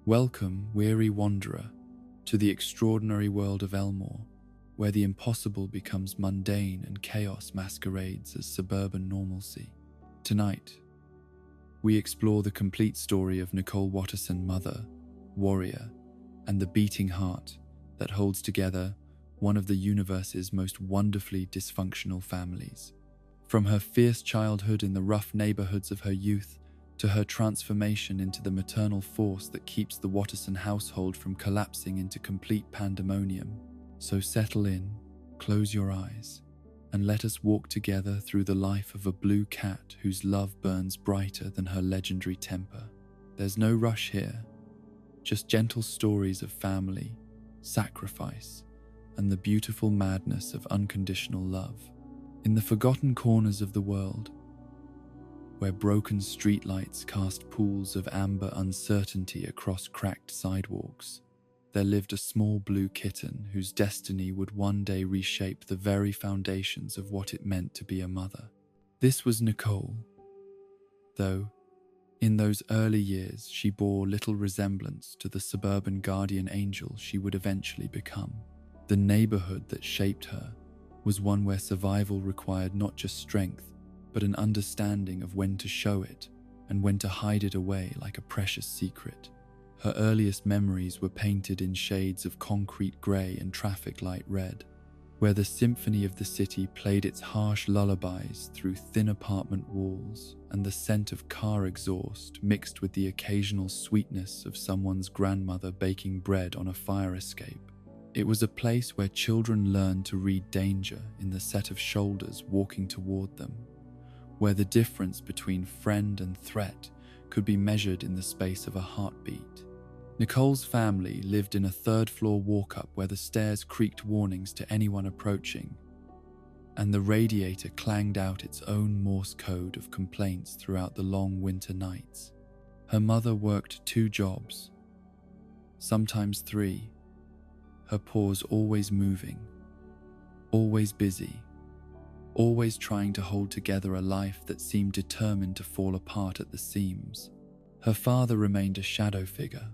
Welcome, weary wanderer, to the extraordinary world of Elmore, where the impossible becomes mundane and chaos masquerades as suburban normalcy. Tonight, we explore the complete story of Nicole Watterson, mother, warrior, and the beating heart that holds together one of the universe's most wonderfully dysfunctional families. From her fierce childhood in the rough neighborhoods of her youth to her transformation into the maternal force that keeps the Watterson household from collapsing into complete pandemonium. So settle in, close your eyes, and let us walk together through the life of a blue cat whose love burns brighter than her legendary temper. There's no rush here, just gentle stories of family, sacrifice, and the beautiful madness of unconditional love. In the forgotten corners of the world, where broken streetlights cast pools of amber uncertainty across cracked sidewalks, there lived a small blue kitten whose destiny would one day reshape the very foundations of what it meant to be a mother. This was Nicole, though in those early years she bore little resemblance to the suburban guardian angel she would eventually become. The neighborhood that shaped her was one where survival required not just strength, but an understanding of when to show it and when to hide it away like a precious secret. Her earliest memories were painted in shades of concrete grey and traffic light red, where the symphony of the city played its harsh lullabies through thin apartment walls, and the scent of car exhaust mixed with the occasional sweetness of someone's grandmother baking bread on a fire escape. It was a place where children learned to read danger in the set of shoulders walking toward them, where the difference between friend and threat could be measured in the space of a heartbeat. Nicole's family lived in a third-floor walk-up where the stairs creaked warnings to anyone approaching, and the radiator clanged out its own Morse code of complaints throughout the long winter nights. Her mother worked 2 jobs, sometimes 3, her paws always moving, always busy, always trying to hold together a life that seemed determined to fall apart at the seams. Her father remained a shadow figure,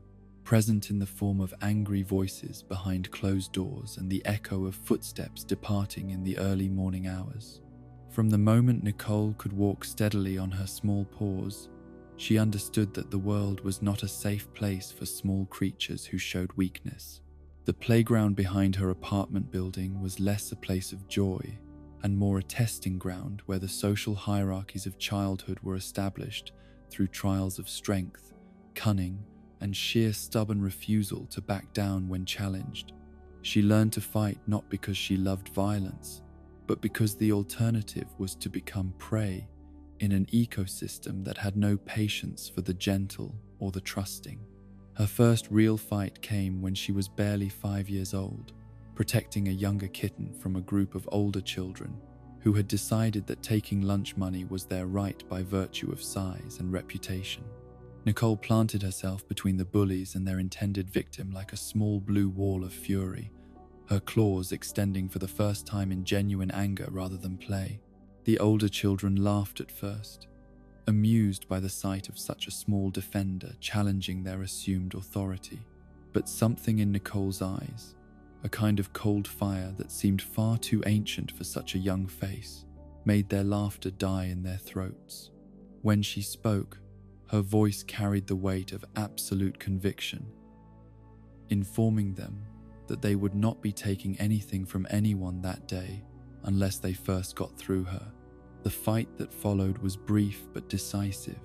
present in the form of angry voices behind closed doors and the echo of footsteps departing in the early morning hours. From the moment Nicole could walk steadily on her small paws, she understood that the world was not a safe place for small creatures who showed weakness. The playground behind her apartment building was less a place of joy and more a testing ground where the social hierarchies of childhood were established through trials of strength, cunning, and sheer stubborn refusal to back down when challenged. She learned to fight not because she loved violence, but because the alternative was to become prey in an ecosystem that had no patience for the gentle or the trusting. Her first real fight came when she was barely 5 years old, protecting a younger kitten from a group of older children who had decided that taking lunch money was their right by virtue of size and reputation. Nicole planted herself between the bullies and their intended victim like a small blue wall of fury, her claws extending for the first time in genuine anger rather than play. The older children laughed at first, amused by the sight of such a small defender challenging their assumed authority. But something in Nicole's eyes, a kind of cold fire that seemed far too ancient for such a young face, made their laughter die in their throats. When she spoke, her voice carried the weight of absolute conviction, informing them that they would not be taking anything from anyone that day unless they first got through her. The fight that followed was brief but decisive.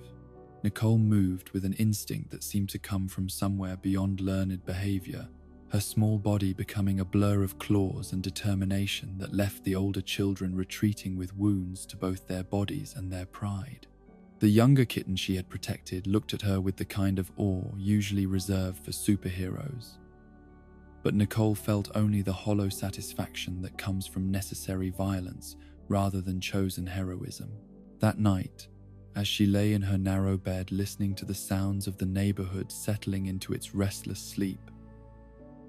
Nicole moved with an instinct that seemed to come from somewhere beyond learned behavior, her small body becoming a blur of claws and determination that left the older children retreating with wounds to both their bodies and their pride. The younger kitten she had protected looked at her with the kind of awe usually reserved for superheroes. But Nicole felt only the hollow satisfaction that comes from necessary violence rather than chosen heroism. That night, as she lay in her narrow bed listening to the sounds of the neighborhood settling into its restless sleep,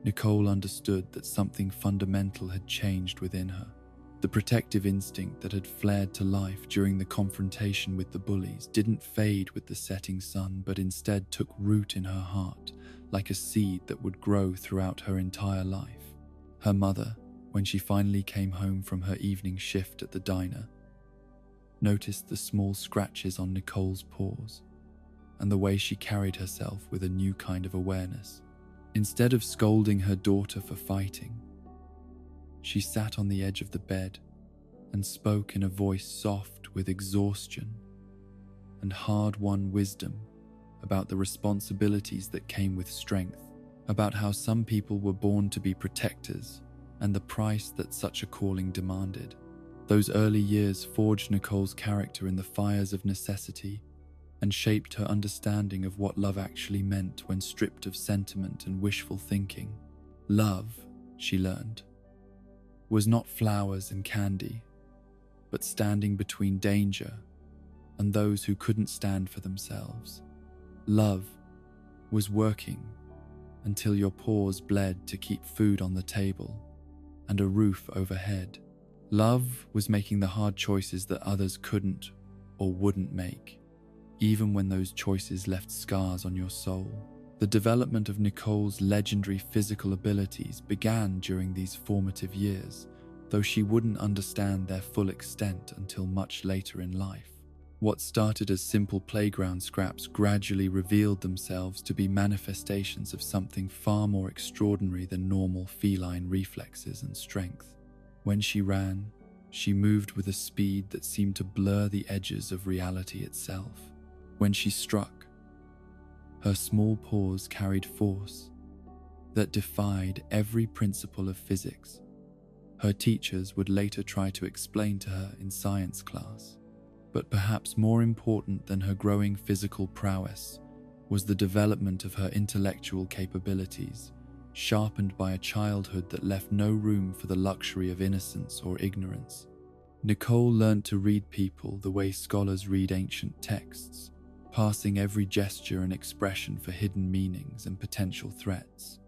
Nicole understood that something fundamental had changed within her. The protective instinct that had flared to life during the confrontation with the bullies didn't fade with the setting sun, but instead took root in her heart, like a seed that would grow throughout her entire life. Her mother, when she finally came home from her evening shift at the diner, noticed the small scratches on Nicole's paws and the way she carried herself with a new kind of awareness. Instead of scolding her daughter for fighting, she sat on the edge of the bed and spoke in a voice soft with exhaustion and hard-won wisdom about the responsibilities that came with strength, about how some people were born to be protectors and the price that such a calling demanded. Those early years forged Nicole's character in the fires of necessity and shaped her understanding of what love actually meant when stripped of sentiment and wishful thinking. Love, she learned, was not flowers and candy, but standing between danger and those who couldn't stand for themselves. Love was working until your paws bled to keep food on the table and a roof overhead. Love was making the hard choices that others couldn't or wouldn't make, even when those choices left scars on your soul. The development of Nicole's legendary physical abilities began during these formative years, though she wouldn't understand their full extent until much later in life. What started as simple playground scraps gradually revealed themselves to be manifestations of something far more extraordinary than normal feline reflexes and strength. When she ran, she moved with a speed that seemed to blur the edges of reality itself. When she struck, her small paws carried force that defied every principle of physics her teachers would later try to explain to her in science class. But perhaps more important than her growing physical prowess was the development of her intellectual capabilities, sharpened by a childhood that left no room for the luxury of innocence or ignorance. Nicole learned to read people the way scholars read ancient texts, passing every gesture and expression for hidden meanings and potential threats.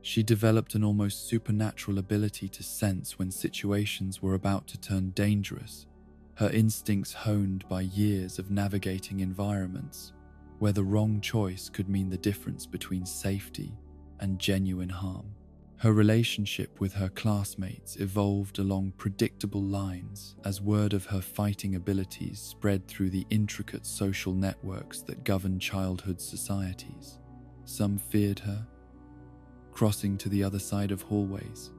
She developed an almost supernatural ability to sense when situations were about to turn dangerous, her instincts honed by years of navigating environments where the wrong choice could mean the difference between safety and genuine harm. Her relationship with her classmates evolved along predictable lines as word of her fighting abilities spread through the intricate social networks that govern childhood societies. Some feared her, crossing to the other side of hallways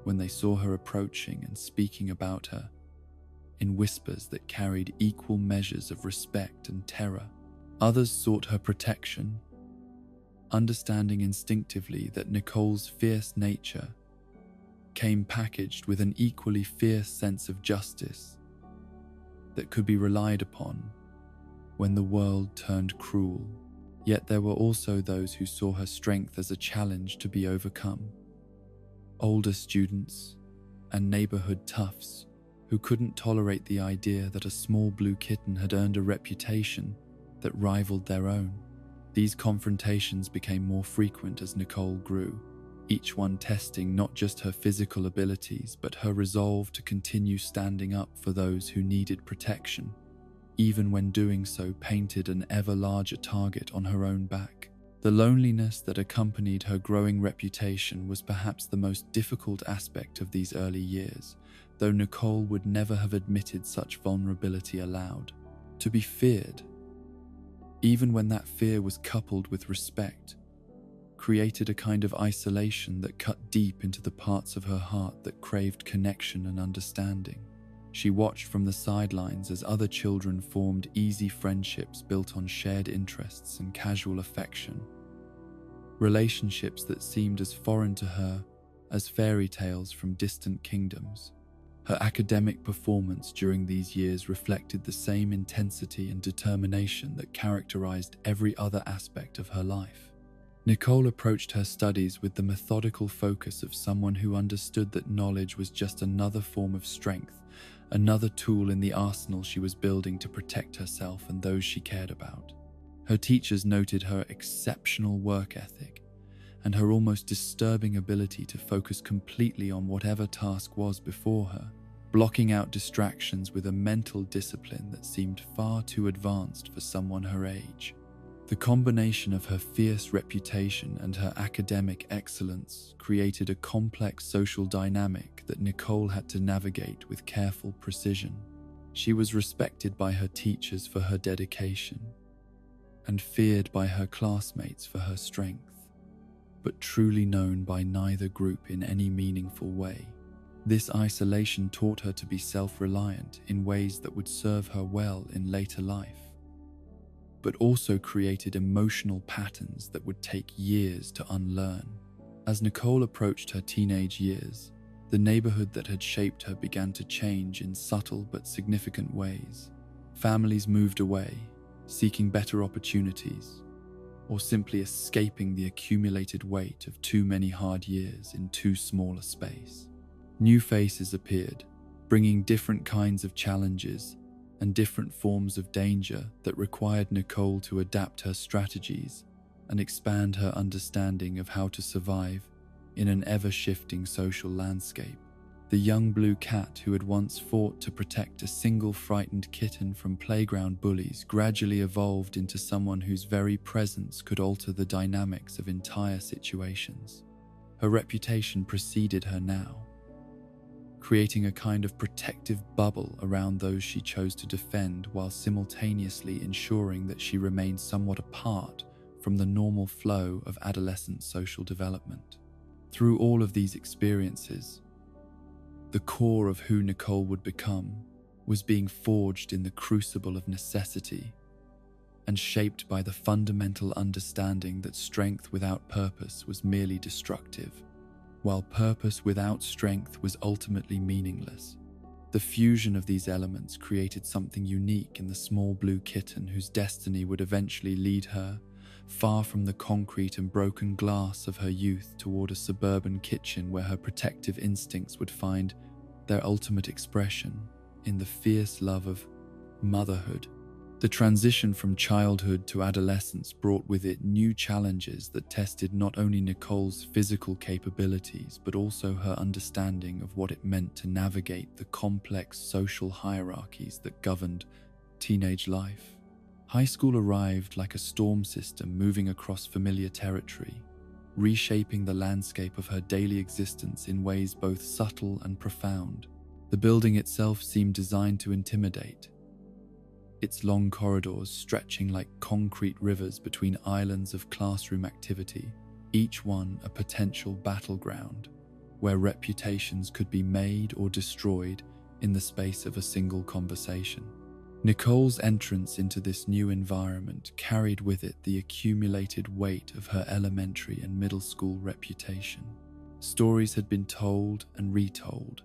when they saw her approaching and speaking about her in whispers that carried equal measures of respect and terror. Others sought her protection, understanding instinctively that Nicole's fierce nature came packaged with an equally fierce sense of justice that could be relied upon when the world turned cruel. Yet there were also those who saw her strength as a challenge to be overcome. Older students and neighborhood toughs who couldn't tolerate the idea that a small blue kitten had earned a reputation that rivaled their own. These confrontations became more frequent as Nicole grew, each one testing not just her physical abilities but her resolve to continue standing up for those who needed protection, even when doing so painted an ever larger target on her own back. The loneliness that accompanied her growing reputation was perhaps the most difficult aspect of these early years, though Nicole would never have admitted such vulnerability aloud. To be feared, even when that fear was coupled with respect, created a kind of isolation that cut deep into the parts of her heart that craved connection and understanding. She watched from the sidelines as other children formed easy friendships built on shared interests and casual affection, relationships that seemed as foreign to her as fairy tales from distant kingdoms. Her academic performance during these years reflected the same intensity and determination that characterized every other aspect of her life. Nicole approached her studies with the methodical focus of someone who understood that knowledge was just another form of strength, another tool in the arsenal she was building to protect herself and those she cared about. Her teachers noted her exceptional work ethic and her almost disturbing ability to focus completely on whatever task was before her, blocking out distractions with a mental discipline that seemed far too advanced for someone her age. The combination of her fierce reputation and her academic excellence created a complex social dynamic that Nicole had to navigate with careful precision. She was respected by her teachers for her dedication and feared by her classmates for her strength, but truly known by neither group in any meaningful way. This isolation taught her to be self-reliant in ways that would serve her well in later life, but also created emotional patterns that would take years to unlearn. As Nicole approached her teenage years, the neighborhood that had shaped her began to change in subtle but significant ways. Families moved away, seeking better opportunities, or simply escaping the accumulated weight of too many hard years in too small a space. New faces appeared, bringing different kinds of challenges and different forms of danger that required Nicole to adapt her strategies and expand her understanding of how to survive in an ever-shifting social landscape. The young blue cat who had once fought to protect a single frightened kitten from playground bullies gradually evolved into someone whose very presence could alter the dynamics of entire situations. Her reputation preceded her now, creating a kind of protective bubble around those she chose to defend while simultaneously ensuring that she remained somewhat apart from the normal flow of adolescent social development. Through all of these experiences, the core of who Nicole would become was being forged in the crucible of necessity and shaped by the fundamental understanding that strength without purpose was merely destructive, while purpose without strength was ultimately meaningless. The fusion of these elements created something unique in the small blue kitten whose destiny would eventually lead her far from the concrete and broken glass of her youth toward a suburban kitchen where her protective instincts would find their ultimate expression in the fierce love of motherhood. The transition from childhood to adolescence brought with it new challenges that tested not only Nicole's physical capabilities but also her understanding of what it meant to navigate the complex social hierarchies that governed teenage life. High school arrived like a storm system moving across familiar territory, reshaping the landscape of her daily existence in ways both subtle and profound. The building itself seemed designed to intimidate, its long corridors stretching like concrete rivers between islands of classroom activity, each one a potential battleground where reputations could be made or destroyed in the space of a single conversation. Nicole's entrance into this new environment carried with it the accumulated weight of her elementary and middle school reputation. Stories had been told and retold,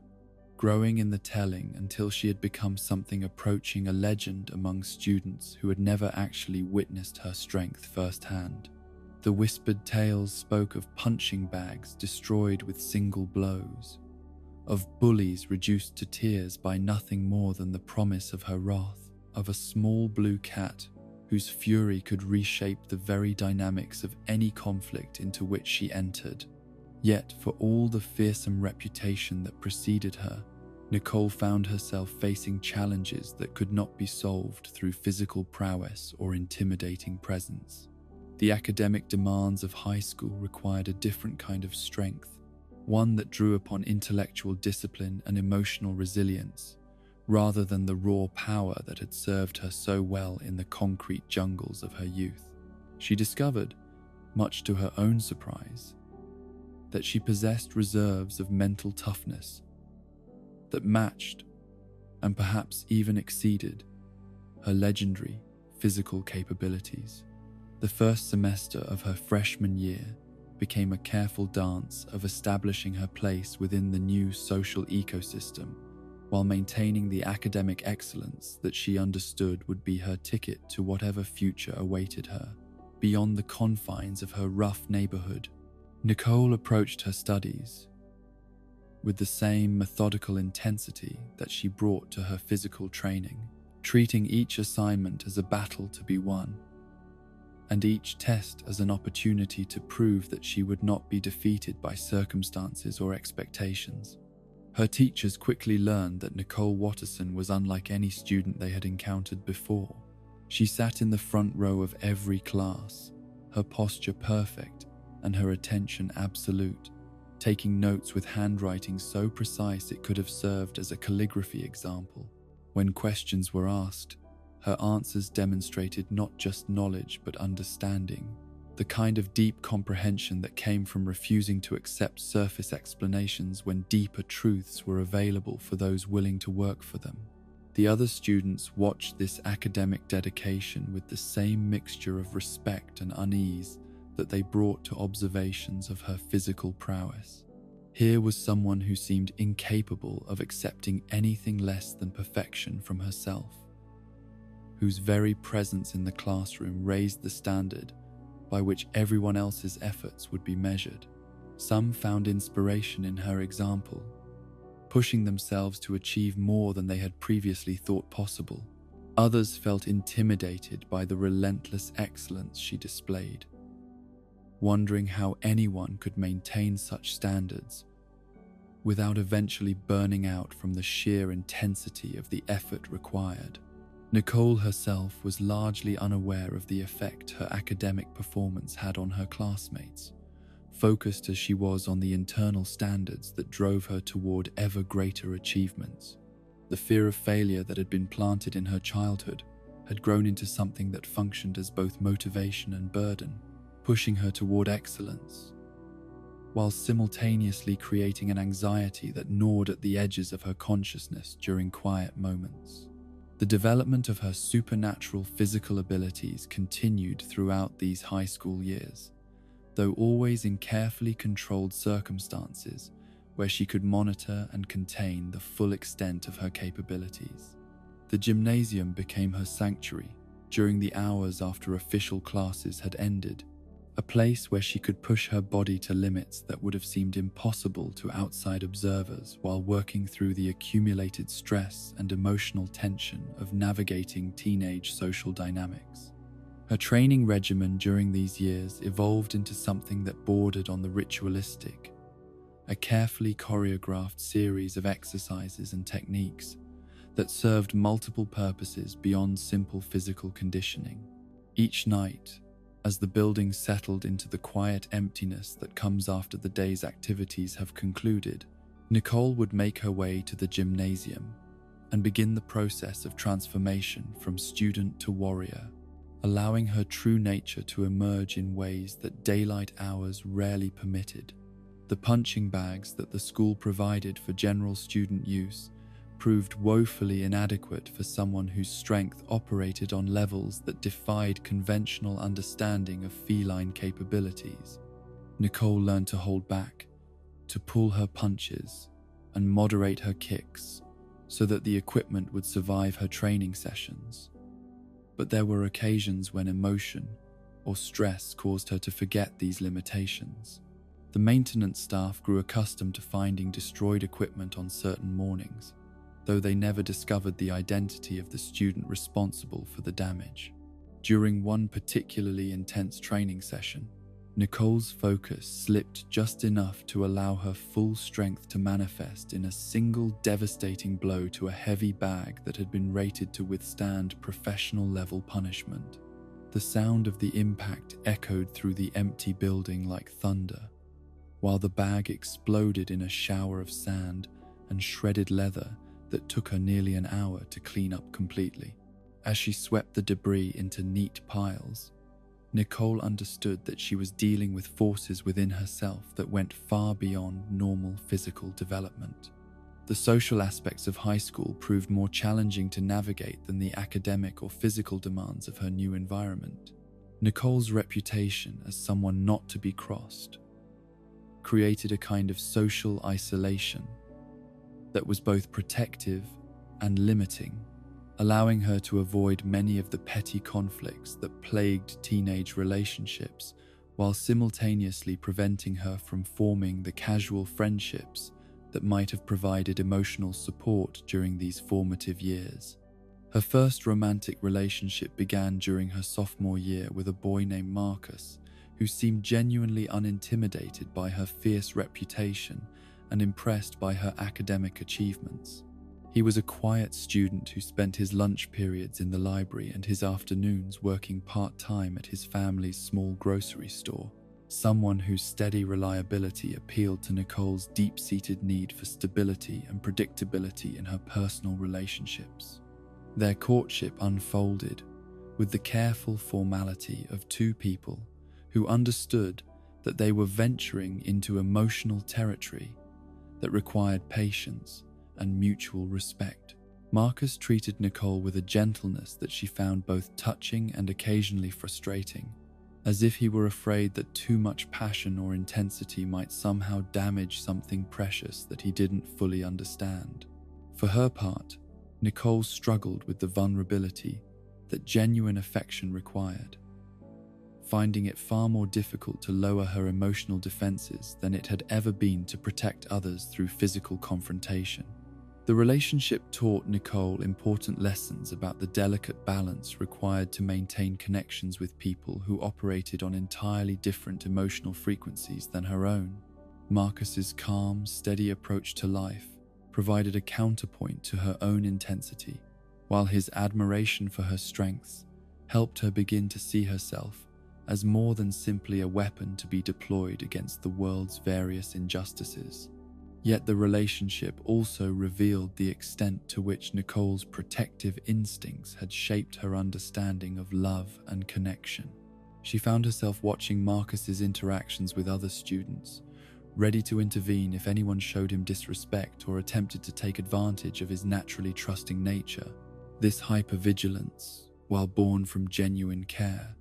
growing in the telling until she had become something approaching a legend among students who had never actually witnessed her strength firsthand. The whispered tales spoke of punching bags destroyed with single blows, of bullies reduced to tears by nothing more than the promise of her wrath, of a small blue cat whose fury could reshape the very dynamics of any conflict into which she entered. Yet, for all the fearsome reputation that preceded her, Nicole found herself facing challenges that could not be solved through physical prowess or intimidating presence. The academic demands of high school required a different kind of strength, one that drew upon intellectual discipline and emotional resilience, rather than the raw power that had served her so well in the concrete jungles of her youth. She discovered, much to her own surprise, that she possessed reserves of mental toughness that matched, and perhaps even exceeded, her legendary physical capabilities. The first semester of her freshman year became a careful dance of establishing her place within the new social ecosystem, while maintaining the academic excellence that she understood would be her ticket to whatever future awaited her. Beyond the confines of her rough neighborhood, Nicole approached her studies with the same methodical intensity that she brought to her physical training, treating each assignment as a battle to be won, and each test as an opportunity to prove that she would not be defeated by circumstances or expectations. Her teachers quickly learned that Nicole Watterson was unlike any student they had encountered before. She sat in the front row of every class, her posture perfect and her attention absolute, taking notes with handwriting so precise it could have served as a calligraphy example. When questions were asked, her answers demonstrated not just knowledge but understanding, the kind of deep comprehension that came from refusing to accept surface explanations when deeper truths were available for those willing to work for them. The other students watched this academic dedication with the same mixture of respect and unease that they brought to observations of her physical prowess. Here was someone who seemed incapable of accepting anything less than perfection from herself, whose very presence in the classroom raised the standard by which everyone else's efforts would be measured. Some found inspiration in her example, pushing themselves to achieve more than they had previously thought possible. Others felt intimidated by the relentless excellence she displayed, wondering how anyone could maintain such standards without eventually burning out from the sheer intensity of the effort required. Nicole herself was largely unaware of the effect her academic performance had on her classmates, focused as she was on the internal standards that drove her toward ever greater achievements. The fear of failure that had been planted in her childhood had grown into something that functioned as both motivation and burden, pushing her toward excellence, while simultaneously creating an anxiety that gnawed at the edges of her consciousness during quiet moments. The development of her supernatural physical abilities continued throughout these high school years, though always in carefully controlled circumstances where she could monitor and contain the full extent of her capabilities. The gymnasium became her sanctuary during the hours after official classes had ended, a place where she could push her body to limits that would have seemed impossible to outside observers while working through the accumulated stress and emotional tension of navigating teenage social dynamics. Her training regimen during these years evolved into something that bordered on the ritualistic, a carefully choreographed series of exercises and techniques that served multiple purposes beyond simple physical conditioning. Each night, as the building settled into the quiet emptiness that comes after the day's activities have concluded, Nicole would make her way to the gymnasium and begin the process of transformation from student to warrior, allowing her true nature to emerge in ways that daylight hours rarely permitted. The punching bags that the school provided for general student use proved woefully inadequate for someone whose strength operated on levels that defied conventional understanding of feline capabilities. Nicole learned to hold back, to pull her punches, and moderate her kicks so that the equipment would survive her training sessions. But there were occasions when emotion or stress caused her to forget these limitations. The maintenance staff grew accustomed to finding destroyed equipment on certain mornings, though they never discovered the identity of the student responsible for the damage. During one particularly intense training session, Nicole's focus slipped just enough to allow her full strength to manifest in a single devastating blow to a heavy bag that had been rated to withstand professional-level punishment. The sound of the impact echoed through the empty building like thunder, while the bag exploded in a shower of sand and shredded leather that took her nearly an hour to clean up completely. As she swept the debris into neat piles, Nicole understood that she was dealing with forces within herself that went far beyond normal physical development. The social aspects of high school proved more challenging to navigate than the academic or physical demands of her new environment. Nicole's reputation as someone not to be crossed created a kind of social isolation that was both protective and limiting, allowing her to avoid many of the petty conflicts that plagued teenage relationships, while simultaneously preventing her from forming the casual friendships that might have provided emotional support during these formative years. Her first romantic relationship began during her sophomore year with a boy named Marcus, who seemed genuinely unintimidated by her fierce reputation and impressed by her academic achievements. He was a quiet student who spent his lunch periods in the library and his afternoons working part-time at his family's small grocery store. Someone whose steady reliability appealed to Nicole's deep-seated need for stability and predictability in her personal relationships. Their courtship unfolded with the careful formality of two people who understood that they were venturing into emotional territory that required patience and mutual respect. Marcus treated Nicole with a gentleness that she found both touching and occasionally frustrating, as if he were afraid that too much passion or intensity might somehow damage something precious that he didn't fully understand. For her part, Nicole struggled with the vulnerability that genuine affection required, finding it far more difficult to lower her emotional defenses than it had ever been to protect others through physical confrontation. The relationship taught Nicole important lessons about the delicate balance required to maintain connections with people who operated on entirely different emotional frequencies than her own. Marcus's calm, steady approach to life provided a counterpoint to her own intensity, while his admiration for her strengths helped her begin to see herself as more than simply a weapon to be deployed against the world's various injustices. Yet the relationship also revealed the extent to which Nicole's protective instincts had shaped her understanding of love and connection. She found herself watching Marcus's interactions with other students, ready to intervene if anyone showed him disrespect or attempted to take advantage of his naturally trusting nature. This hypervigilance, while born from genuine care,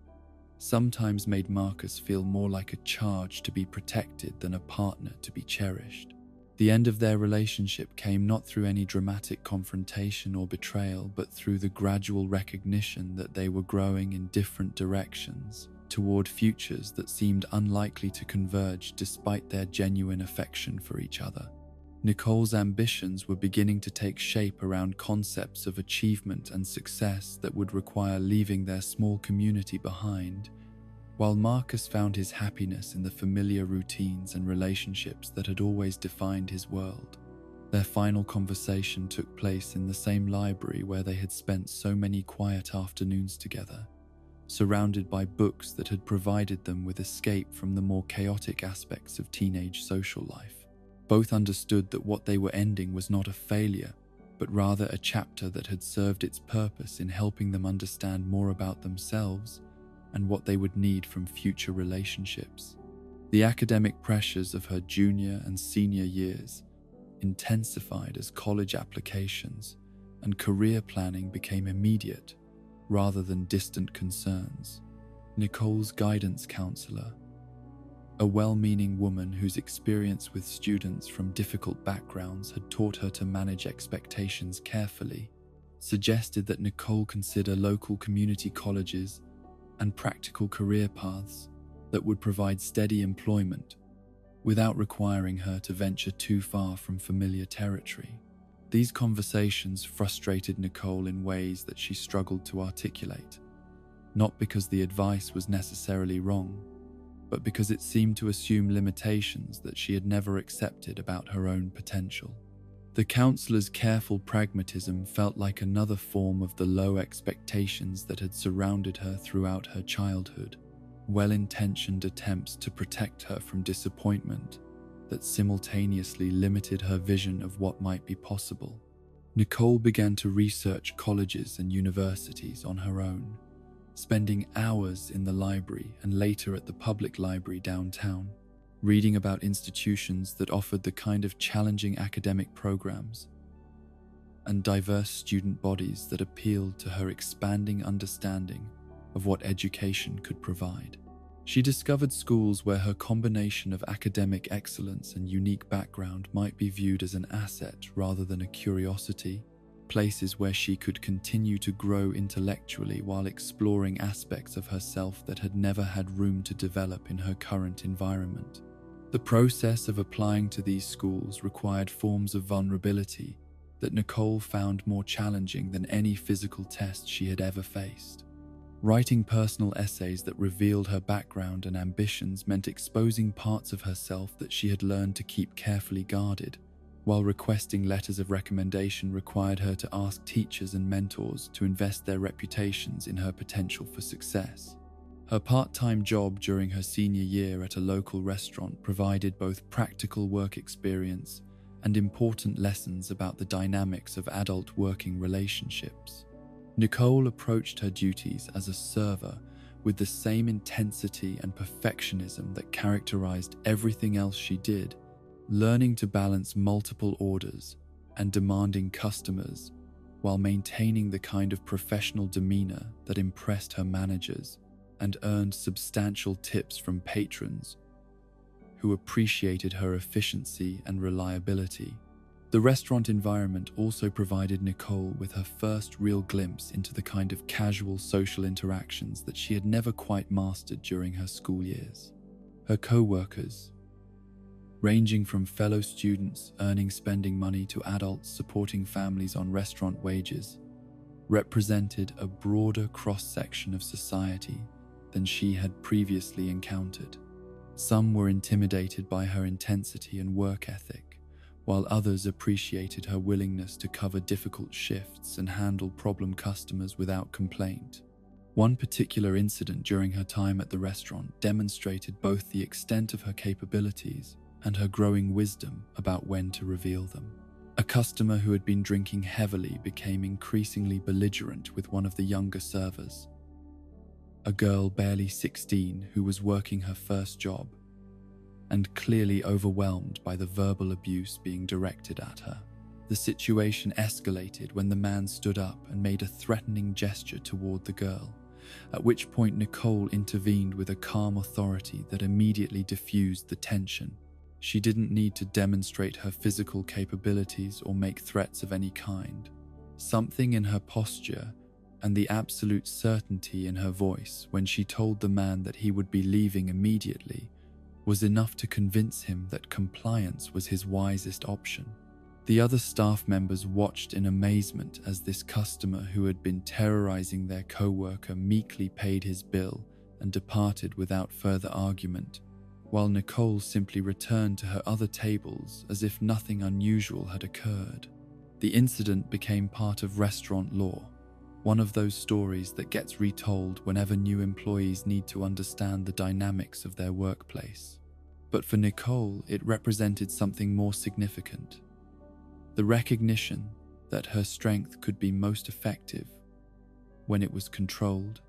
sometimes made Marcus feel more like a charge to be protected than a partner to be cherished. The end of their relationship came not through any dramatic confrontation or betrayal, but through the gradual recognition that they were growing in different directions toward futures that seemed unlikely to converge despite their genuine affection for each other. Nicole's ambitions were beginning to take shape around concepts of achievement and success that would require leaving their small community behind, while Marcus found his happiness in the familiar routines and relationships that had always defined his world. Their final conversation took place in the same library where they had spent so many quiet afternoons together, surrounded by books that had provided them with escape from the more chaotic aspects of teenage social life. Both understood that what they were ending was not a failure, but rather a chapter that had served its purpose in helping them understand more about themselves and what they would need from future relationships. The academic pressures of her junior and senior years intensified as college applications and career planning became immediate rather than distant concerns. Nicole's guidance counselor, a well-meaning woman whose experience with students from difficult backgrounds had taught her to manage expectations carefully, suggested that Nicole consider local community colleges and practical career paths that would provide steady employment without requiring her to venture too far from familiar territory. These conversations frustrated Nicole in ways that she struggled to articulate, not because the advice was necessarily wrong, but because it seemed to assume limitations that she had never accepted about her own potential. The counselor's careful pragmatism felt like another form of the low expectations that had surrounded her throughout her childhood, well-intentioned attempts to protect her from disappointment that simultaneously limited her vision of what might be possible. Nicole began to research colleges and universities on her own, spending hours in the library and later at the public library downtown, reading about institutions that offered the kind of challenging academic programs and diverse student bodies that appealed to her expanding understanding of what education could provide. She discovered schools where her combination of academic excellence and unique background might be viewed as an asset rather than a curiosity, places where she could continue to grow intellectually while exploring aspects of herself that had never had room to develop in her current environment. The process of applying to these schools required forms of vulnerability that Nicole found more challenging than any physical test she had ever faced. Writing personal essays that revealed her background and ambitions meant exposing parts of herself that she had learned to keep carefully guarded, while requesting letters of recommendation required her to ask teachers and mentors to invest their reputations in her potential for success. Her part-time job during her senior year at a local restaurant provided both practical work experience and important lessons about the dynamics of adult working relationships. Nicole approached her duties as a server with the same intensity and perfectionism that characterized everything else she did, learning to balance multiple orders and demanding customers while maintaining the kind of professional demeanor that impressed her managers and earned substantial tips from patrons who appreciated her efficiency and reliability. The restaurant environment also provided Nicole with her first real glimpse into the kind of casual social interactions that she had never quite mastered during her school years. Her co-workers, ranging from fellow students earning spending money to adults supporting families on restaurant wages, represented a broader cross-section of society than she had previously encountered. Some were intimidated by her intensity and work ethic, while others appreciated her willingness to cover difficult shifts and handle problem customers without complaint. One particular incident during her time at the restaurant demonstrated both the extent of her capabilities and her growing wisdom about when to reveal them. A customer who had been drinking heavily became increasingly belligerent with one of the younger servers, a girl barely 16 who was working her first job and clearly overwhelmed by the verbal abuse being directed at her. The situation escalated when the man stood up and made a threatening gesture toward the girl, at which point Nicole intervened with a calm authority that immediately diffused the tension. She didn't need to demonstrate her physical capabilities or make threats of any kind. Something in her posture and the absolute certainty in her voice when she told the man that he would be leaving immediately was enough to convince him that compliance was his wisest option. The other staff members watched in amazement as this customer who had been terrorizing their co-worker meekly paid his bill and departed without further argument, while Nicole simply returned to her other tables as if nothing unusual had occurred. The incident became part of restaurant lore, one of those stories that gets retold whenever new employees need to understand the dynamics of their workplace. But for Nicole, it represented something more significant: the recognition that her strength could be most effective when it was controlled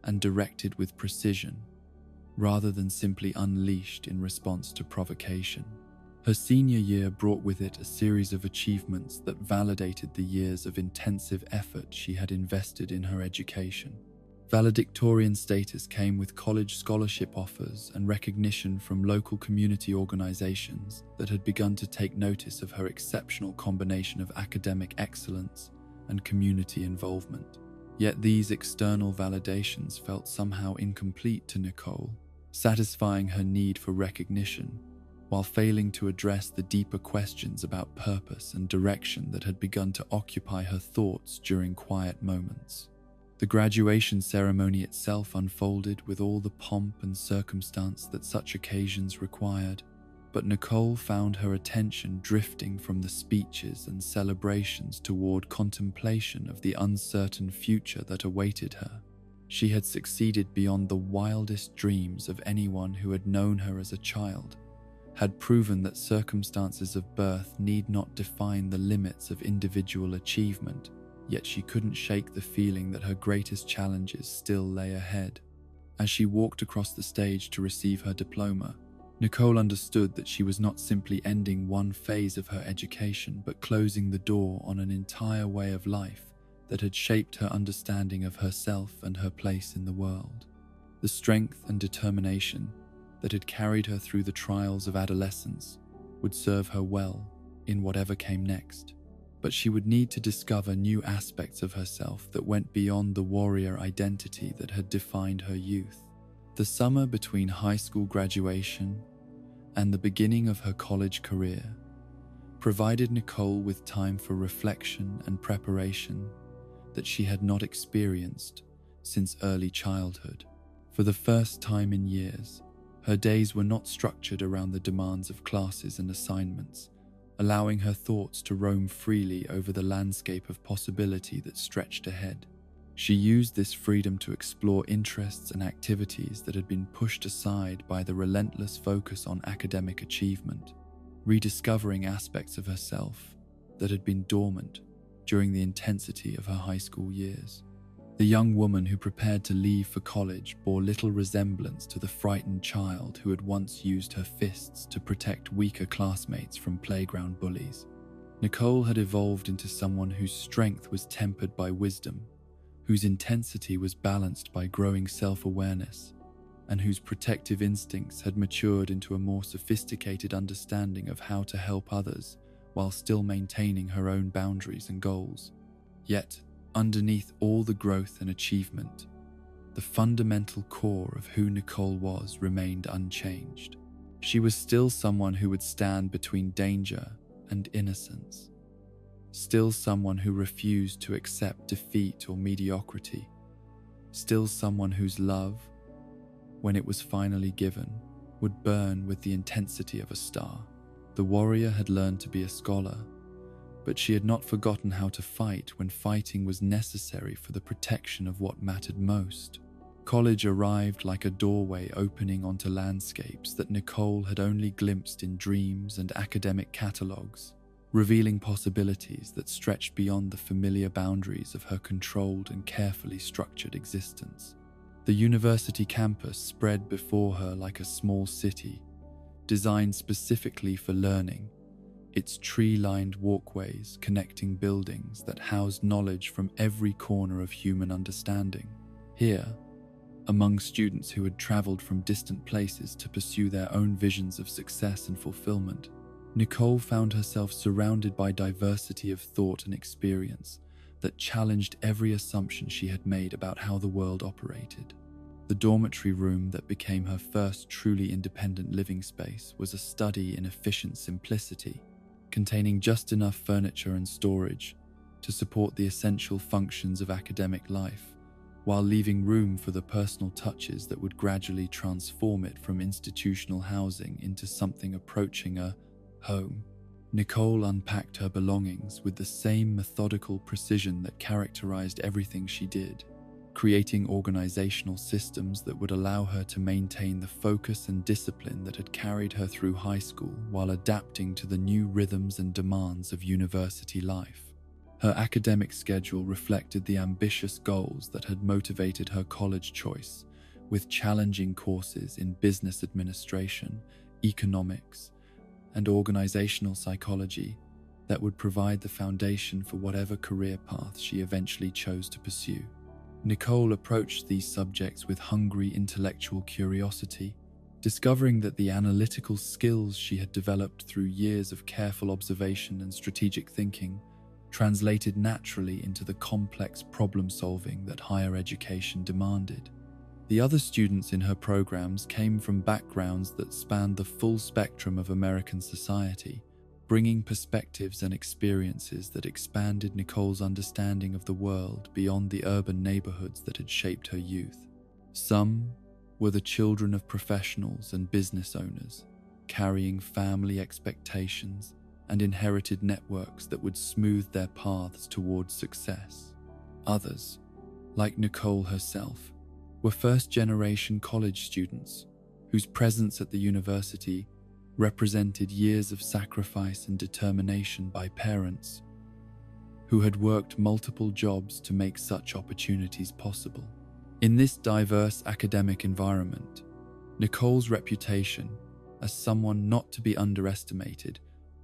and directed with precision, rather than simply unleashed in response to provocation. Her senior year brought with it a series of achievements that validated the years of intensive effort she had invested in her education. Valedictorian status came with college scholarship offers and recognition from local community organizations that had begun to take notice of her exceptional combination of academic excellence and community involvement. Yet these external validations felt somehow incomplete to Nicole, satisfying her need for recognition while failing to address the deeper questions about purpose and direction that had begun to occupy her thoughts during quiet moments. The graduation ceremony itself unfolded with all the pomp and circumstance that such occasions required, but Nicole found her attention drifting from the speeches and celebrations toward contemplation of the uncertain future that awaited her. She had succeeded beyond the wildest dreams of anyone who had known her as a child, had proven that circumstances of birth need not define the limits of individual achievement, yet she couldn't shake the feeling that her greatest challenges still lay ahead. As she walked across the stage to receive her diploma, Nicole understood that she was not simply ending one phase of her education, but closing the door on an entire way of life that had shaped her understanding of herself and her place in the world. The strength and determination that had carried her through the trials of adolescence would serve her well in whatever came next. But she would need to discover new aspects of herself that went beyond the warrior identity that had defined her youth. The summer between high school graduation and the beginning of her college career provided Nicole with time for reflection and preparation that she had not experienced since early childhood. For the first time in years, her days were not structured around the demands of classes and assignments, allowing her thoughts to roam freely over the landscape of possibility that stretched ahead. She used this freedom to explore interests and activities that had been pushed aside by the relentless focus on academic achievement, rediscovering aspects of herself that had been dormant during the intensity of her high school years. The young woman who prepared to leave for college bore little resemblance to the frightened child who had once used her fists to protect weaker classmates from playground bullies. Nicole had evolved into someone whose strength was tempered by wisdom, whose intensity was balanced by growing self-awareness, and whose protective instincts had matured into a more sophisticated understanding of how to help others while still maintaining her own boundaries and goals. Yet, underneath all the growth and achievement, the fundamental core of who Nicole was remained unchanged. She was still someone who would stand between danger and innocence, still someone who refused to accept defeat or mediocrity, still someone whose love, when it was finally given, would burn with the intensity of a star. The warrior had learned to be a scholar, but she had not forgotten how to fight when fighting was necessary for the protection of what mattered most. College arrived like a doorway opening onto landscapes that Nicole had only glimpsed in dreams and academic catalogues, revealing possibilities that stretched beyond the familiar boundaries of her controlled and carefully structured existence. The university campus spread before her like a small city, designed specifically for learning, its tree-lined walkways connecting buildings that housed knowledge from every corner of human understanding. Here, among students who had traveled from distant places to pursue their own visions of success and fulfillment, Nicole found herself surrounded by diversity of thought and experience that challenged every assumption she had made about how the world operated. The dormitory room that became her first truly independent living space was a study in efficient simplicity, containing just enough furniture and storage to support the essential functions of academic life, while leaving room for the personal touches that would gradually transform it from institutional housing into something approaching a home. Nicole unpacked her belongings with the same methodical precision that characterized everything she did, creating organizational systems that would allow her to maintain the focus and discipline that had carried her through high school while adapting to the new rhythms and demands of university life. Her academic schedule reflected the ambitious goals that had motivated her college choice, with challenging courses in business administration, economics, and organizational psychology that would provide the foundation for whatever career path she eventually chose to pursue. Nicole approached these subjects with hungry intellectual curiosity, discovering that the analytical skills she had developed through years of careful observation and strategic thinking translated naturally into the complex problem-solving that higher education demanded. The other students in her programs came from backgrounds that spanned the full spectrum of American society, bringing perspectives and experiences that expanded Nicole's understanding of the world beyond the urban neighborhoods that had shaped her youth. Some were the children of professionals and business owners, carrying family expectations and inherited networks that would smooth their paths towards success. Others, like Nicole herself, were first-generation college students whose presence at the university represented years of sacrifice and determination by parents who had worked multiple jobs to make such opportunities possible. In this diverse academic environment, Nicole's reputation as someone not to be underestimated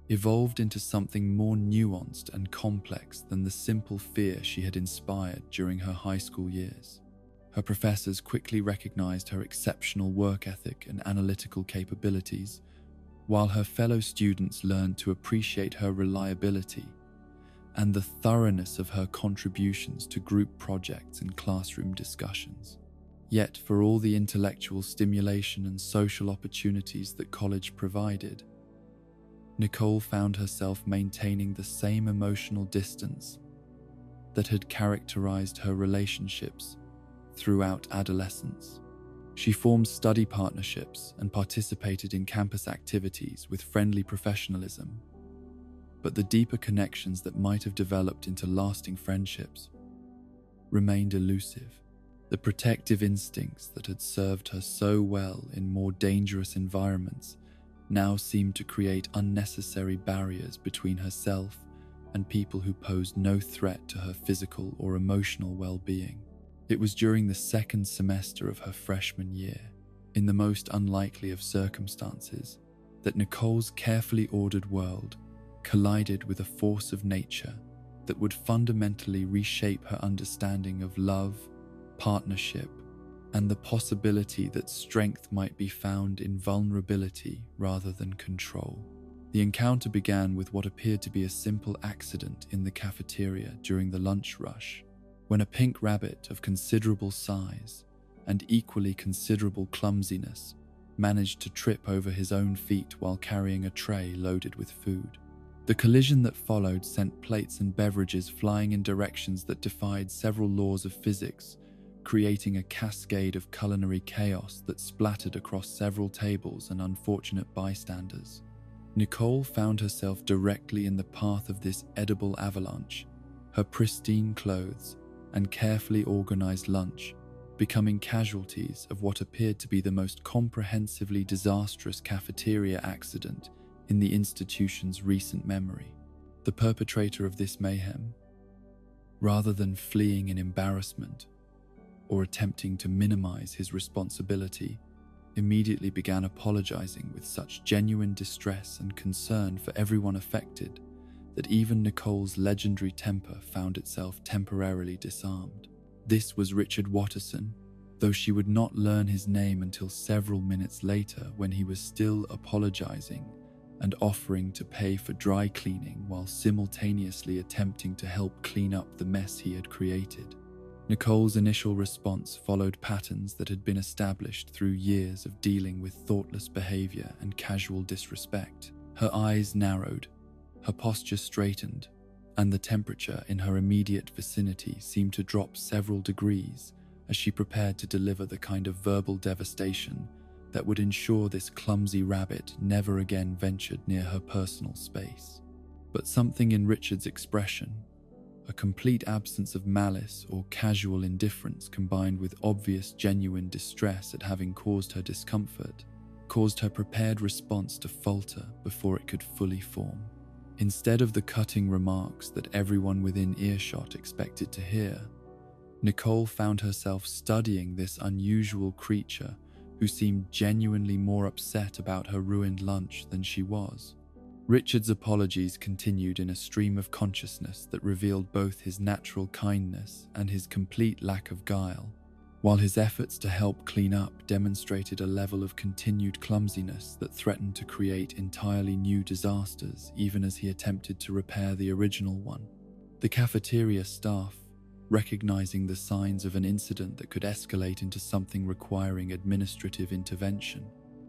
evolved into something more nuanced and complex than the simple fear she had inspired during her high school years. Her professors quickly recognized her exceptional work ethic and analytical capabilities, while her fellow students learned to appreciate her reliability and the thoroughness of her contributions to group projects and classroom discussions. Yet, for all the intellectual stimulation and social opportunities that college provided, Nicole found herself maintaining the same emotional distance that had characterized her relationships throughout adolescence. She formed study partnerships and participated in campus activities with friendly professionalism, but the deeper connections that might have developed into lasting friendships remained elusive. The protective instincts that had served her so well in more dangerous environments now seemed to create unnecessary barriers between herself and people who posed no threat to her physical or emotional well-being. It was during the second semester of her freshman year, in the most unlikely of circumstances, that Nicole's carefully ordered world collided with a force of nature that would fundamentally reshape her understanding of love, partnership, and the possibility that strength might be found in vulnerability rather than control. The encounter began with what appeared to be a simple accident in the cafeteria during the lunch rush, when a pink rabbit of considerable size and equally considerable clumsiness managed to trip over his own feet while carrying a tray loaded with food. The collision that followed sent plates and beverages flying in directions that defied several laws of physics, creating a cascade of culinary chaos that splattered across several tables and unfortunate bystanders. Nicole found herself directly in the path of this edible avalanche, her pristine clothes and carefully organized lunch becoming casualties of what appeared to be the most comprehensively disastrous cafeteria accident in the institution's recent memory. The perpetrator of this mayhem, rather than fleeing in embarrassment or attempting to minimize his responsibility, immediately began apologizing with such genuine distress and concern for everyone affected that even Nicole's legendary temper found itself temporarily disarmed. This was Richard Watterson, though she would not learn his name until several minutes later when he was still apologizing and offering to pay for dry cleaning while simultaneously attempting to help clean up the mess he had created. Nicole's initial response followed patterns that had been established through years of dealing with thoughtless behavior and casual disrespect. Her eyes narrowed, her posture straightened, and the temperature in her immediate vicinity seemed to drop several degrees as she prepared to deliver the kind of verbal devastation that would ensure this clumsy rabbit never again ventured near her personal space. But something in Richard's expression, a complete absence of malice or casual indifference combined with obvious genuine distress at having caused her discomfort, caused her prepared response to falter before it could fully form. Instead of the cutting remarks that everyone within earshot expected to hear, Nicole found herself studying this unusual creature who seemed genuinely more upset about her ruined lunch than she was. Richard's apologies continued in a stream of consciousness that revealed both his natural kindness and his complete lack of guile, while his efforts to help clean up demonstrated a level of continued clumsiness that threatened to create entirely new disasters even as he attempted to repair the original one. The cafeteria staff, recognizing the signs of an incident that could escalate into something requiring administrative intervention,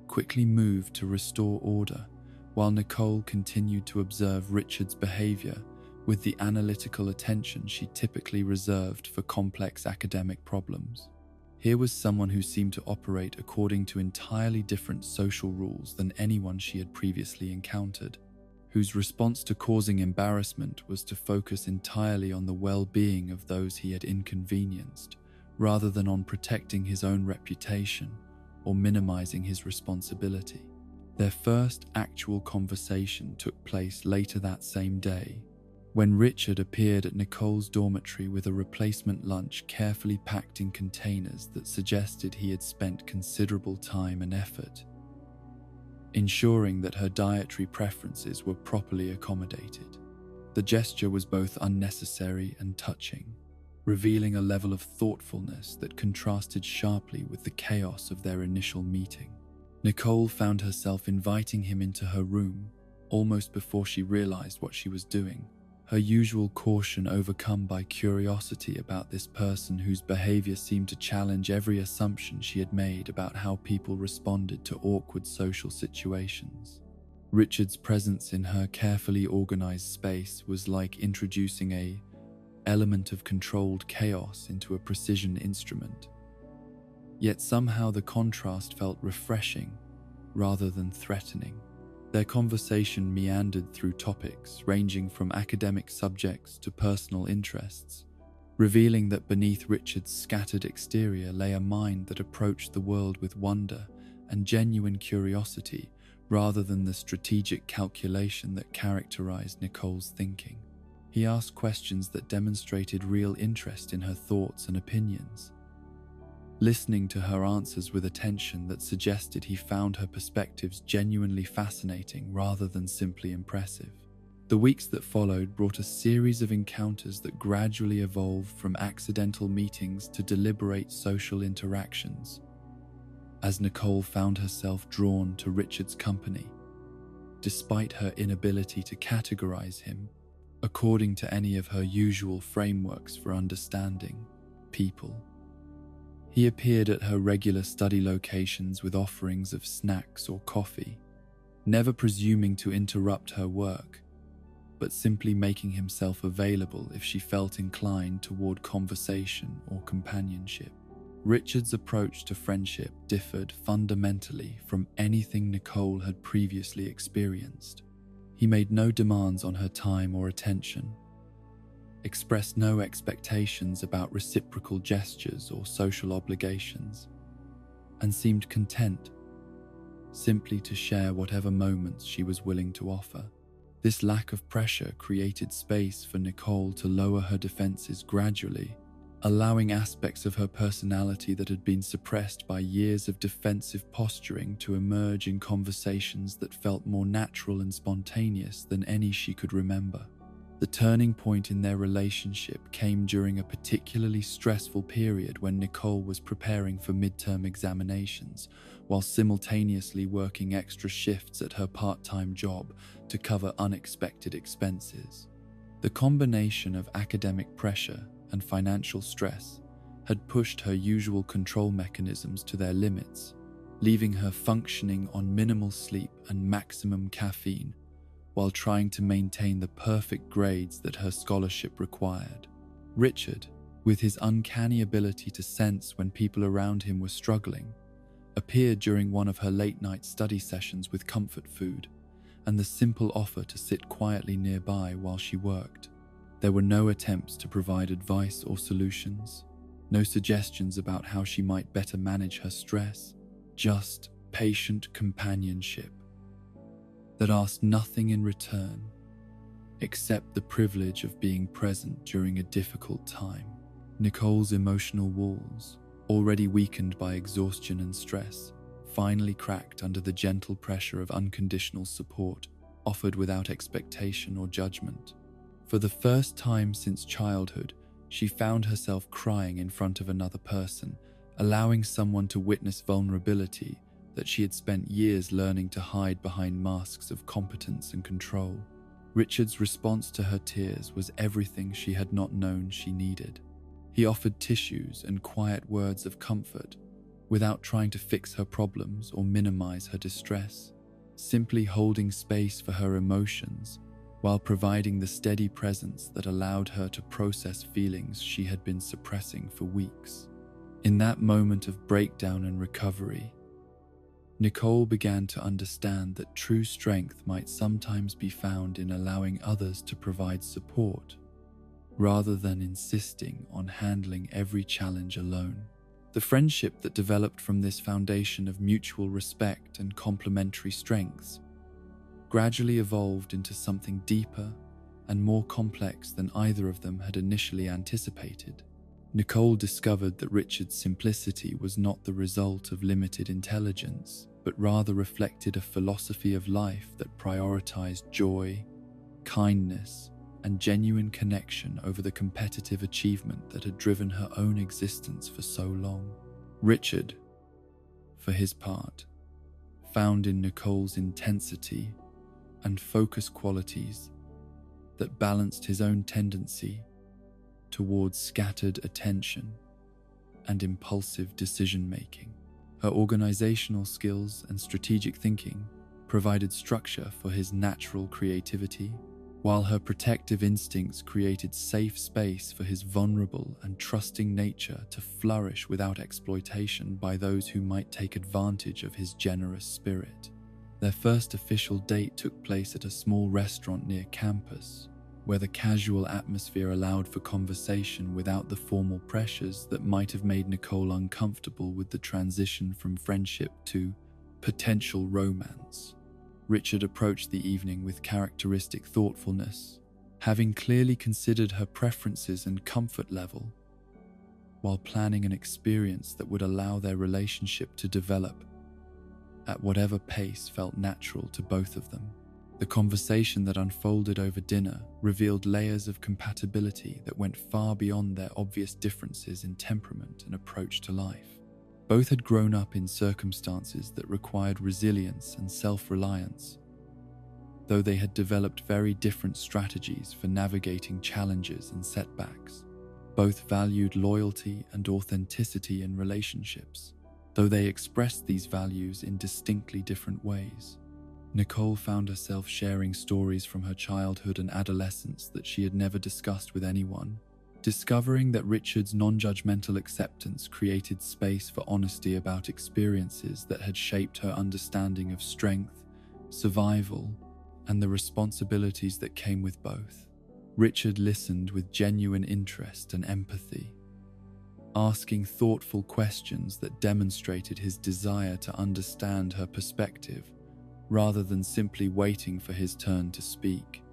quickly moved to restore order, while Nicole continued to observe Richard's behavior with the analytical attention she typically reserved for complex academic problems. Here was someone who seemed to operate according to entirely different social rules than anyone she had previously encountered, whose response to causing embarrassment was to focus entirely on the well-being of those he had inconvenienced, rather than on protecting his own reputation or minimizing his responsibility. Their first actual conversation took place later that same day, when Richard appeared at Nicole's dormitory with a replacement lunch carefully packed in containers that suggested he had spent considerable time and effort ensuring that her dietary preferences were properly accommodated. The gesture was both unnecessary and touching, revealing a level of thoughtfulness that contrasted sharply with the chaos of their initial meeting. Nicole found herself inviting him into her room almost before she realized what she was doing, her usual caution overcome by curiosity about this person whose behavior seemed to challenge every assumption she had made about how people responded to awkward social situations. Richard's presence in her carefully organized space was like introducing an element of controlled chaos into a precision instrument. Yet somehow the contrast felt refreshing rather than threatening. Their conversation meandered through topics ranging from academic subjects to personal interests, revealing that beneath Richard's scattered exterior lay a mind that approached the world with wonder and genuine curiosity rather than the strategic calculation that characterized Nicole's thinking. He asked questions that demonstrated real interest in her thoughts and opinions, listening to her answers with attention that suggested he found her perspectives genuinely fascinating rather than simply impressive. The weeks that followed brought a series of encounters that gradually evolved from accidental meetings to deliberate social interactions, as Nicole found herself drawn to Richard's company, despite her inability to categorize him according to any of her usual frameworks for understanding people. He appeared at her regular study locations with offerings of snacks or coffee, never presuming to interrupt her work, but simply making himself available if she felt inclined toward conversation or companionship. Richard's approach to friendship differed fundamentally from anything Nicole had previously experienced. He made no demands on her time or attention, expressed no expectations about reciprocal gestures or social obligations, and seemed content simply to share whatever moments she was willing to offer. This lack of pressure created space for Nicole to lower her defenses gradually, allowing aspects of her personality that had been suppressed by years of defensive posturing to emerge in conversations that felt more natural and spontaneous than any she could remember. The turning point in their relationship came during a particularly stressful period when Nicole was preparing for midterm examinations, while simultaneously working extra shifts at her part-time job to cover unexpected expenses. The combination of academic pressure and financial stress had pushed her usual control mechanisms to their limits, leaving her functioning on minimal sleep and maximum caffeine while trying to maintain the perfect grades that her scholarship required. Richard, with his uncanny ability to sense when people around him were struggling, appeared during one of her late-night study sessions with comfort food and the simple offer to sit quietly nearby while she worked. There were no attempts to provide advice or solutions, no suggestions about how she might better manage her stress, just patient companionship that asked nothing in return except the privilege of being present during a difficult time. Nicole's emotional walls, already weakened by exhaustion and stress, finally cracked under the gentle pressure of unconditional support offered without expectation or judgment. For the first time since childhood, she found herself crying in front of another person, allowing someone to witness vulnerability that she had spent years learning to hide behind masks of competence and control. Richard's response to her tears was everything she had not known she needed. He offered tissues and quiet words of comfort, without trying to fix her problems or minimize her distress, simply holding space for her emotions while providing the steady presence that allowed her to process feelings she had been suppressing for weeks. In that moment of breakdown and recovery, Nicole began to understand that true strength might sometimes be found in allowing others to provide support, rather than insisting on handling every challenge alone. The friendship that developed from this foundation of mutual respect and complementary strengths gradually evolved into something deeper and more complex than either of them had initially anticipated. Nicole discovered that Richard's simplicity was not the result of limited intelligence, but rather reflected a philosophy of life that prioritized joy, kindness, and genuine connection over the competitive achievement that had driven her own existence for so long. Richard, for his part, found in Nicole's intensity and focus qualities that balanced his own tendency towards scattered attention and impulsive decision-making. Her organizational skills and strategic thinking provided structure for his natural creativity, while her protective instincts created safe space for his vulnerable and trusting nature to flourish without exploitation by those who might take advantage of his generous spirit. Their first official date took place at a small restaurant near campus, where the casual atmosphere allowed for conversation without the formal pressures that might have made Nicole uncomfortable with the transition from friendship to potential romance. Richard approached the evening with characteristic thoughtfulness, having clearly considered her preferences and comfort level, while planning an experience that would allow their relationship to develop at whatever pace felt natural to both of them. The conversation that unfolded over dinner revealed layers of compatibility that went far beyond their obvious differences in temperament and approach to life. Both had grown up in circumstances that required resilience and self-reliance, though they had developed very different strategies for navigating challenges and setbacks. Both valued loyalty and authenticity in relationships, though they expressed these values in distinctly different ways. Nicole found herself sharing stories from her childhood and adolescence that she had never discussed with anyone, discovering that Richard's non-judgmental acceptance created space for honesty about experiences that had shaped her understanding of strength, survival, and the responsibilities that came with both. Richard listened with genuine interest and empathy, asking thoughtful questions that demonstrated his desire to understand her perspective, rather than simply waiting for his turn to speak.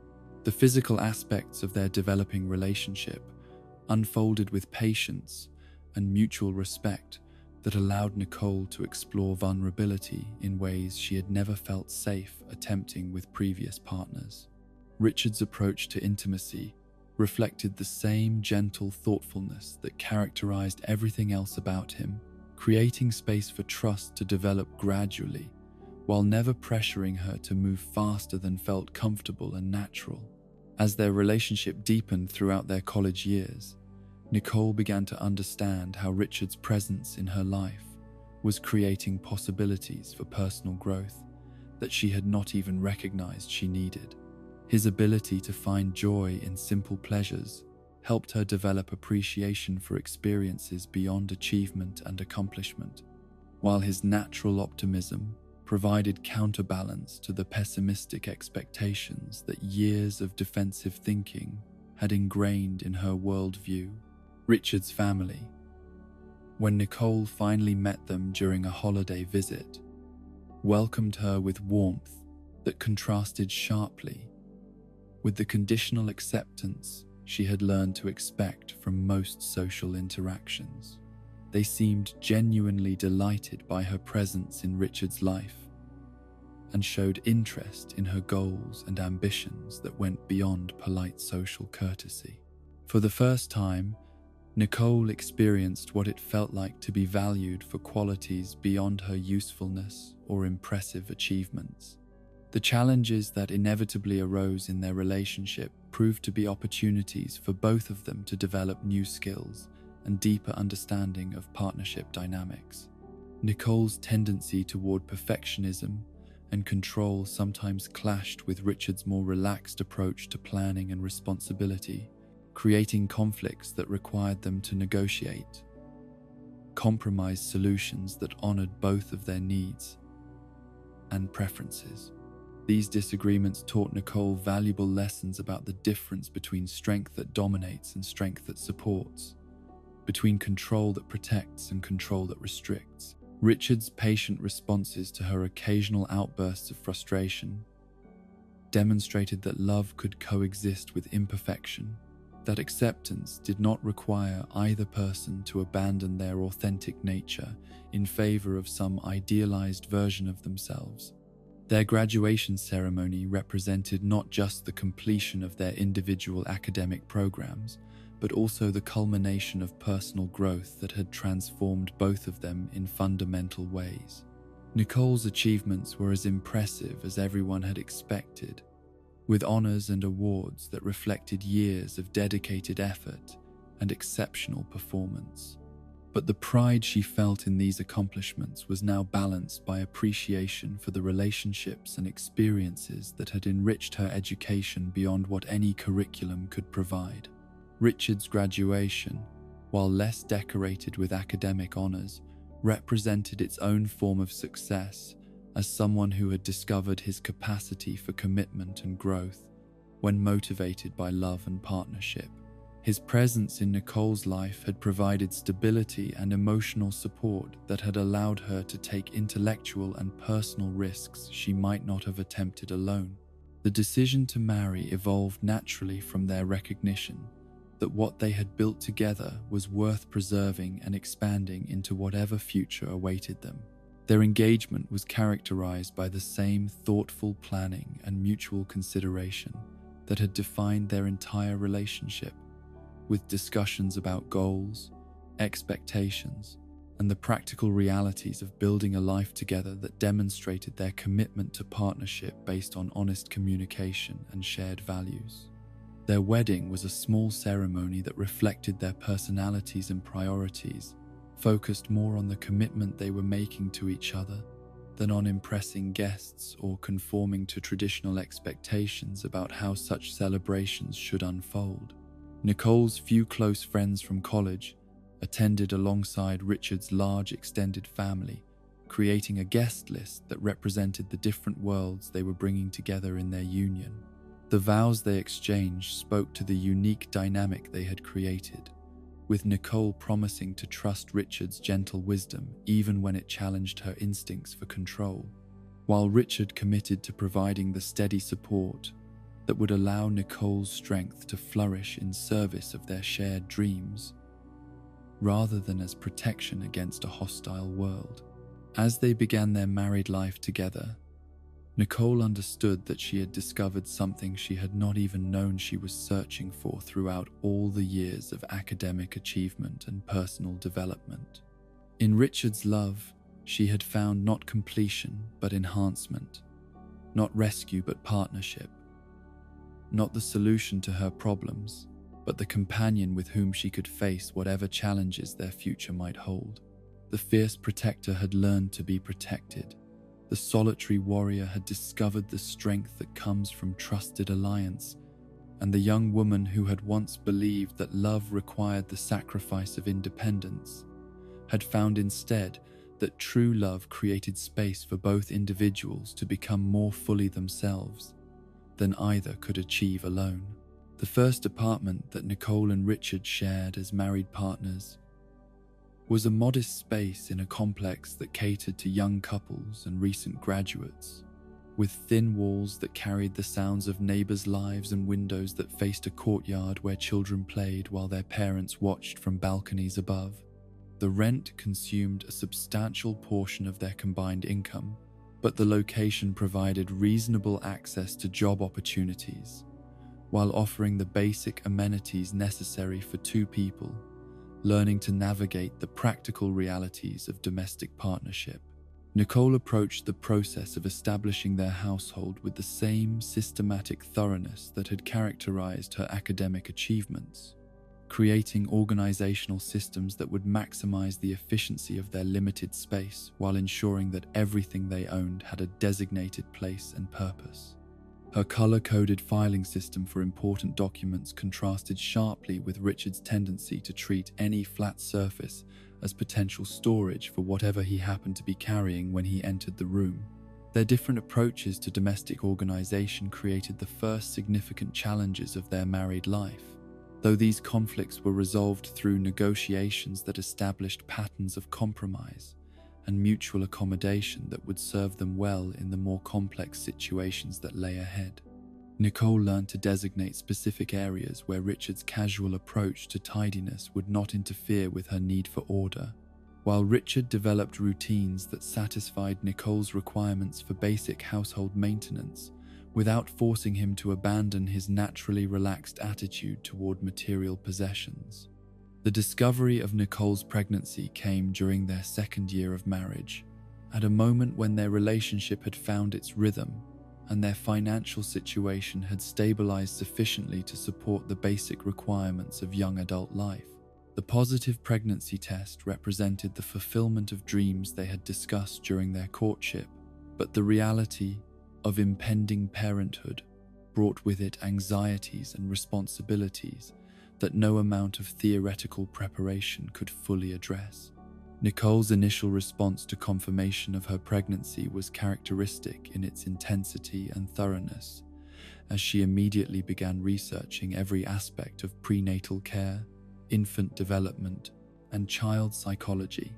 The physical aspects of their developing relationship unfolded with patience and mutual respect that allowed Nicole to explore vulnerability in ways she had never felt safe attempting with previous partners. Richard's approach to intimacy reflected the same gentle thoughtfulness that characterized everything else about him, creating space for trust to develop gradually, while never pressuring her to move faster than felt comfortable and natural. As their relationship deepened throughout their college years, Nicole began to understand how Richard's presence in her life was creating possibilities for personal growth that she had not even recognized she needed. His ability to find joy in simple pleasures helped her develop appreciation for experiences beyond achievement and accomplishment, while his natural optimism provided counterbalance to the pessimistic expectations that years of defensive thinking had ingrained in her worldview. Richard's family, when Nicole finally met them during a holiday visit, welcomed her with warmth that contrasted sharply with the conditional acceptance she had learned to expect from most social interactions. They seemed genuinely delighted by her presence in Richard's life and showed interest in her goals and ambitions that went beyond polite social courtesy. For the first time, Nicole experienced what it felt like to be valued for qualities beyond her usefulness or impressive achievements. The challenges that inevitably arose in their relationship proved to be opportunities for both of them to develop new skills and deeper understanding of partnership dynamics. Nicole's tendency toward perfectionism and control sometimes clashed with Richard's more relaxed approach to planning and responsibility, creating conflicts that required them to negotiate compromise solutions that honored both of their needs and preferences. These disagreements taught Nicole valuable lessons about the difference between strength that dominates and strength that supports, between control that protects and control that restricts. Richard's patient responses to her occasional outbursts of frustration demonstrated that love could coexist with imperfection, that acceptance did not require either person to abandon their authentic nature in favor of some idealized version of themselves. Their graduation ceremony represented not just the completion of their individual academic programs, but also the culmination of personal growth that had transformed both of them in fundamental ways. Nicole's achievements were as impressive as everyone had expected, with honors and awards that reflected years of dedicated effort and exceptional performance. But the pride she felt in these accomplishments was now balanced by appreciation for the relationships and experiences that had enriched her education beyond what any curriculum could provide. Richard's graduation, while less decorated with academic honors, represented its own form of success as someone who had discovered his capacity for commitment and growth when motivated by love and partnership. His presence in Nicole's life had provided stability and emotional support that had allowed her to take intellectual and personal risks she might not have attempted alone. The decision to marry evolved naturally from their recognition that what they had built together was worth preserving and expanding into whatever future awaited them. Their engagement was characterized by the same thoughtful planning and mutual consideration that had defined their entire relationship, with discussions about goals, expectations, and the practical realities of building a life together that demonstrated their commitment to partnership based on honest communication and shared values. Their wedding was a small ceremony that reflected their personalities and priorities, focused more on the commitment they were making to each other than on impressing guests or conforming to traditional expectations about how such celebrations should unfold. Nicole's few close friends from college attended alongside Richard's large extended family, creating a guest list that represented the different worlds they were bringing together in their union. The vows they exchanged spoke to the unique dynamic they had created, with Nicole promising to trust Richard's gentle wisdom even when it challenged her instincts for control, while Richard committed to providing the steady support that would allow Nicole's strength to flourish in service of their shared dreams, rather than as protection against a hostile world. As they began their married life together, Nicole understood that she had discovered something she had not even known she was searching for throughout all the years of academic achievement and personal development. In Richard's love, she had found not completion but enhancement, not rescue but partnership, not the solution to her problems, but the companion with whom she could face whatever challenges their future might hold. The fierce protector had learned to be protected. The solitary warrior had discovered the strength that comes from trusted alliance, and the young woman who had once believed that love required the sacrifice of independence had found instead that true love created space for both individuals to become more fully themselves than either could achieve alone. The first apartment that Nicole and Richard shared as married partners was a modest space in a complex that catered to young couples and recent graduates, with thin walls that carried the sounds of neighbors' lives and windows that faced a courtyard where children played while their parents watched from balconies above. The rent consumed a substantial portion of their combined income, but the location provided reasonable access to job opportunities, while offering the basic amenities necessary for two people learning to navigate the practical realities of domestic partnership. Nicole approached the process of establishing their household with the same systematic thoroughness that had characterized her academic achievements, creating organizational systems that would maximize the efficiency of their limited space while ensuring that everything they owned had a designated place and purpose. Her color-coded filing system for important documents contrasted sharply with Richard's tendency to treat any flat surface as potential storage for whatever he happened to be carrying when he entered the room. Their different approaches to domestic organization created the first significant challenges of their married life, though these conflicts were resolved through negotiations that established patterns of compromise and mutual accommodation that would serve them well in the more complex situations that lay ahead. Nicole learned to designate specific areas where Richard's casual approach to tidiness would not interfere with her need for order, while Richard developed routines that satisfied Nicole's requirements for basic household maintenance without forcing him to abandon his naturally relaxed attitude toward material possessions. The discovery of Nicole's pregnancy came during their second year of marriage, at a moment when their relationship had found its rhythm and their financial situation had stabilized sufficiently to support the basic requirements of young adult life. The positive pregnancy test represented the fulfillment of dreams they had discussed during their courtship, but the reality of impending parenthood brought with it anxieties and responsibilities that no amount of theoretical preparation could fully address. Nicole's initial response to confirmation of her pregnancy was characteristic in its intensity and thoroughness, as she immediately began researching every aspect of prenatal care, infant development, and child psychology,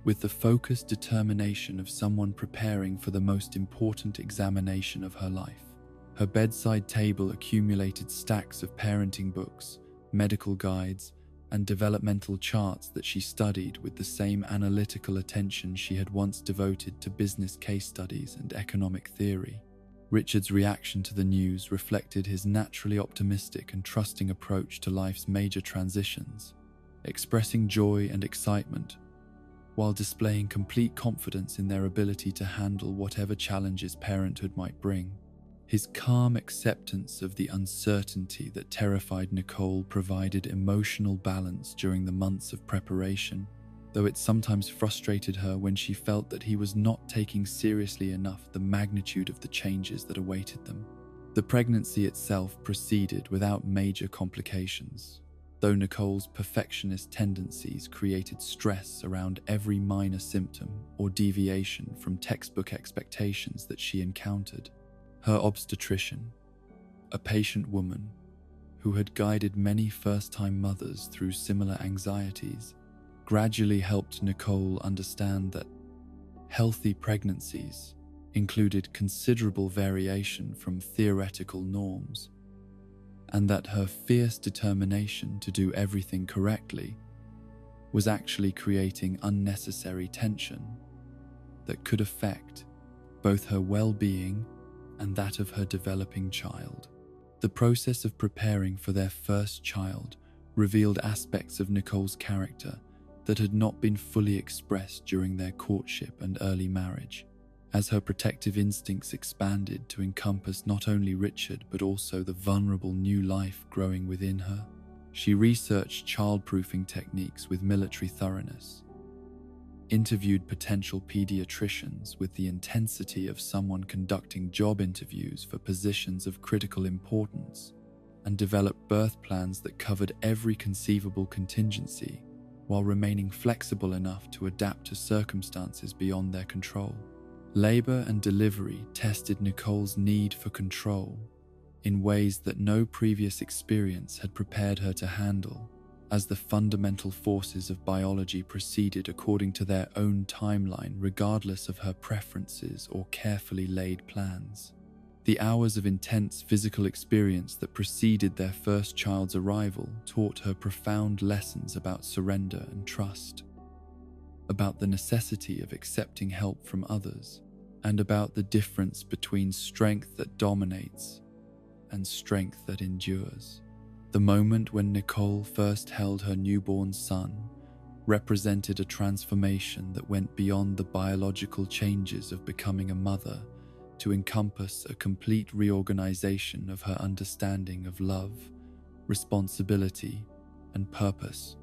with the focused determination of someone preparing for the most important examination of her life. Her bedside table accumulated stacks of parenting books, medical guides, and developmental charts that she studied with the same analytical attention she had once devoted to business case studies and economic theory. Richard's reaction to the news reflected his naturally optimistic and trusting approach to life's major transitions, expressing joy and excitement, while displaying complete confidence in their ability to handle whatever challenges parenthood might bring. His calm acceptance of the uncertainty that terrified Nicole provided emotional balance during the months of preparation, though it sometimes frustrated her when she felt that he was not taking seriously enough the magnitude of the changes that awaited them. The pregnancy itself proceeded without major complications, though Nicole's perfectionist tendencies created stress around every minor symptom or deviation from textbook expectations that she encountered. Her obstetrician, a patient woman who had guided many first-time mothers through similar anxieties, gradually helped Nicole understand that healthy pregnancies included considerable variation from theoretical norms, and that her fierce determination to do everything correctly was actually creating unnecessary tension that could affect both her well-being and that of her developing child. The process of preparing for their first child revealed aspects of Nicole's character that had not been fully expressed during their courtship and early marriage. As her protective instincts expanded to encompass not only Richard but also the vulnerable new life growing within her, she researched childproofing techniques with military thoroughness, interviewed potential pediatricians with the intensity of someone conducting job interviews for positions of critical importance, and developed birth plans that covered every conceivable contingency while remaining flexible enough to adapt to circumstances beyond their control. Labor and delivery tested Nicole's need for control in ways that no previous experience had prepared her to handle, as the fundamental forces of biology proceeded according to their own timeline regardless of her preferences or carefully laid plans. The hours of intense physical experience that preceded their first child's arrival taught her profound lessons about surrender and trust, about the necessity of accepting help from others, and about the difference between strength that dominates and strength that endures. The moment when Nicole first held her newborn son represented a transformation that went beyond the biological changes of becoming a mother to encompass a complete reorganization of her understanding of love, responsibility, and purpose.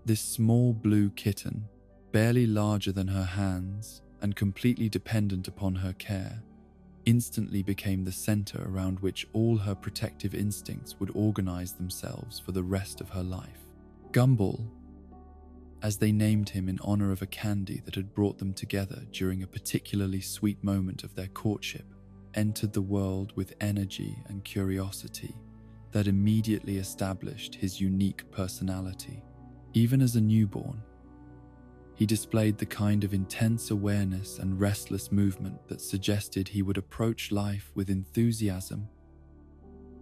This small blue kitten, barely larger than her hands and completely dependent upon her care, instantly became the center around which all her protective instincts would organize themselves for the rest of her life. Gumball, as they named him in honor of a candy that had brought them together during a particularly sweet moment of their courtship, entered the world with energy and curiosity that immediately established his unique personality. Even as a newborn, he displayed the kind of intense awareness and restless movement that suggested he would approach life with enthusiasm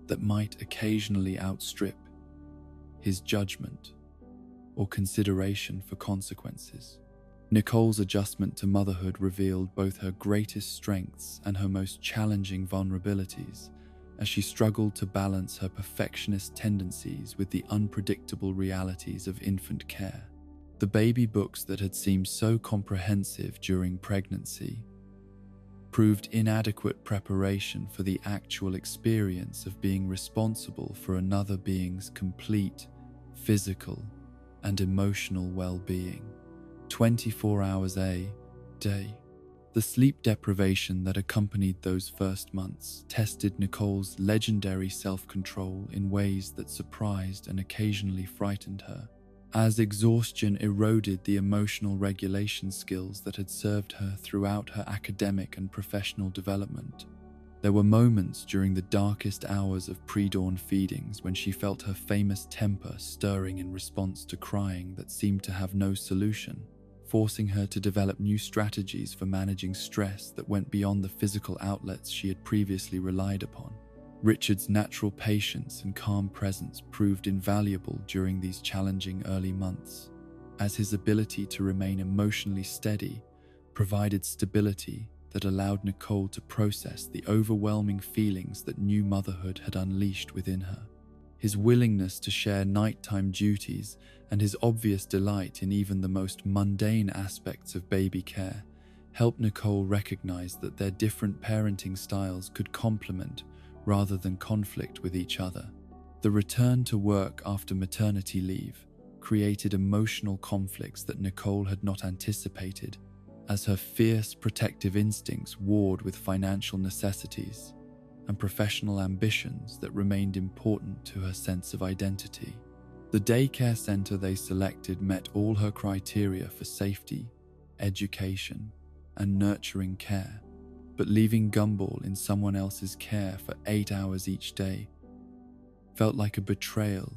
that might occasionally outstrip his judgment or consideration for consequences. Nicole's adjustment to motherhood revealed both her greatest strengths and her most challenging vulnerabilities, as she struggled to balance her perfectionist tendencies with the unpredictable realities of infant care. The baby books that had seemed so comprehensive during pregnancy proved inadequate preparation for the actual experience of being responsible for another being's complete physical and emotional well-being, 24 hours a day. The sleep deprivation that accompanied those first months tested Nicole's legendary self-control in ways that surprised and occasionally frightened her. as exhaustion eroded the emotional regulation skills that had served her throughout her academic and professional development. There were moments during the darkest hours of pre-dawn feedings when she felt her famous temper stirring in response to crying that seemed to have no solution, forcing her to develop new strategies for managing stress that went beyond the physical outlets she had previously relied upon. Richard's natural patience and calm presence proved invaluable during these challenging early months, as his ability to remain emotionally steady provided stability that allowed Nicole to process the overwhelming feelings that new motherhood had unleashed within her. His willingness to share nighttime duties and his obvious delight in even the most mundane aspects of baby care helped Nicole recognize that their different parenting styles could complement rather than conflict with each other. The return to work after maternity leave created emotional conflicts that Nicole had not anticipated, as her fierce protective instincts warred with financial necessities and professional ambitions that remained important to her sense of identity. The daycare center they selected met all her criteria for safety, education, and nurturing care, but leaving Gumball in someone else's care for 8 hours each day felt like a betrayal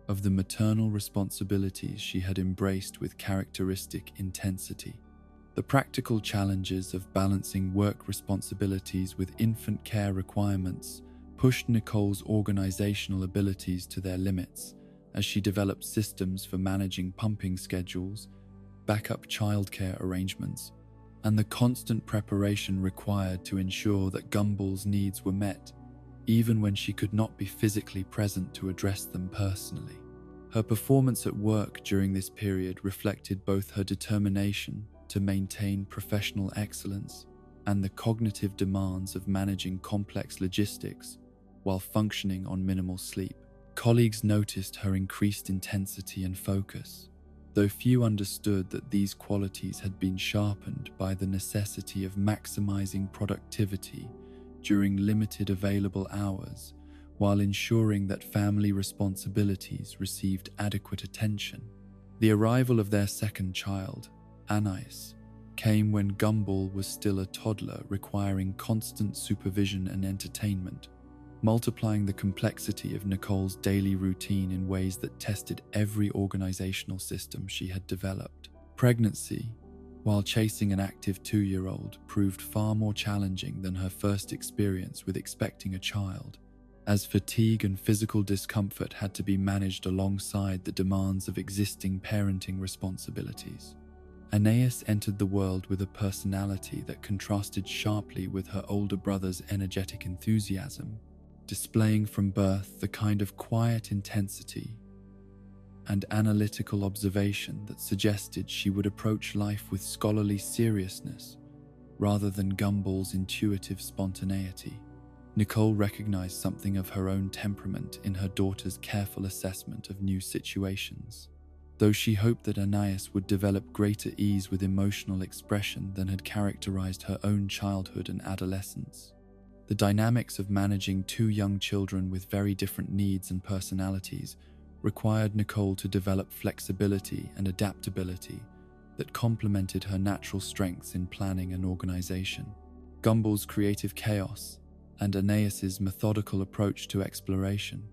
of the maternal responsibilities she had embraced with characteristic intensity. The practical challenges of balancing work responsibilities with infant care requirements pushed Nicole's organizational abilities to their limits as she developed systems for managing pumping schedules, backup childcare arrangements, and the constant preparation required to ensure that Gumball's needs were met, even when she could not be physically present to address them personally. Her performance at work during this period reflected both her determination to maintain professional excellence and the cognitive demands of managing complex logistics while functioning on minimal sleep. Colleagues noticed her increased intensity and focus, though few understood that these qualities had been sharpened by the necessity of maximizing productivity during limited available hours while ensuring that family responsibilities received adequate attention. The arrival of their second child, Anais, came when Gumball was still a toddler requiring constant supervision and entertainment, multiplying the complexity of Nicole's daily routine in ways that tested every organizational system she had developed. Pregnancy, while chasing an active 2-year-old, proved far more challenging than her first experience with expecting a child, as fatigue and physical discomfort had to be managed alongside the demands of existing parenting responsibilities. Anais entered the world with a personality that contrasted sharply with her older brother's energetic enthusiasm, displaying from birth the kind of quiet intensity and analytical observation that suggested she would approach life with scholarly seriousness rather than Gumball's intuitive spontaneity. Nicole recognized something of her own temperament in her daughter's careful assessment of new situations, though she hoped that Anais would develop greater ease with emotional expression than had characterized her own childhood and adolescence. The dynamics of managing 2 young children with very different needs and personalities required Nicole to develop flexibility and adaptability that complemented her natural strengths in planning and organization. Gumball's creative chaos and Anais's methodical approach to exploration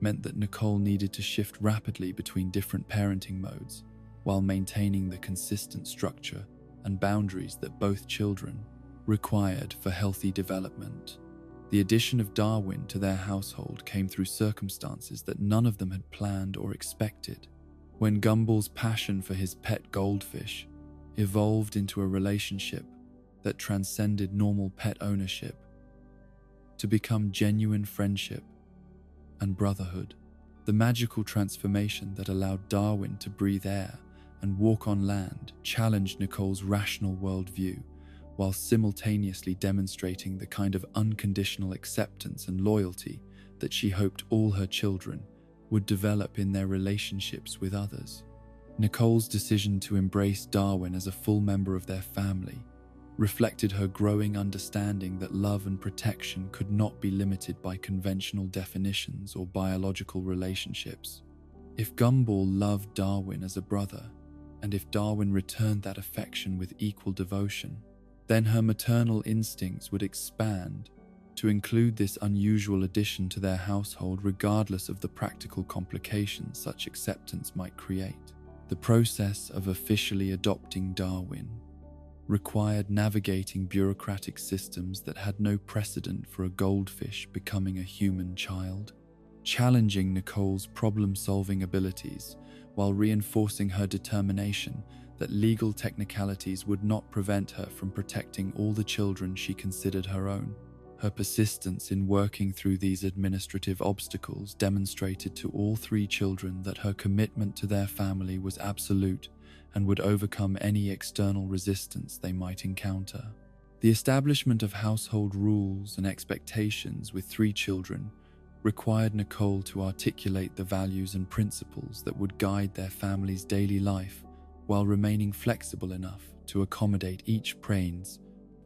meant that Nicole needed to shift rapidly between different parenting modes while maintaining the consistent structure and boundaries that both children required for healthy development. The addition of Darwin to their household came through circumstances that none of them had planned or expected. When Gumball's passion for his pet goldfish evolved into a relationship that transcended normal pet ownership to become genuine friendship and brotherhood, the magical transformation that allowed Darwin to breathe air and walk on land challenged Nicole's rational worldview, while simultaneously demonstrating the kind of unconditional acceptance and loyalty that she hoped all her children would develop in their relationships with others. Nicole's decision to embrace Darwin as a full member of their family reflected her growing understanding that love and protection could not be limited by conventional definitions or biological relationships. If Gumball loved Darwin as a brother, and if Darwin returned that affection with equal devotion, then her maternal instincts would expand to include this unusual addition to their household regardless of the practical complications such acceptance might create. The process of officially adopting Darwin required navigating bureaucratic systems that had no precedent for a goldfish becoming a human child, challenging Nicole's problem-solving abilities while reinforcing her determination that legal technicalities would not prevent her from protecting all the children she considered her own. Her persistence in working through these administrative obstacles demonstrated to all three children that her commitment to their family was absolute and would overcome any external resistance they might encounter. The establishment of household rules and expectations with three children required Nicole to articulate the values and principles that would guide their family's daily life while remaining flexible enough to accommodate each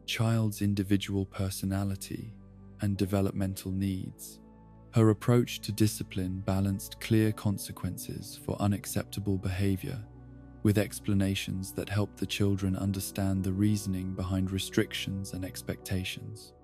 child's individual personality and developmental needs. Her approach to discipline balanced clear consequences for unacceptable behavior with explanations that helped the children understand the reasoning behind restrictions and expectations.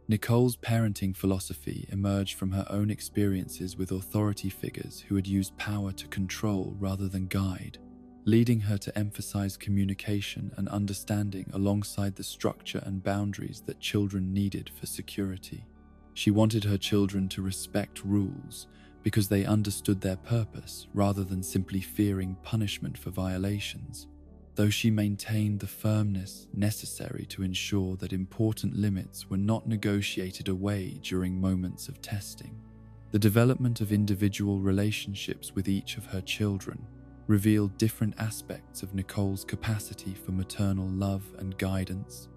Nicole's parenting philosophy emerged from her own experiences with authority figures who had used power to control rather than guide, leading her to emphasize communication and understanding alongside the structure and boundaries that children needed for security. She wanted her children to respect rules because they understood their purpose rather than simply fearing punishment for violations, though she maintained the firmness necessary to ensure that important limits were not negotiated away during moments of testing. The development of individual relationships with each of her children revealed different aspects of Nicole's capacity for maternal love and guidance,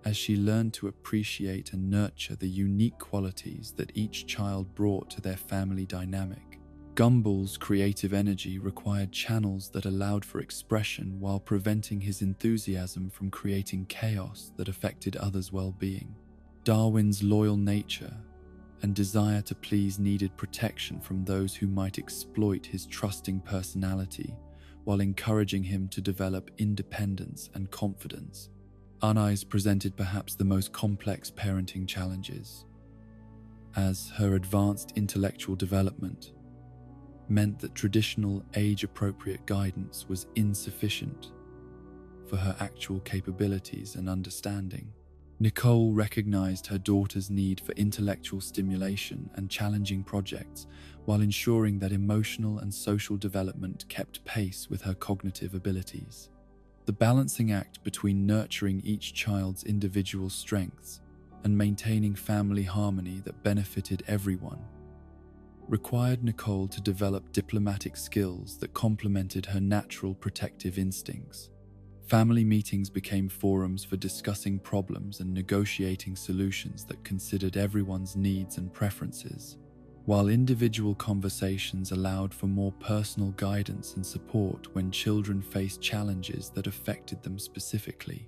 as she learned to appreciate and nurture the unique qualities that each child brought to their family dynamic. Gumball's creative energy required channels that allowed for expression while preventing his enthusiasm from creating chaos that affected others' well-being. Darwin's loyal nature and desire to please needed protection from those who might exploit his trusting personality while encouraging him to develop independence and confidence. Anais presented perhaps the most complex parenting challenges, as her advanced intellectual development meant that traditional age-appropriate guidance was insufficient for her actual capabilities and understanding. Nicole recognized her daughter's need for intellectual stimulation and challenging projects while ensuring that emotional and social development kept pace with her cognitive abilities. The balancing act between nurturing each child's individual strengths and maintaining family harmony that benefited everyone required Nicole to develop diplomatic skills that complemented her natural protective instincts. Family meetings became forums for discussing problems and negotiating solutions that considered everyone's needs and preferences, while individual conversations allowed for more personal guidance and support when children faced challenges that affected them specifically.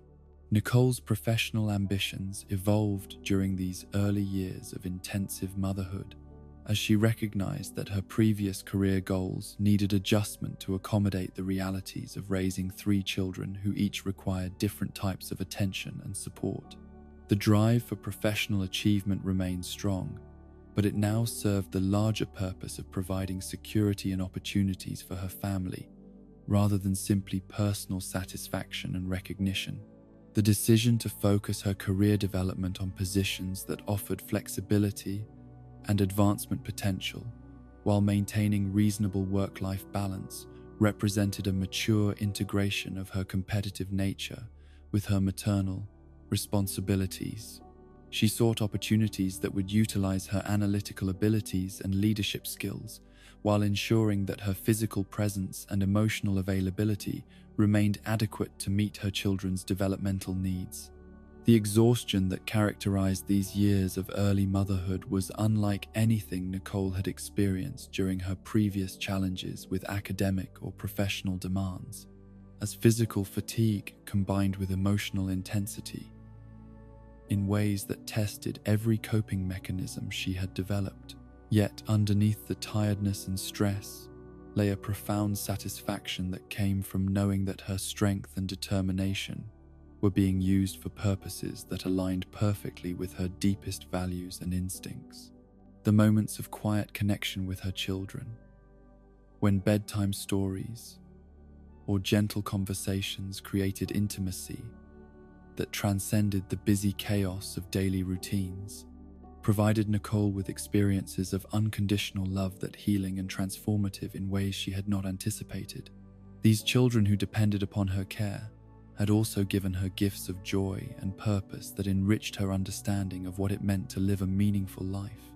Nicole's professional ambitions evolved during these early years of intensive motherhood, as she recognized that her previous career goals needed adjustment to accommodate the realities of raising three children who each required different types of attention and support. The drive for professional achievement remained strong, but it now served the larger purpose of providing security and opportunities for her family, rather than simply personal satisfaction and recognition. The decision to focus her career development on positions that offered flexibility and advancement potential, while maintaining reasonable work-life balance, represented a mature integration of her competitive nature with her maternal responsibilities. She sought opportunities that would utilize her analytical abilities and leadership skills, while ensuring that her physical presence and emotional availability remained adequate to meet her children's developmental needs. The exhaustion that characterized these years of early motherhood was unlike anything Nicole had experienced during her previous challenges with academic or professional demands, as physical fatigue combined with emotional intensity in ways that tested every coping mechanism she had developed. Yet underneath the tiredness and stress, lay a profound satisfaction that came from knowing that her strength and determination were being used for purposes that aligned perfectly with her deepest values and instincts. The moments of quiet connection with her children, when bedtime stories or gentle conversations created intimacy that transcended the busy chaos of daily routines, provided Nicole with experiences of unconditional love that healing and transformative in ways she had not anticipated. These children who depended upon her care had also given her gifts of joy and purpose that enriched her understanding of what it meant to live a meaningful life.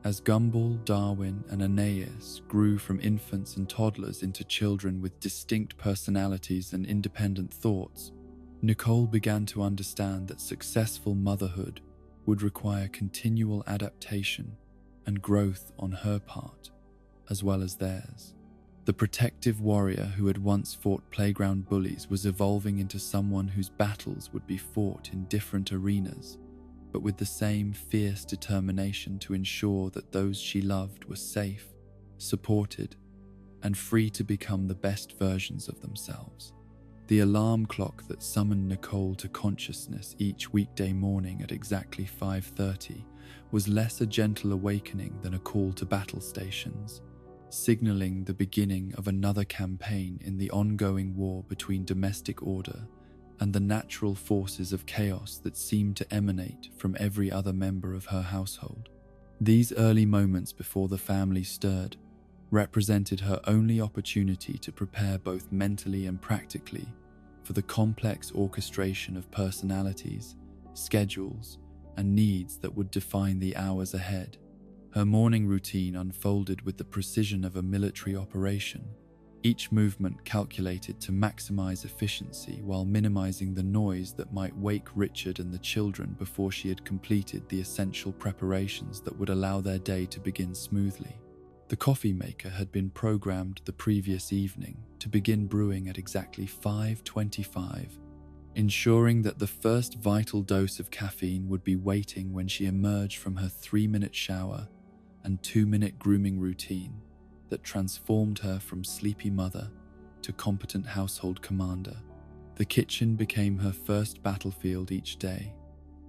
As Gumball, Darwin, and Aeneas grew from infants and toddlers into children with distinct personalities and independent thoughts, Nicole began to understand that successful motherhood would require continual adaptation and growth on her part, as well as theirs. The protective warrior who had once fought playground bullies was evolving into someone whose battles would be fought in different arenas, but with the same fierce determination to ensure that those she loved were safe, supported, and free to become the best versions of themselves. The alarm clock that summoned Nicole to consciousness each weekday morning at exactly 5:30 was less a gentle awakening than a call to battle stations, signaling the beginning of another campaign in the ongoing war between domestic order and the natural forces of chaos that seemed to emanate from every other member of her household. These early moments before the family stirred represented her only opportunity to prepare both mentally and practically for the complex orchestration of personalities, schedules, and needs that would define the hours ahead. Her morning routine unfolded with the precision of a military operation, each movement calculated to maximize efficiency while minimizing the noise that might wake Richard and the children before she had completed the essential preparations that would allow their day to begin smoothly. The coffee maker had been programmed the previous evening to begin brewing at exactly 5:25, ensuring that the first vital dose of caffeine would be waiting when she emerged from her 3-minute shower and 2-minute grooming routine that transformed her from sleepy mother to competent household commander. The kitchen became her first battlefield each day,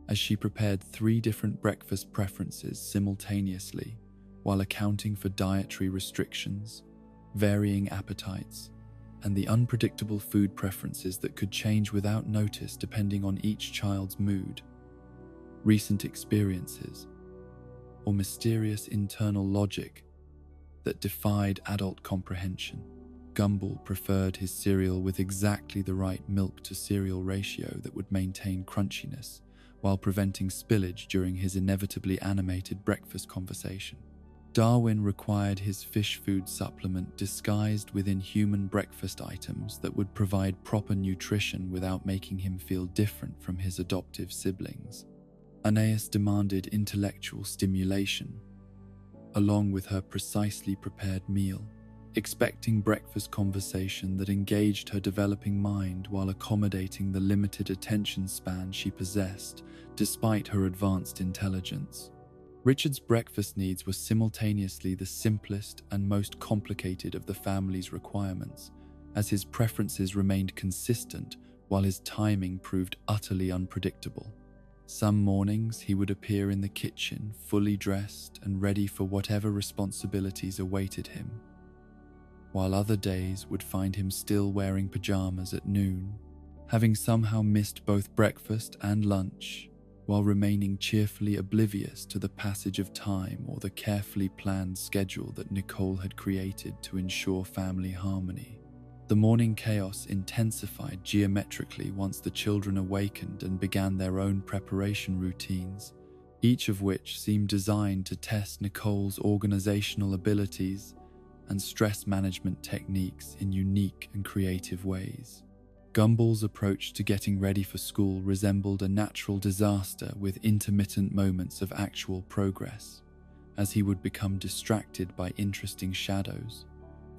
as she prepared 3 different breakfast preferences simultaneously while accounting for dietary restrictions, varying appetites, and the unpredictable food preferences that could change without notice depending on each child's mood, recent experiences, or mysterious internal logic that defied adult comprehension. Gumball preferred his cereal with exactly the right milk-to-cereal ratio that would maintain crunchiness while preventing spillage during his inevitably animated breakfast conversation. Darwin required his fish food supplement disguised within human breakfast items that would provide proper nutrition without making him feel different from his adoptive siblings. Aeneas demanded intellectual stimulation, along with her precisely prepared meal, expecting breakfast conversation that engaged her developing mind while accommodating the limited attention span she possessed despite her advanced intelligence. Richard's breakfast needs were simultaneously the simplest and most complicated of the family's requirements, as his preferences remained consistent while his timing proved utterly unpredictable. Some mornings he would appear in the kitchen fully dressed and ready for whatever responsibilities awaited him, while other days would find him still wearing pajamas at noon, having somehow missed both breakfast and lunch, while remaining cheerfully oblivious to the passage of time or the carefully planned schedule that Nicole had created to ensure family harmony. The morning chaos intensified geometrically once the children awakened and began their own preparation routines, each of which seemed designed to test Nicole's organizational abilities and stress management techniques in unique and creative ways. Gumball's approach to getting ready for school resembled a natural disaster with intermittent moments of actual progress, as he would become distracted by interesting shadows,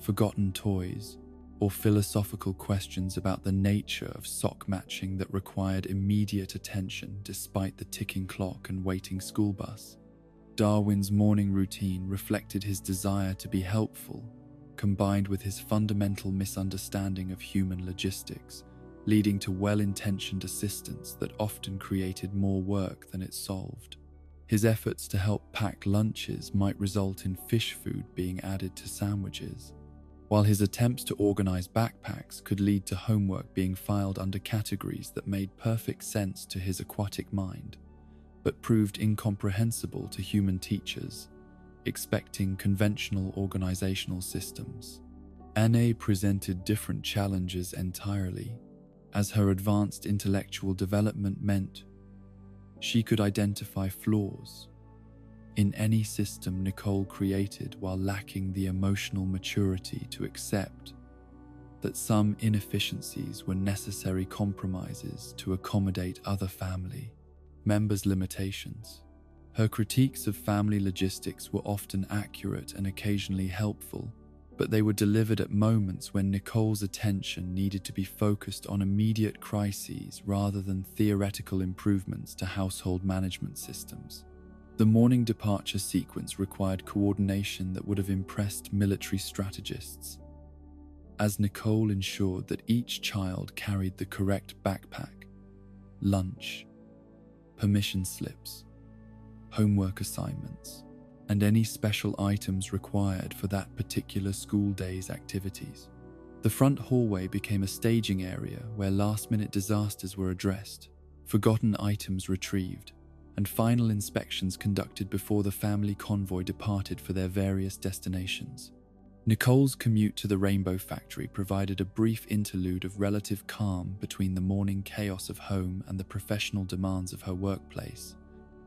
forgotten toys, or philosophical questions about the nature of sock matching that required immediate attention despite the ticking clock and waiting school bus. Darwin's morning routine reflected his desire to be helpful, combined with his fundamental misunderstanding of human logistics, leading to well-intentioned assistance that often created more work than it solved. His efforts to help pack lunches might result in fish food being added to sandwiches, while his attempts to organize backpacks could lead to homework being filed under categories that made perfect sense to his aquatic mind, but proved incomprehensible to human teachers, expecting conventional organizational systems. Anne presented different challenges entirely, as her advanced intellectual development meant she could identify flaws in any system Nicole created while lacking the emotional maturity to accept that some inefficiencies were necessary compromises to accommodate other family members' limitations. Her critiques of family logistics were often accurate and occasionally helpful, but they were delivered at moments when Nicole's attention needed to be focused on immediate crises rather than theoretical improvements to household management systems. The morning departure sequence required coordination that would have impressed military strategists, as Nicole ensured that each child carried the correct backpack, lunch, permission slips, homework assignments, and any special items required for that particular school day's activities. The front hallway became a staging area where last-minute disasters were addressed, forgotten items retrieved, and final inspections conducted before the family convoy departed for their various destinations. Nicole's commute to the Rainbow Factory provided a brief interlude of relative calm between the morning chaos of home and the professional demands of her workplace,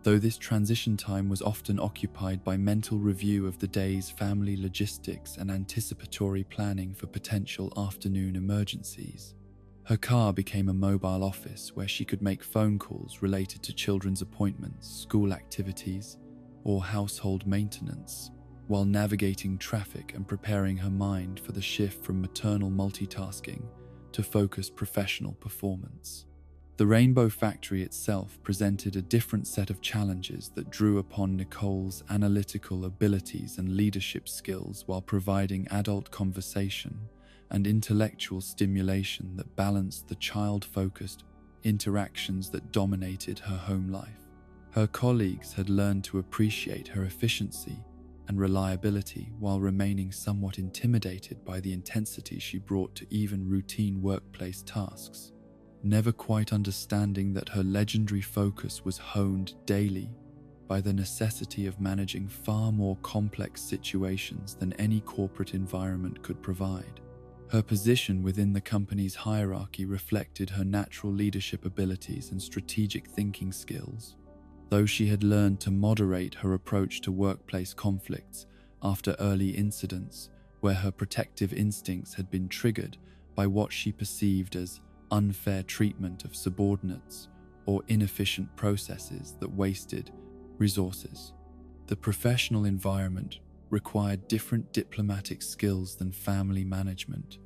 though this transition time was often occupied by mental review of the day's family logistics and anticipatory planning for potential afternoon emergencies. Her car became a mobile office where she could make phone calls related to children's appointments, school activities, or household maintenance, while navigating traffic and preparing her mind for the shift from maternal multitasking to focused professional performance. The Rainbow Factory itself presented a different set of challenges that drew upon Nicole's analytical abilities and leadership skills while providing adult conversation and intellectual stimulation that balanced the child-focused interactions that dominated her home life. Her colleagues had learned to appreciate her efficiency and reliability while remaining somewhat intimidated by the intensity she brought to even routine workplace tasks, never quite understanding that her legendary focus was honed daily by the necessity of managing far more complex situations than any corporate environment could provide. Her position within the company's hierarchy reflected her natural leadership abilities and strategic thinking skills, though she had learned to moderate her approach to workplace conflicts after early incidents where her protective instincts had been triggered by what she perceived as unfair treatment of subordinates or inefficient processes that wasted resources. The professional environment required different diplomatic skills than family management,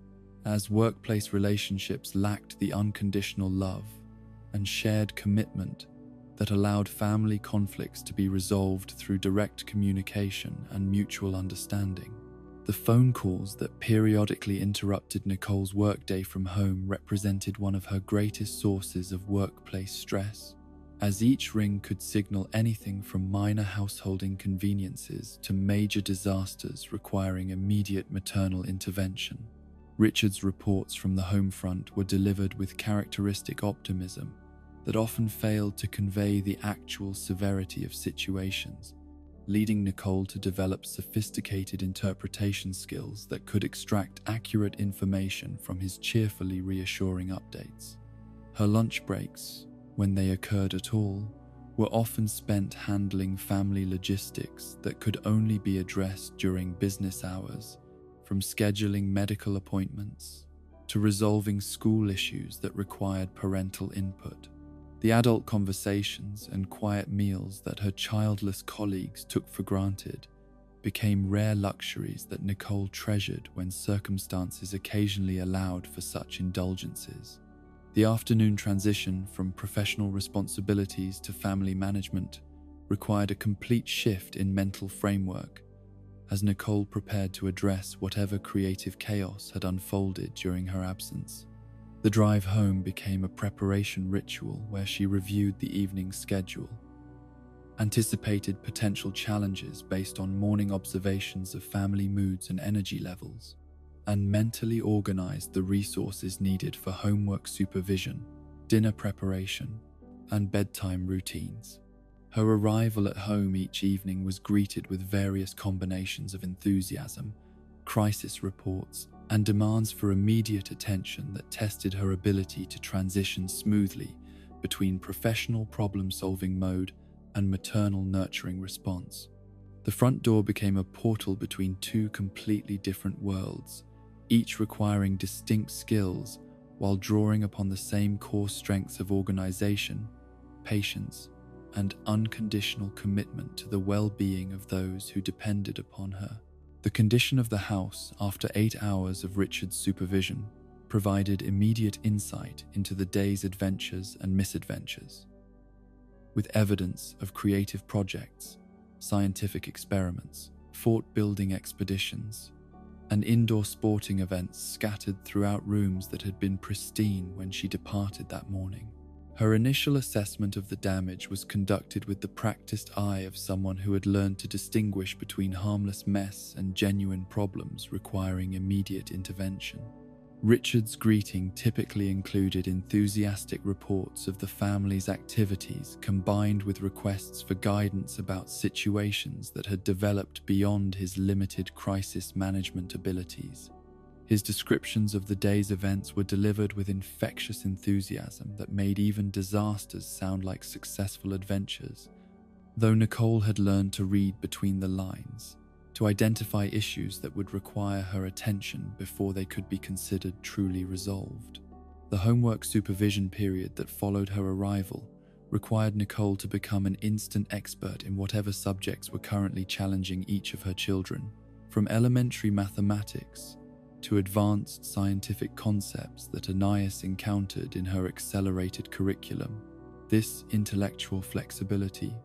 as workplace relationships lacked the unconditional love and shared commitment that allowed family conflicts to be resolved through direct communication and mutual understanding. The phone calls that periodically interrupted Nicole's workday from home represented one of her greatest sources of workplace stress, as each ring could signal anything from minor household inconveniences to major disasters requiring immediate maternal intervention. Richard's reports from the home front were delivered with characteristic optimism that often failed to convey the actual severity of situations, leading Nicole to develop sophisticated interpretation skills that could extract accurate information from his cheerfully reassuring updates. Her lunch breaks, when they occurred at all, were often spent handling family logistics that could only be addressed during business hours, from scheduling medical appointments to resolving school issues that required parental input. The adult conversations and quiet meals that her childless colleagues took for granted became rare luxuries that Nicole treasured when circumstances occasionally allowed for such indulgences. The afternoon transition from professional responsibilities to family management required a complete shift in mental framework, as Nicole prepared to address whatever creative chaos had unfolded during her absence. The drive home became a preparation ritual where she reviewed the evening's schedule, anticipated potential challenges based on morning observations of family moods and energy levels, and mentally organized the resources needed for homework supervision, dinner preparation, and bedtime routines. Her arrival at home each evening was greeted with various combinations of enthusiasm, crisis reports, and demands for immediate attention that tested her ability to transition smoothly between professional problem-solving mode and maternal nurturing response. The front door became a portal between two completely different worlds, each requiring distinct skills while drawing upon the same core strengths of organization, patience, and unconditional commitment to the well-being of those who depended upon her. The condition of the house after 8 hours of Richard's supervision provided immediate insight into the day's adventures and misadventures, with evidence of creative projects, scientific experiments, fort-building expeditions, and indoor sporting events scattered throughout rooms that had been pristine when she departed that morning. Her initial assessment of the damage was conducted with the practiced eye of someone who had learned to distinguish between harmless mess and genuine problems requiring immediate intervention. Richard's greeting typically included enthusiastic reports of the family's activities combined with requests for guidance about situations that had developed beyond his limited crisis management abilities. His descriptions of the day's events were delivered with infectious enthusiasm that made even disasters sound like successful adventures, though Nicole had learned to read between the lines, to identify issues that would require her attention before they could be considered truly resolved. The homework supervision period that followed her arrival required Nicole to become an instant expert in whatever subjects were currently challenging each of her children, from elementary mathematics to advanced scientific concepts that Anais encountered in her accelerated curriculum. This intellectual flexibility,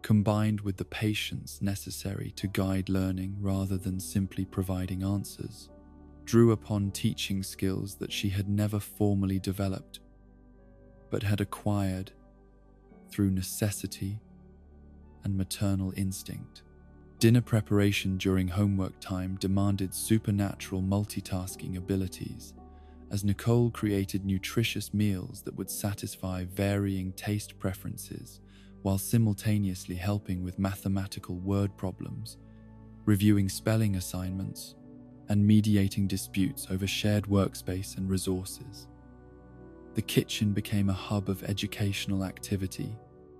combined with the patience necessary to guide learning rather than simply providing answers, drew upon teaching skills that she had never formally developed, but had acquired through necessity and maternal instinct. Dinner preparation during homework time demanded supernatural multitasking abilities, as Nicole created nutritious meals that would satisfy varying taste preferences while simultaneously helping with mathematical word problems, reviewing spelling assignments, and mediating disputes over shared workspace and resources. The kitchen became a hub of educational activity,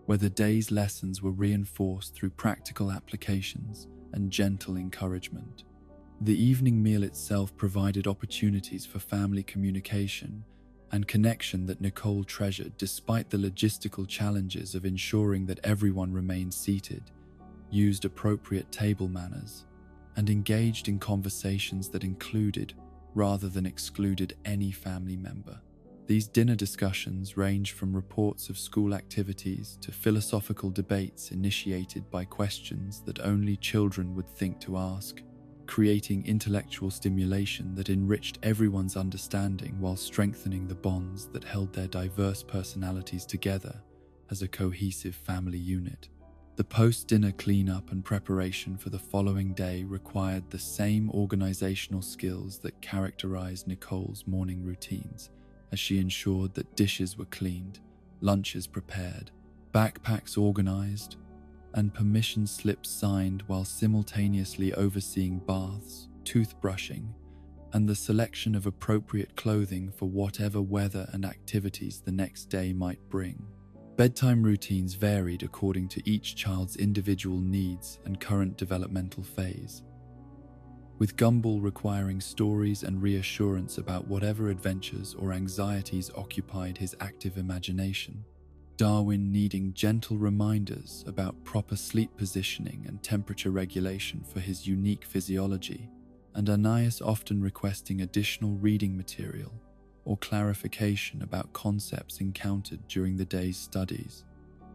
where the day's lessons were reinforced through practical applications and gentle encouragement. The evening meal itself provided opportunities for family communication and connection that Nicole treasured despite the logistical challenges of ensuring that everyone remained seated, used appropriate table manners, and engaged in conversations that included rather than excluded any family member. These dinner discussions ranged from reports of school activities to philosophical debates initiated by questions that only children would think to ask, creating intellectual stimulation that enriched everyone's understanding while strengthening the bonds that held their diverse personalities together as a cohesive family unit. The post-dinner cleanup and preparation for the following day required the same organizational skills that characterized Nicole's morning routines, as she ensured that dishes were cleaned, lunches prepared, backpacks organized, and permission slips signed while simultaneously overseeing baths, toothbrushing, and the selection of appropriate clothing for whatever weather and activities the next day might bring. Bedtime routines varied according to each child's individual needs and current developmental phase, with Gumball requiring stories and reassurance about whatever adventures or anxieties occupied his active imagination, Darwin needing gentle reminders about proper sleep positioning and temperature regulation for his unique physiology, and Anais often requesting additional reading material or clarification about concepts encountered during the day's studies.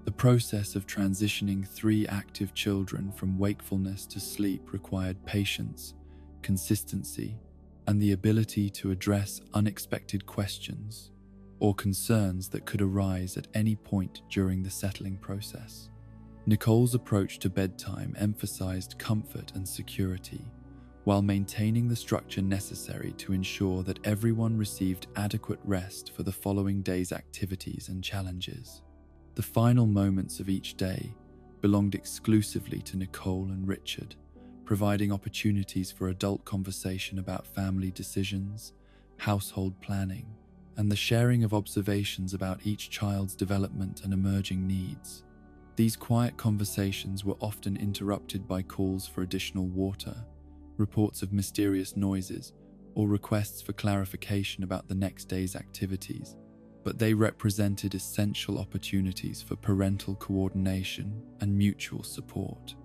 The process of transitioning 3 active children from wakefulness to sleep required patience, consistency, and the ability to address unexpected questions or concerns that could arise at any point during the settling process. Nicole's approach to bedtime emphasized comfort and security, while maintaining the structure necessary to ensure that everyone received adequate rest for the following day's activities and challenges. The final moments of each day belonged exclusively to Nicole and Richard, providing opportunities for adult conversation about family decisions, household planning, and the sharing of observations about each child's development and emerging needs. These quiet conversations were often interrupted by calls for additional water, reports of mysterious noises, or requests for clarification about the next day's activities, but they represented essential opportunities for parental coordination and mutual support.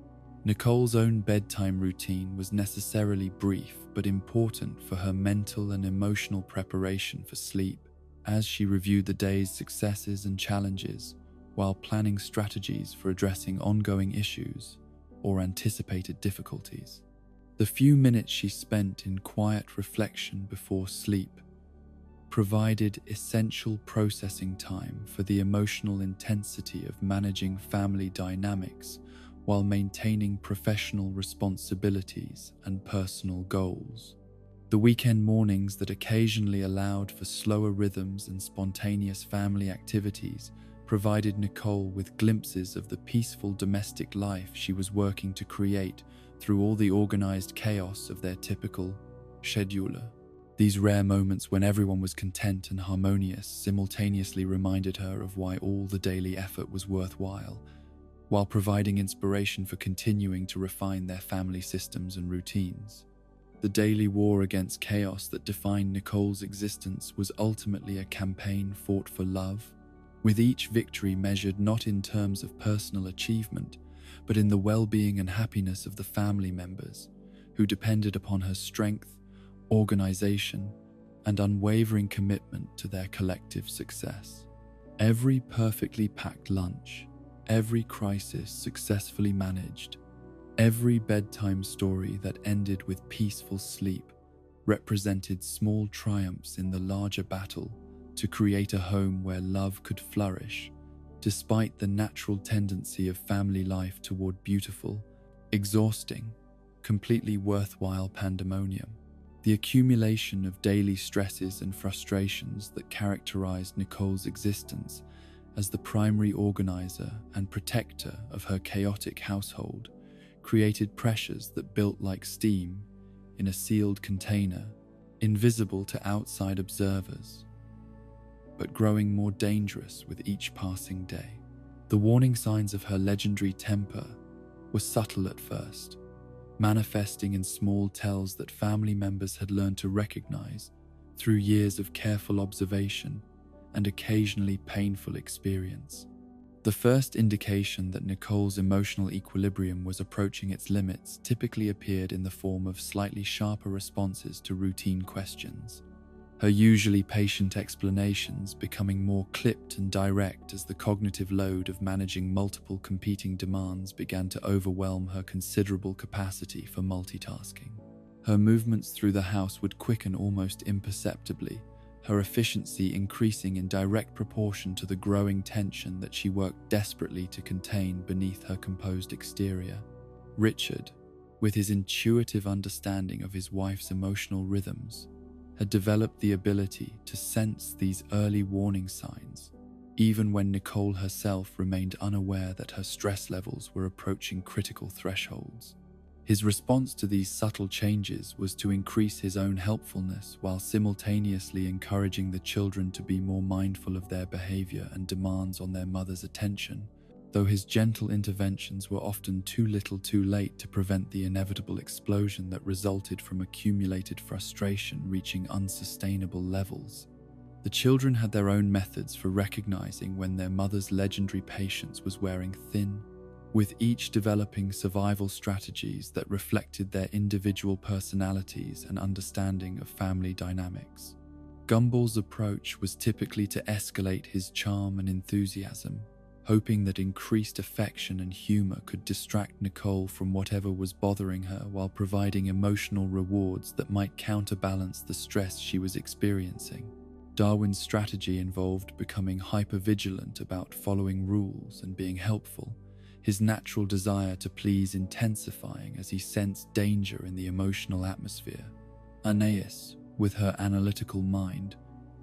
Nicole's own bedtime routine was necessarily brief but important for her mental and emotional preparation for sleep, as she reviewed the day's successes and challenges while planning strategies for addressing ongoing issues or anticipated difficulties. The few minutes she spent in quiet reflection before sleep provided essential processing time for the emotional intensity of managing family dynamics while maintaining professional responsibilities and personal goals. The weekend mornings that occasionally allowed for slower rhythms and spontaneous family activities provided Nicole with glimpses of the peaceful domestic life she was working to create through all the organized chaos of their typical schedule. These rare moments when everyone was content and harmonious simultaneously reminded her of why all the daily effort was worthwhile, while providing inspiration for continuing to refine their family systems and routines. The daily war against chaos that defined Nicole's existence was ultimately a campaign fought for love, with each victory measured not in terms of personal achievement, but in the well-being and happiness of the family members who depended upon her strength, organization, and unwavering commitment to their collective success. Every perfectly packed lunch, every crisis successfully managed, every bedtime story that ended with peaceful sleep represented small triumphs in the larger battle to create a home where love could flourish, despite the natural tendency of family life toward beautiful, exhausting, completely worthwhile pandemonium. The accumulation of daily stresses and frustrations that characterized Nicole's existence as the primary organizer and protector of her chaotic household created pressures that built like steam in a sealed container, invisible to outside observers, but growing more dangerous with each passing day. The warning signs of her legendary temper were subtle at first, manifesting in small tells that family members had learned to recognize through years of careful observation and occasionally painful experience. The first indication that Nicole's emotional equilibrium was approaching its limits typically appeared in the form of slightly sharper responses to routine questions, her usually patient explanations becoming more clipped and direct as the cognitive load of managing multiple competing demands began to overwhelm her considerable capacity for multitasking. Her movements through the house would quicken almost imperceptibly, her efficiency increasing in direct proportion to the growing tension that she worked desperately to contain beneath her composed exterior. Richard, with his intuitive understanding of his wife's emotional rhythms, had developed the ability to sense these early warning signs, even when Nicole herself remained unaware that her stress levels were approaching critical thresholds. His response to these subtle changes was to increase his own helpfulness while simultaneously encouraging the children to be more mindful of their behavior and demands on their mother's attention, though his gentle interventions were often too little too late to prevent the inevitable explosion that resulted from accumulated frustration reaching unsustainable levels. The children had their own methods for recognizing when their mother's legendary patience was wearing thin, with each developing survival strategies that reflected their individual personalities and understanding of family dynamics. Gumball's approach was typically to escalate his charm and enthusiasm, hoping that increased affection and humor could distract Nicole from whatever was bothering her while providing emotional rewards that might counterbalance the stress she was experiencing. Darwin's strategy involved becoming hypervigilant about following rules and being helpful, his natural desire to please intensifying as he sensed danger in the emotional atmosphere. Anais, with her analytical mind,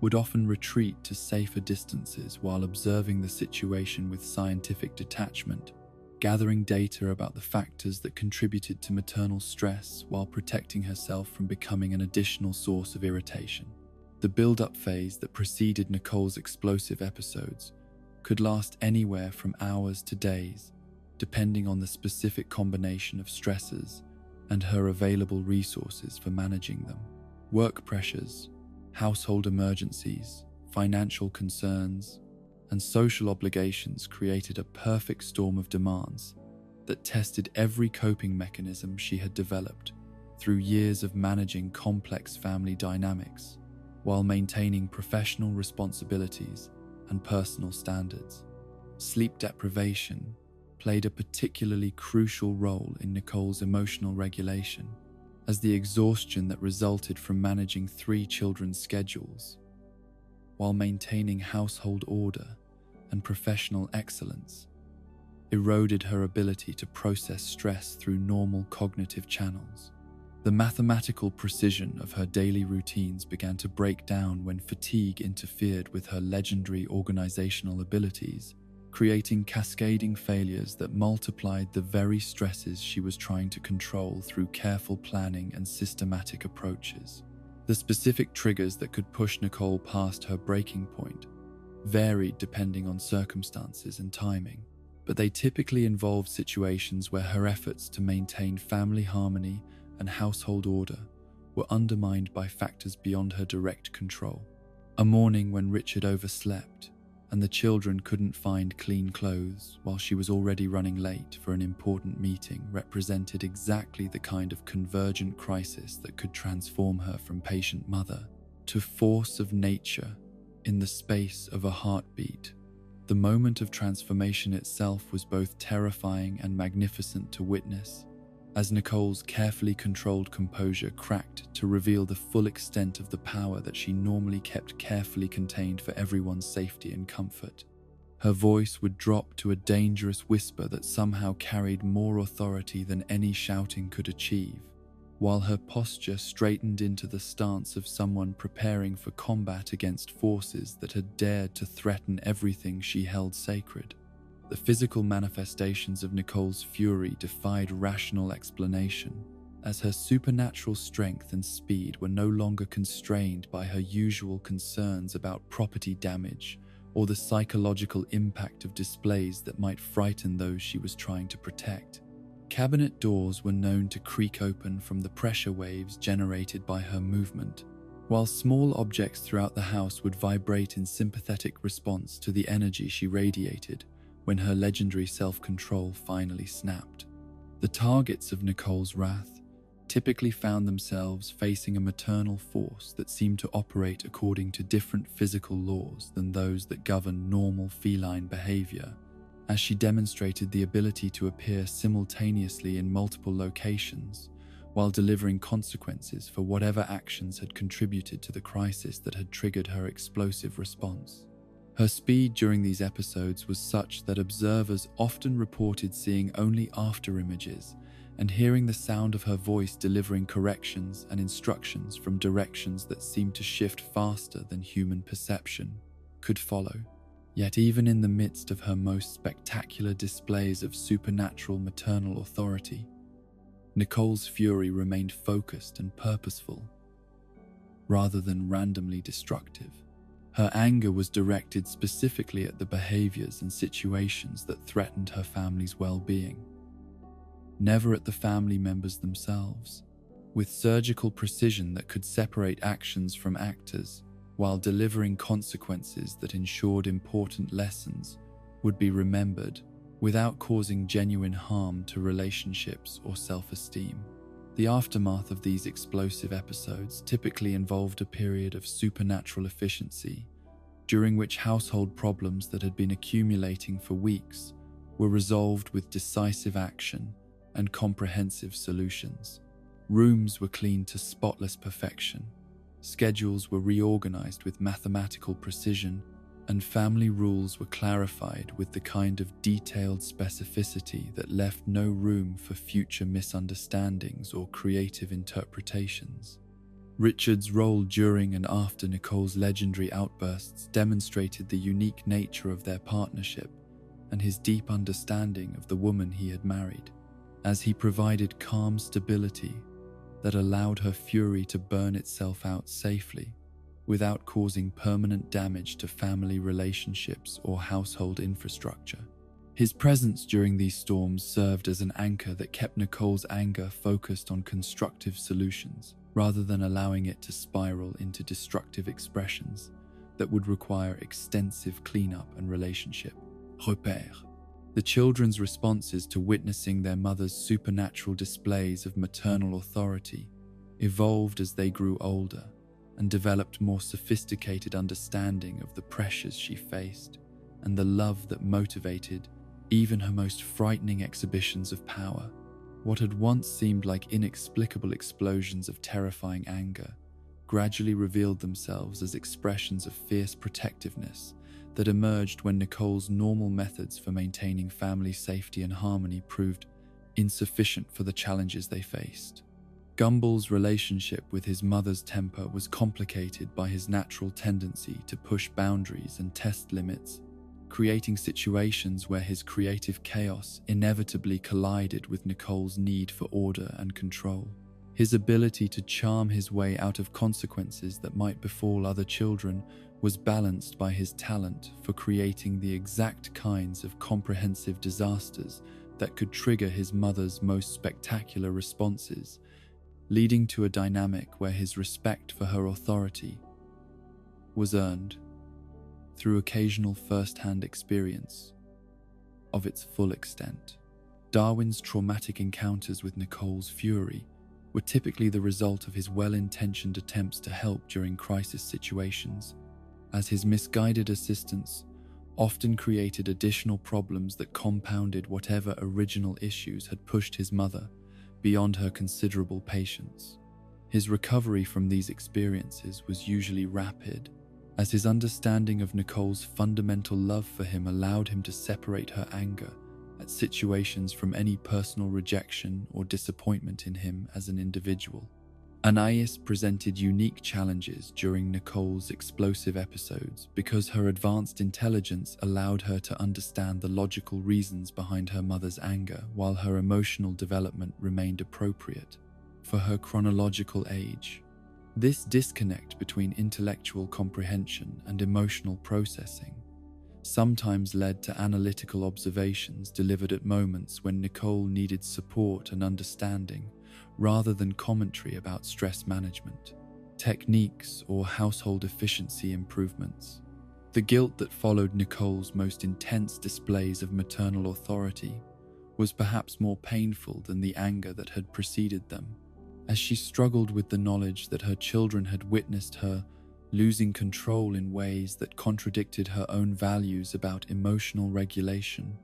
would often retreat to safer distances while observing the situation with scientific detachment, gathering data about the factors that contributed to maternal stress while protecting herself from becoming an additional source of irritation. The build-up phase that preceded Nicole's explosive episodes could last anywhere from hours to days, depending on the specific combination of stressors and her available resources for managing them. Work pressures, household emergencies, financial concerns, and social obligations created a perfect storm of demands that tested every coping mechanism she had developed through years of managing complex family dynamics while maintaining professional responsibilities and personal standards. Sleep deprivation played a particularly crucial role in Nicole's emotional regulation, as the exhaustion that resulted from managing 3 children's schedules, while maintaining household order and professional excellence, eroded her ability to process stress through normal cognitive channels. The mathematical precision of her daily routines began to break down when fatigue interfered with her legendary organizational abilities, creating cascading failures that multiplied the very stresses she was trying to control through careful planning and systematic approaches. The specific triggers that could push Nicole past her breaking point varied depending on circumstances and timing, but they typically involved situations where her efforts to maintain family harmony and household order were undermined by factors beyond her direct control. A morning when Richard overslept and the children couldn't find clean clothes while she was already running late for an important meeting represented exactly the kind of convergent crisis that could transform her from patient mother to force of nature in the space of a heartbeat. The moment of transformation itself was both terrifying and magnificent to witness, as Nicole's carefully controlled composure cracked to reveal the full extent of the power that she normally kept carefully contained for everyone's safety and comfort. Her voice would drop to a dangerous whisper that somehow carried more authority than any shouting could achieve, while her posture straightened into the stance of someone preparing for combat against forces that had dared to threaten everything she held sacred. The physical manifestations of Nicole's fury defied rational explanation, as her supernatural strength and speed were no longer constrained by her usual concerns about property damage or the psychological impact of displays that might frighten those she was trying to protect. Cabinet doors were known to creak open from the pressure waves generated by her movement, while small objects throughout the house would vibrate in sympathetic response to the energy she radiated when her legendary self-control finally snapped. The targets of Nicole's wrath typically found themselves facing a maternal force that seemed to operate according to different physical laws than those that govern normal feline behavior, as she demonstrated the ability to appear simultaneously in multiple locations while delivering consequences for whatever actions had contributed to the crisis that had triggered her explosive response. Her speed during these episodes was such that observers often reported seeing only after images and hearing the sound of her voice delivering corrections and instructions from directions that seemed to shift faster than human perception could follow. Yet even in the midst of her most spectacular displays of supernatural maternal authority, Nicole's fury remained focused and purposeful, rather than randomly destructive. Her anger was directed specifically at the behaviors and situations that threatened her family's well-being, never at the family members themselves. With surgical precision that could separate actions from actors, while delivering consequences that ensured important lessons would be remembered without causing genuine harm to relationships or self-esteem. The aftermath of these explosive episodes typically involved a period of supernatural efficiency during which household problems that had been accumulating for weeks were resolved with decisive action and comprehensive solutions. Rooms were cleaned to spotless perfection, schedules were reorganized with mathematical precision, and family rules were clarified with the kind of detailed specificity that left no room for future misunderstandings or creative interpretations. Richard's role during and after Nicole's legendary outbursts demonstrated the unique nature of their partnership and his deep understanding of the woman he had married, as he provided calm stability that allowed her fury to burn itself out safely, without causing permanent damage to family relationships or household infrastructure. His presence during these storms served as an anchor that kept Nicole's anger focused on constructive solutions, rather than allowing it to spiral into destructive expressions that would require extensive cleanup and relationship. Repère. The children's responses to witnessing their mother's supernatural displays of maternal authority evolved as they grew older and developed more sophisticated understanding of the pressures she faced and the love that motivated even her most frightening exhibitions of power. What had once seemed like inexplicable explosions of terrifying anger gradually revealed themselves as expressions of fierce protectiveness that emerged when Nicole's normal methods for maintaining family safety and harmony proved insufficient for the challenges they faced. Gumball's relationship with his mother's temper was complicated by his natural tendency to push boundaries and test limits, creating situations where his creative chaos inevitably collided with Nicole's need for order and control. His ability to charm his way out of consequences that might befall other children was balanced by his talent for creating the exact kinds of comprehensive disasters that could trigger his mother's most spectacular responses, leading to a dynamic where his respect for her authority was earned through occasional first-hand experience of its full extent. Darwin's traumatic encounters with Nicole's fury were typically the result of his well-intentioned attempts to help during crisis situations, as his misguided assistance often created additional problems that compounded whatever original issues had pushed his mother beyond her considerable patience. His recovery from these experiences was usually rapid, as his understanding of Nicole's fundamental love for him allowed him to separate her anger at situations from any personal rejection or disappointment in him as an individual. Anais presented unique challenges during Nicole's explosive episodes because her advanced intelligence allowed her to understand the logical reasons behind her mother's anger, while her emotional development remained appropriate for her chronological age. This disconnect between intellectual comprehension and emotional processing sometimes led to analytical observations delivered at moments when Nicole needed support and understanding, rather than commentary about stress management, techniques, or household efficiency improvements. The guilt that followed Nicole's most intense displays of maternal authority was perhaps more painful than the anger that had preceded them, as she struggled with the knowledge that her children had witnessed her losing control in ways that contradicted her own values about emotional regulation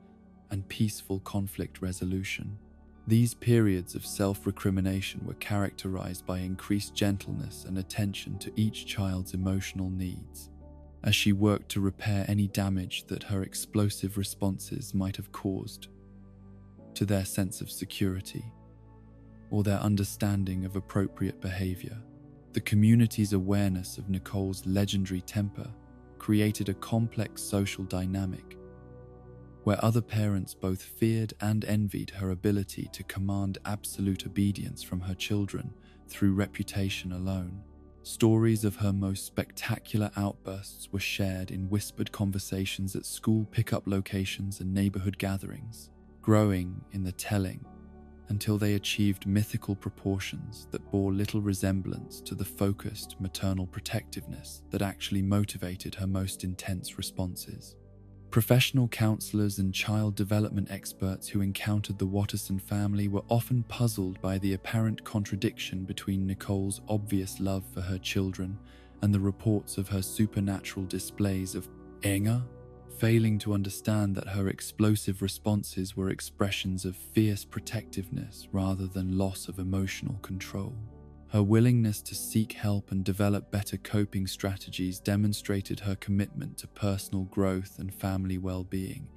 and peaceful conflict resolution. These periods of self-recrimination were characterized by increased gentleness and attention to each child's emotional needs, as she worked to repair any damage that her explosive responses might have caused to their sense of security or their understanding of appropriate behavior. The community's awareness of Nicole's legendary temper created a complex social dynamic where other parents both feared and envied her ability to command absolute obedience from her children through reputation alone. Stories of her most spectacular outbursts were shared in whispered conversations at school pickup locations and neighborhood gatherings, growing in the telling until they achieved mythical proportions that bore little resemblance to the focused maternal protectiveness that actually motivated her most intense responses. Professional counselors and child development experts who encountered the Watterson family were often puzzled by the apparent contradiction between Nicole's obvious love for her children and the reports of her supernatural displays of anger, failing to understand that her explosive responses were expressions of fierce protectiveness rather than loss of emotional control. Her willingness to seek help and develop better coping strategies demonstrated her commitment to personal growth and family well-being,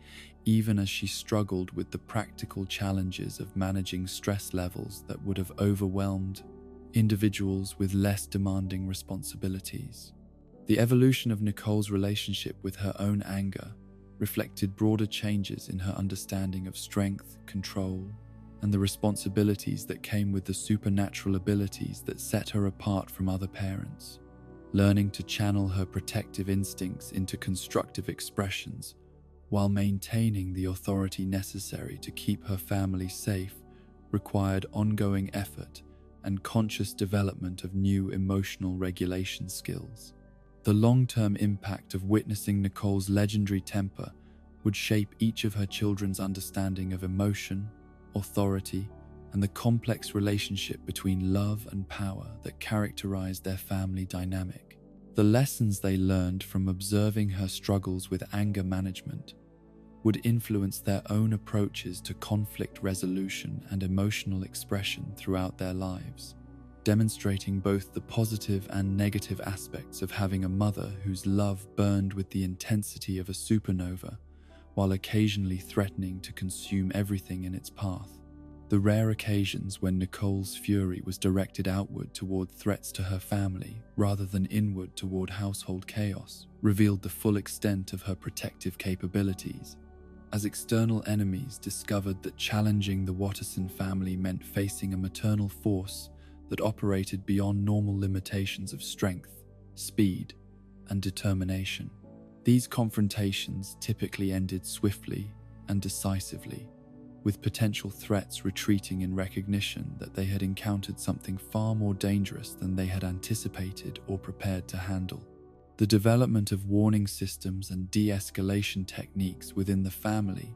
even as she struggled with the practical challenges of managing stress levels that would have overwhelmed individuals with less demanding responsibilities. The evolution of Nicole's relationship with her own anger reflected broader changes in her understanding of strength, control, and the responsibilities that came with the supernatural abilities that set her apart from other parents. Learning to channel her protective instincts into constructive expressions while maintaining the authority necessary to keep her family safe required ongoing effort and conscious development of new emotional regulation skills. The long-term impact of witnessing Nicole's legendary temper would shape each of her children's understanding of emotion, authority, and the complex relationship between love and power that characterized their family dynamic. The lessons they learned from observing her struggles with anger management would influence their own approaches to conflict resolution and emotional expression throughout their lives, demonstrating both the positive and negative aspects of having a mother whose love burned with the intensity of a supernova, while occasionally threatening to consume everything in its path. The rare occasions when Nicole's fury was directed outward toward threats to her family rather than inward toward household chaos revealed the full extent of her protective capabilities. As external enemies discovered that challenging the Watterson family meant facing a maternal force that operated beyond normal limitations of strength, speed, and determination. These confrontations typically ended swiftly and decisively, with potential threats retreating in recognition that they had encountered something far more dangerous than they had anticipated or prepared to handle. The development of warning systems and de-escalation techniques within the family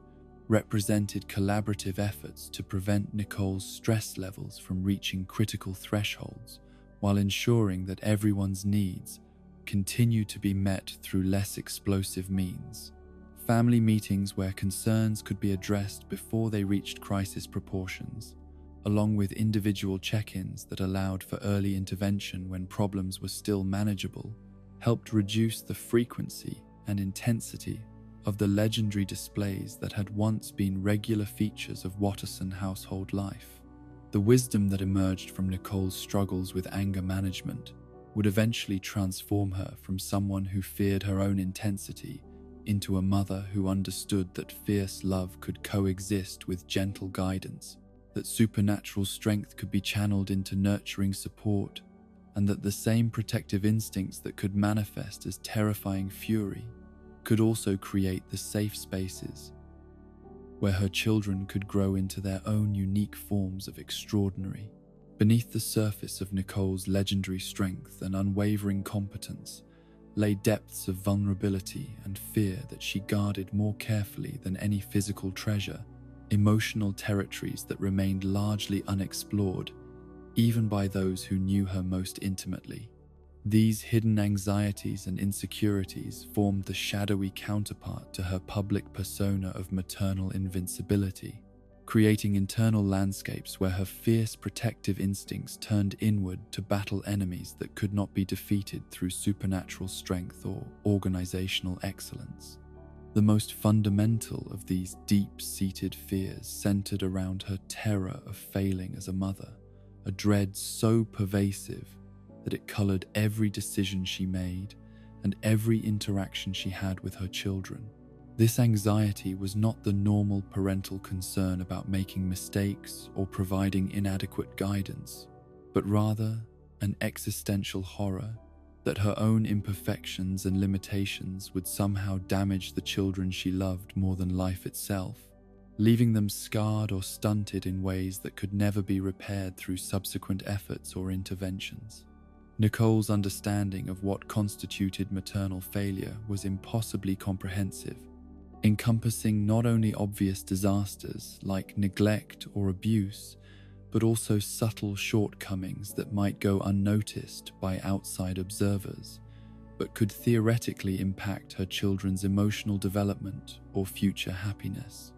represented collaborative efforts to prevent Nicole's stress levels from reaching critical thresholds, while ensuring that everyone's needs continue to be met through less explosive means. Family meetings where concerns could be addressed before they reached crisis proportions, along with individual check-ins that allowed for early intervention when problems were still manageable, helped reduce the frequency and intensity of the legendary displays that had once been regular features of Watterson household life. The wisdom that emerged from Nicole's struggles with anger management would eventually transform her from someone who feared her own intensity into a mother who understood that fierce love could coexist with gentle guidance, that supernatural strength could be channeled into nurturing support, and that the same protective instincts that could manifest as terrifying fury could also create the safe spaces where her children could grow into their own unique forms of extraordinary. Beneath the surface of Nicole's legendary strength and unwavering competence lay depths of vulnerability and fear that she guarded more carefully than any physical treasure, emotional territories that remained largely unexplored, even by those who knew her most intimately. These hidden anxieties and insecurities formed the shadowy counterpart to her public persona of maternal invincibility, creating internal landscapes where her fierce protective instincts turned inward to battle enemies that could not be defeated through supernatural strength or organizational excellence. The most fundamental of these deep-seated fears centered around her terror of failing as a mother, a dread so pervasive that it colored every decision she made and every interaction she had with her children. This anxiety was not the normal parental concern about making mistakes or providing inadequate guidance, but rather an existential horror that her own imperfections and limitations would somehow damage the children she loved more than life itself, leaving them scarred or stunted in ways that could never be repaired through subsequent efforts or interventions. Nicole's understanding of what constituted maternal failure was impossibly comprehensive, encompassing not only obvious disasters like neglect or abuse, but also subtle shortcomings that might go unnoticed by outside observers, but could theoretically impact her children's emotional development or future happiness.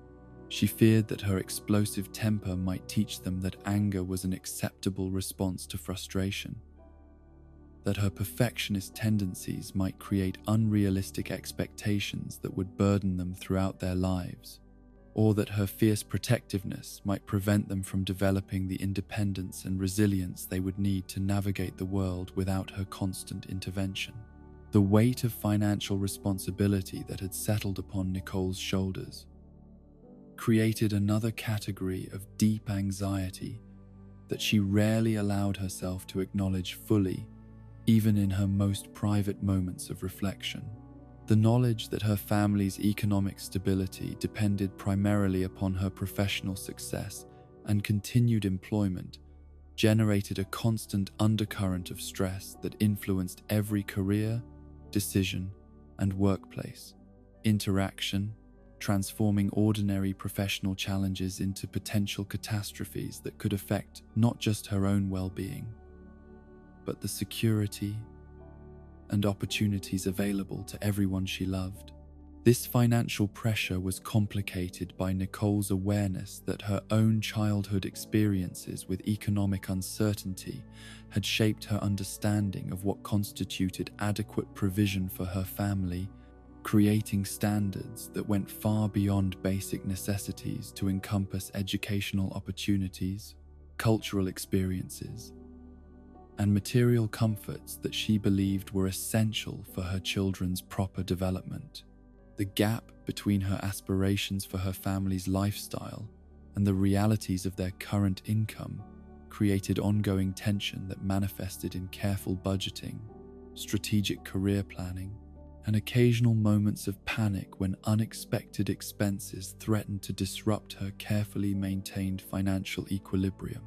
She feared that her explosive temper might teach them that anger was an acceptable response to frustration, that her perfectionist tendencies might create unrealistic expectations that would burden them throughout their lives, or that her fierce protectiveness might prevent them from developing the independence and resilience they would need to navigate the world without her constant intervention. The weight of financial responsibility that had settled upon Nicole's shoulders created another category of deep anxiety that she rarely allowed herself to acknowledge fully, even in her most private moments of reflection. The knowledge that her family's economic stability depended primarily upon her professional success and continued employment generated a constant undercurrent of stress that influenced every career, decision, and workplace interaction, transforming ordinary professional challenges into potential catastrophes that could affect not just her own well-being, but the security and opportunities available to everyone she loved. This financial pressure was complicated by Nicole's awareness that her own childhood experiences with economic uncertainty had shaped her understanding of what constituted adequate provision for her family, creating standards that went far beyond basic necessities to encompass educational opportunities, cultural experiences, and material comforts that she believed were essential for her children's proper development. The gap between her aspirations for her family's lifestyle and the realities of their current income created ongoing tension that manifested in careful budgeting, strategic career planning, and occasional moments of panic when unexpected expenses threatened to disrupt her carefully maintained financial equilibrium.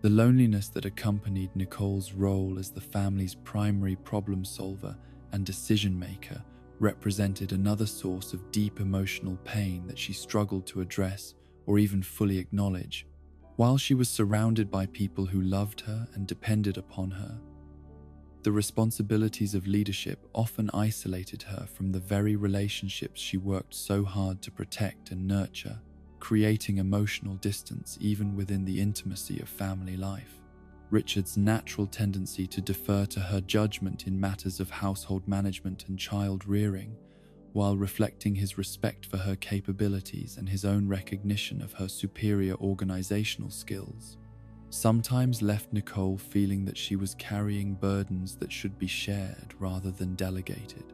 The loneliness that accompanied Nicole's role as the family's primary problem solver and decision maker represented another source of deep emotional pain that she struggled to address or even fully acknowledge. While she was surrounded by people who loved her and depended upon her, the responsibilities of leadership often isolated her from the very relationships she worked so hard to protect and nurture, creating emotional distance even within the intimacy of family life. Richard's natural tendency to defer to her judgment in matters of household management and child rearing, while reflecting his respect for her capabilities and his own recognition of her superior organizational skills, sometimes left Nicole feeling that she was carrying burdens that should be shared rather than delegated.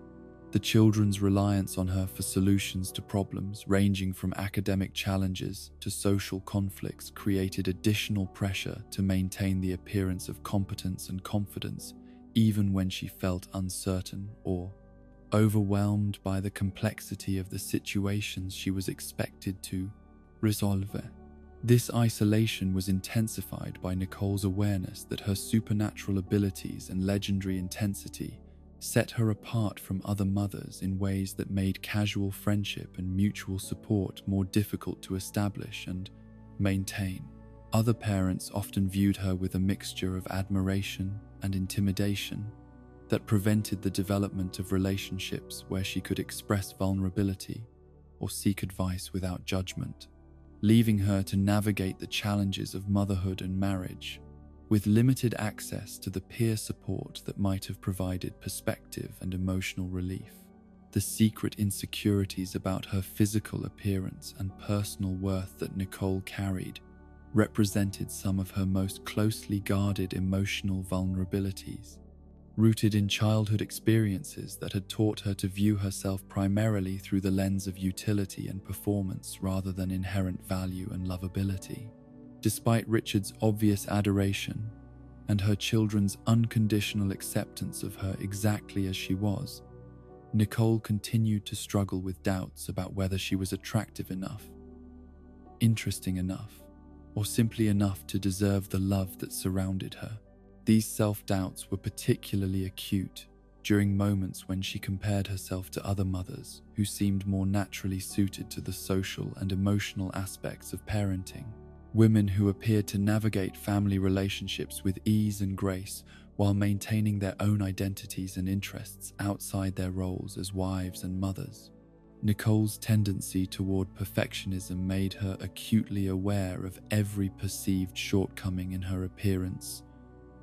The children's reliance on her for solutions to problems ranging from academic challenges to social conflicts created additional pressure to maintain the appearance of competence and confidence, even when she felt uncertain or overwhelmed by the complexity of the situations she was expected to resolve. This isolation was intensified by Nicole's awareness that her supernatural abilities and legendary intensity set her apart from other mothers in ways that made casual friendship and mutual support more difficult to establish and maintain. Other parents often viewed her with a mixture of admiration and intimidation that prevented the development of relationships where she could express vulnerability or seek advice without judgment, leaving her to navigate the challenges of motherhood and marriage with limited access to the peer support that might have provided perspective and emotional relief. The secret insecurities about her physical appearance and personal worth that Nicole carried represented some of her most closely guarded emotional vulnerabilities, rooted in childhood experiences that had taught her to view herself primarily through the lens of utility and performance rather than inherent value and lovability. Despite Richard's obvious adoration and her children's unconditional acceptance of her exactly as she was, Nicole continued to struggle with doubts about whether she was attractive enough, interesting enough, or simply enough to deserve the love that surrounded her. These self-doubts were particularly acute during moments when she compared herself to other mothers who seemed more naturally suited to the social and emotional aspects of parenting. women who appeared to navigate family relationships with ease and grace while maintaining their own identities and interests outside their roles as wives and mothers. Nicole's tendency toward perfectionism made her acutely aware of every perceived shortcoming in her appearance,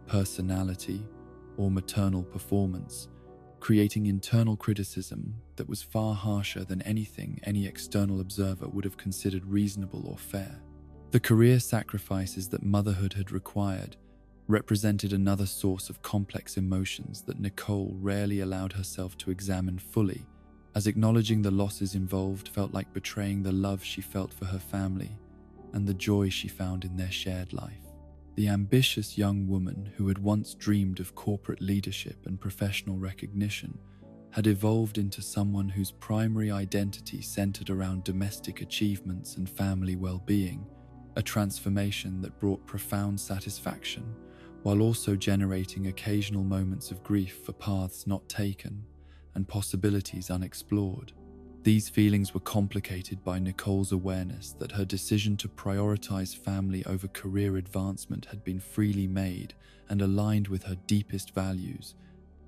personality, or maternal performance, creating internal criticism that was far harsher than anything any external observer would have considered reasonable or fair. The career sacrifices that motherhood had required represented another source of complex emotions that Nicole rarely allowed herself to examine fully, as acknowledging the losses involved felt like betraying the love she felt for her family and the joy she found in their shared life. The ambitious young woman who had once dreamed of corporate leadership and professional recognition had evolved into someone whose primary identity centered around domestic achievements and family well-being, a transformation that brought profound satisfaction while also generating occasional moments of grief for paths not taken and possibilities unexplored. These feelings were complicated by Nicole's awareness that her decision to prioritize family over career advancement had been freely made and aligned with her deepest values,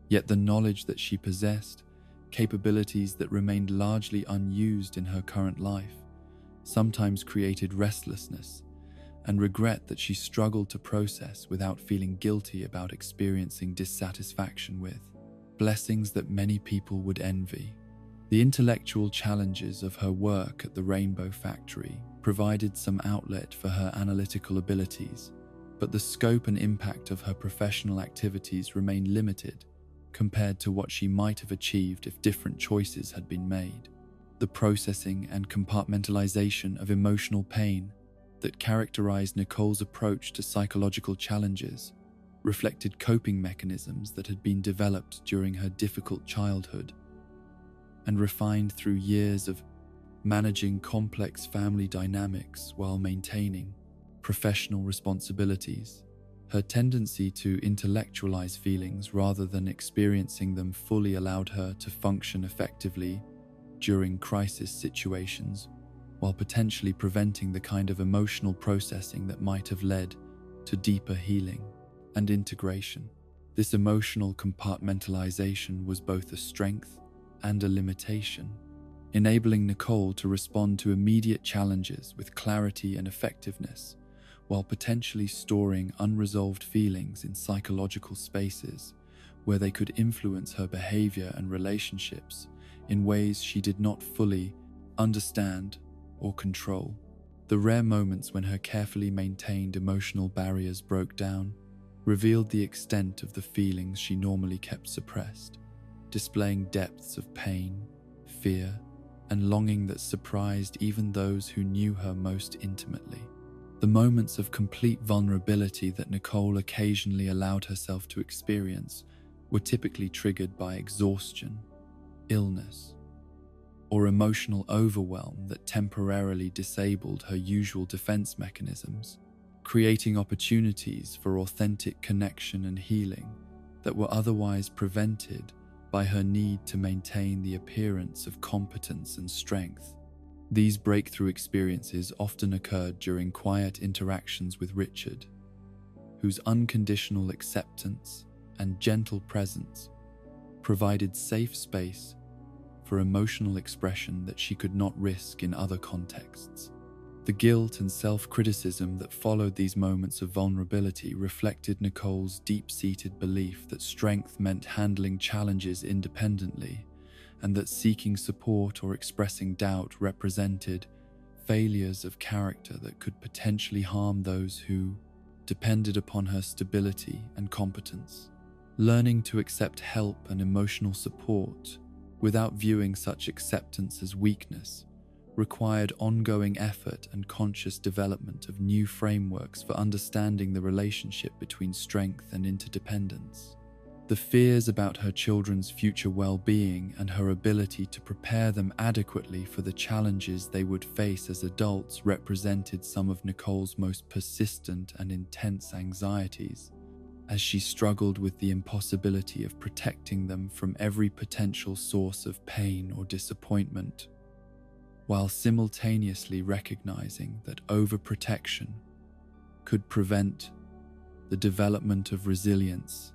yet the knowledge that she possessed, capabilities that remained largely unused in her current life, sometimes created restlessness and regret that she struggled to process without feeling guilty about experiencing dissatisfaction with, blessings that many people would envy. The intellectual challenges of her work at the Rainbow Factory provided some outlet for her analytical abilities, but the scope and impact of her professional activities remained limited compared to what she might have achieved if different choices had been made. The processing and compartmentalization of emotional pain that characterized Nicole's approach to psychological challenges reflected coping mechanisms that had been developed during her difficult childhood and refined through years of managing complex family dynamics while maintaining professional responsibilities. Her tendency to intellectualize feelings rather than experiencing them fully allowed her to function effectively during crisis situations, while potentially preventing the kind of emotional processing that might have led to deeper healing and integration. This emotional compartmentalization was both a strength and a limitation, enabling Nicole to respond to immediate challenges with clarity and effectiveness, while potentially storing unresolved feelings in psychological spaces where they could influence her behavior and relationships in ways she did not fully understand or control. The rare moments when her carefully maintained emotional barriers broke down revealed the extent of the feelings she normally kept suppressed, displaying depths of pain, fear, and longing that surprised even those who knew her most intimately. The moments of complete vulnerability that Nicole occasionally allowed herself to experience were typically triggered by exhaustion, illness, or emotional overwhelm that temporarily disabled her usual defense mechanisms, creating opportunities for authentic connection and healing that were otherwise prevented by her need to maintain the appearance of competence and strength. These breakthrough experiences often occurred during quiet interactions with Richard, whose unconditional acceptance and gentle presence provided safe space for emotional expression that she could not risk in other contexts. The guilt and self-criticism that followed these moments of vulnerability reflected Nicole's deep-seated belief that strength meant handling challenges independently, and that seeking support or expressing doubt represented failures of character that could potentially harm those who depended upon her stability and competence. Learning to accept help and emotional support without viewing such acceptance as weakness required ongoing effort and conscious development of new frameworks for understanding the relationship between strength and interdependence. The fears about her children's future well-being and her ability to prepare them adequately for the challenges they would face as adults represented some of Nicole's most persistent and intense anxieties, as she struggled with the impossibility of protecting them from every potential source of pain or disappointment, while simultaneously recognizing that overprotection could prevent the development of resilience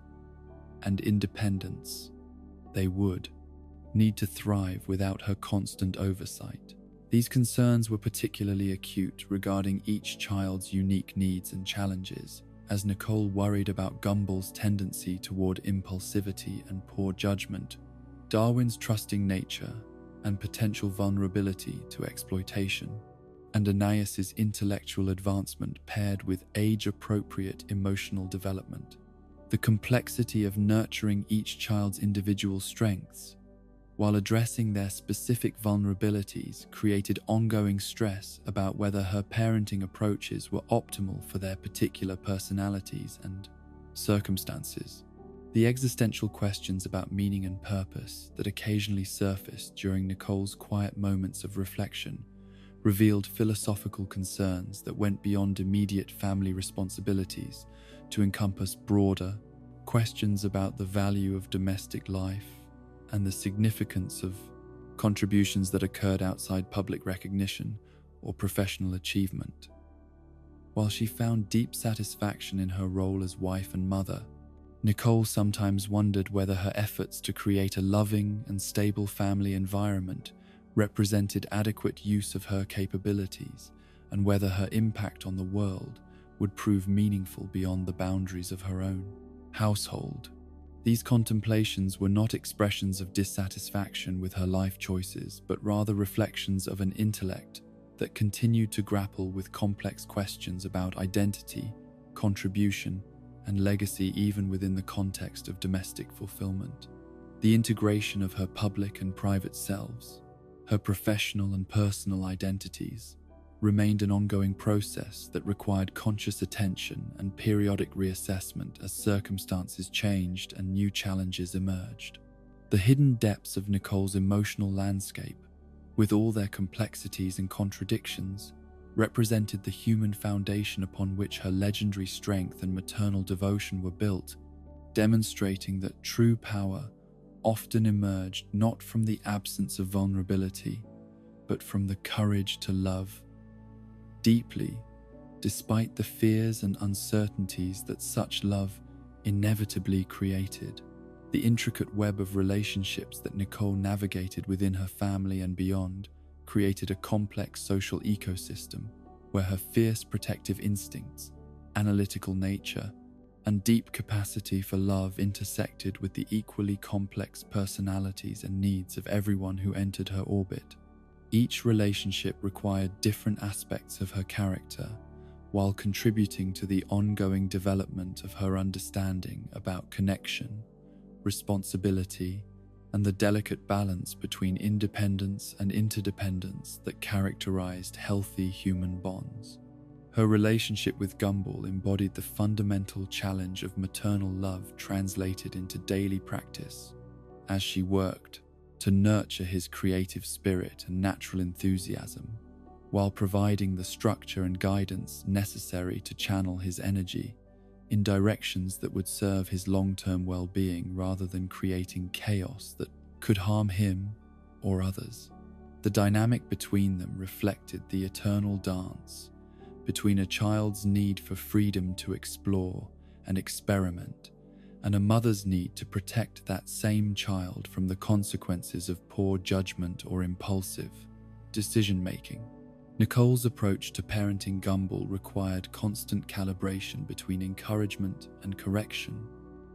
and independence, they would need to thrive without her constant oversight. These concerns were particularly acute regarding each child's unique needs and challenges, as Nicole worried about Gumball's tendency toward impulsivity and poor judgment, Darwin's trusting nature and potential vulnerability to exploitation, and Ananias's intellectual advancement paired with age-appropriate emotional development. The complexity of nurturing each child's individual strengths while addressing their specific vulnerabilities created ongoing stress about whether her parenting approaches were optimal for their particular personalities and circumstances. The existential questions about meaning and purpose that occasionally surfaced during Nicole's quiet moments of reflection revealed philosophical concerns that went beyond immediate family responsibilities to encompass broader questions about the value of domestic life and the significance of contributions that occurred outside public recognition or professional achievement. While she found deep satisfaction in her role as wife and mother, Nicole sometimes wondered whether her efforts to create a loving and stable family environment represented adequate use of her capabilities and whether her impact on the world would prove meaningful beyond the boundaries of her own household. These contemplations were not expressions of dissatisfaction with her life choices, but rather reflections of an intellect that continued to grapple with complex questions about identity, contribution, and legacy even within the context of domestic fulfillment. The integration of her public and private selves, her professional and personal identities, remained an ongoing process that required conscious attention and periodic reassessment as circumstances changed and new challenges emerged. The hidden depths of Nicole's emotional landscape, with all their complexities and contradictions, represented the human foundation upon which her legendary strength and maternal devotion were built, demonstrating that true power often emerged not from the absence of vulnerability, but from the courage to love deeply, despite the fears and uncertainties that such love inevitably created. The intricate web of relationships that Nicole navigated within her family and beyond created a complex social ecosystem where her fierce protective instincts, analytical nature, and deep capacity for love intersected with the equally complex personalities and needs of everyone who entered her orbit. Each relationship required different aspects of her character, while contributing to the ongoing development of her understanding about connection, responsibility, and the delicate balance between independence and interdependence that characterized healthy human bonds. Her relationship with Gumball embodied the fundamental challenge of maternal love translated into daily practice, as she worked to nurture his creative spirit and natural enthusiasm, while providing the structure and guidance necessary to channel his energy in directions that would serve his long-term well-being rather than creating chaos that could harm him or others. The dynamic between them reflected the eternal dance between a child's need for freedom to explore and experiment and a mother's need to protect that same child from the consequences of poor judgment or impulsive decision-making. Nicole's approach to parenting Gumball required constant calibration between encouragement and correction,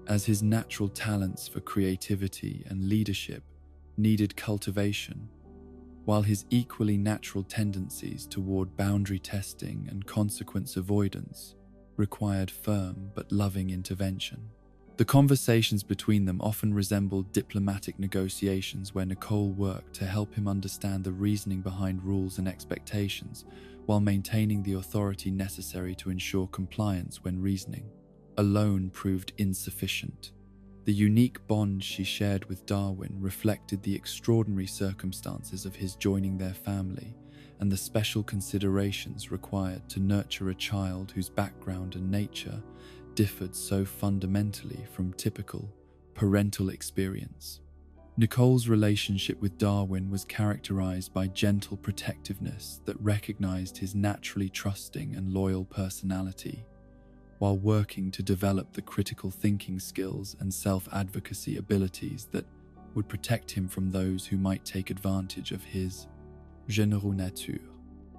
as his natural talents for creativity and leadership needed cultivation, while his equally natural tendencies toward boundary testing and consequence avoidance required firm but loving intervention. The conversations between them often resembled diplomatic negotiations where Nicole worked to help him understand the reasoning behind rules and expectations while maintaining the authority necessary to ensure compliance when reasoning alone proved insufficient. The unique bond she shared with Darwin reflected the extraordinary circumstances of his joining their family and the special considerations required to nurture a child whose background and nature differed so fundamentally from typical parental experience. Nicole's relationship with Darwin was characterized by gentle protectiveness that recognized his naturally trusting and loyal personality, while working to develop the critical thinking skills and self-advocacy abilities that would protect him from those who might take advantage of his généreux nature.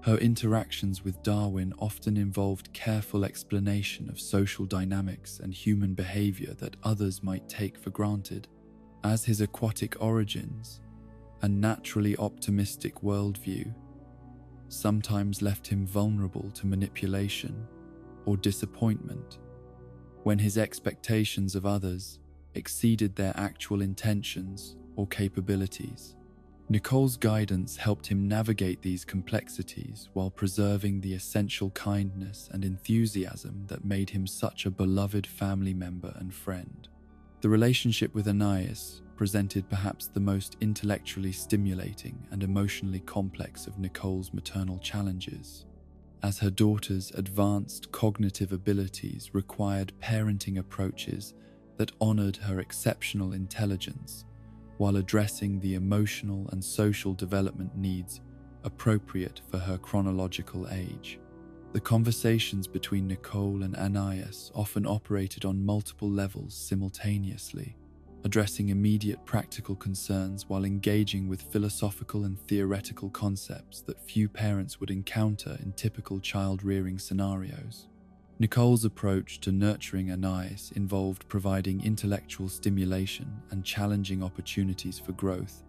Her interactions with Darwin often involved careful explanation of social dynamics and human behavior that others might take for granted, as his aquatic origins and naturally optimistic worldview sometimes left him vulnerable to manipulation or disappointment when his expectations of others exceeded their actual intentions or capabilities. Nicole's guidance helped him navigate these complexities while preserving the essential kindness and enthusiasm that made him such a beloved family member and friend. The relationship with Anais presented perhaps the most intellectually stimulating and emotionally complex of Nicole's maternal challenges, as her daughter's advanced cognitive abilities required parenting approaches that honored her exceptional intelligence while addressing the emotional and social development needs appropriate for her chronological age. The conversations between Nicole and Anais often operated on multiple levels simultaneously, addressing immediate practical concerns while engaging with philosophical and theoretical concepts that few parents would encounter in typical child-rearing scenarios. Nicole's approach to nurturing Anais involved providing intellectual stimulation and challenging opportunities for growth,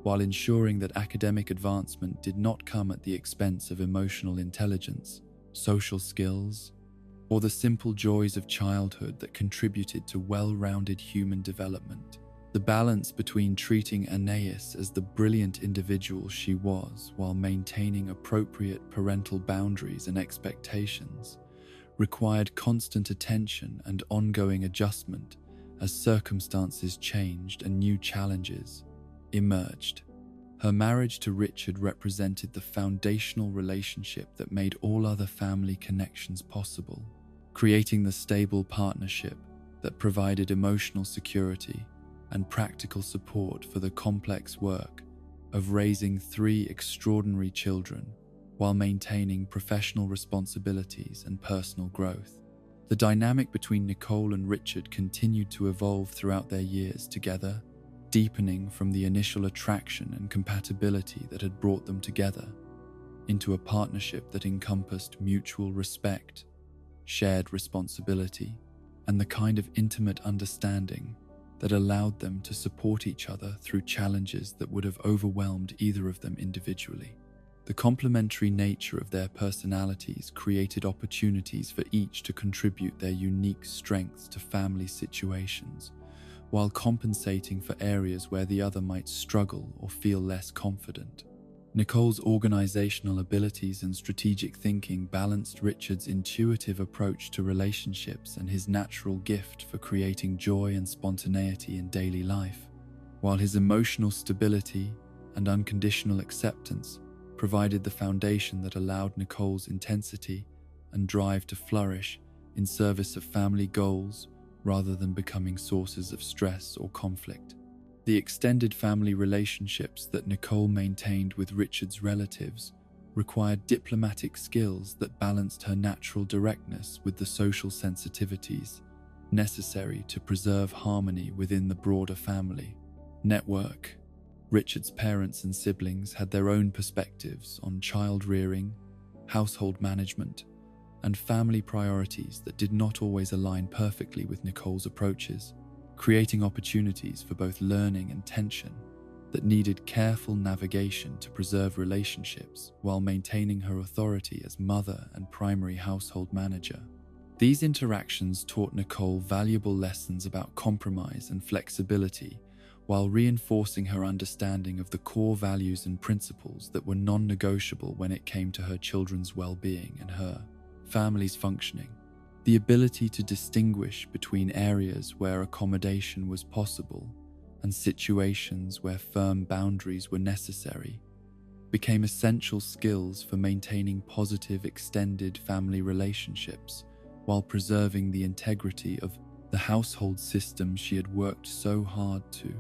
while ensuring that academic advancement did not come at the expense of emotional intelligence, social skills, or the simple joys of childhood that contributed to well-rounded human development. The balance between treating Anais as the brilliant individual she was while maintaining appropriate parental boundaries and expectations required constant attention and ongoing adjustment as circumstances changed and new challenges emerged. Her marriage to Richard represented the foundational relationship that made all other family connections possible, creating the stable partnership that provided emotional security and practical support for the complex work of raising 3 extraordinary children while maintaining professional responsibilities and personal growth. The dynamic between Nicole and Richard continued to evolve throughout their years together, deepening from the initial attraction and compatibility that had brought them together into a partnership that encompassed mutual respect, shared responsibility, and the kind of intimate understanding that allowed them to support each other through challenges that would have overwhelmed either of them individually. The complementary nature of their personalities created opportunities for each to contribute their unique strengths to family situations, while compensating for areas where the other might struggle or feel less confident. Nicole's organizational abilities and strategic thinking balanced Richard's intuitive approach to relationships and his natural gift for creating joy and spontaneity in daily life, while his emotional stability and unconditional acceptance provided the foundation that allowed Nicole's intensity and drive to flourish in service of family goals rather than becoming sources of stress or conflict. The extended family relationships that Nicole maintained with Richard's relatives required diplomatic skills that balanced her natural directness with the social sensitivities necessary to preserve harmony within the broader family network. Richard's parents and siblings had their own perspectives on child rearing, household management, and family priorities that did not always align perfectly with Nicole's approaches, creating opportunities for both learning and tension that needed careful navigation to preserve relationships while maintaining her authority as mother and primary household manager. These interactions taught Nicole valuable lessons about compromise and flexibility, while reinforcing her understanding of the core values and principles that were non-negotiable when it came to her children's well-being and her family's functioning. The ability to distinguish between areas where accommodation was possible and situations where firm boundaries were necessary became essential skills for maintaining positive extended family relationships while preserving the integrity of the household system she had worked so hard to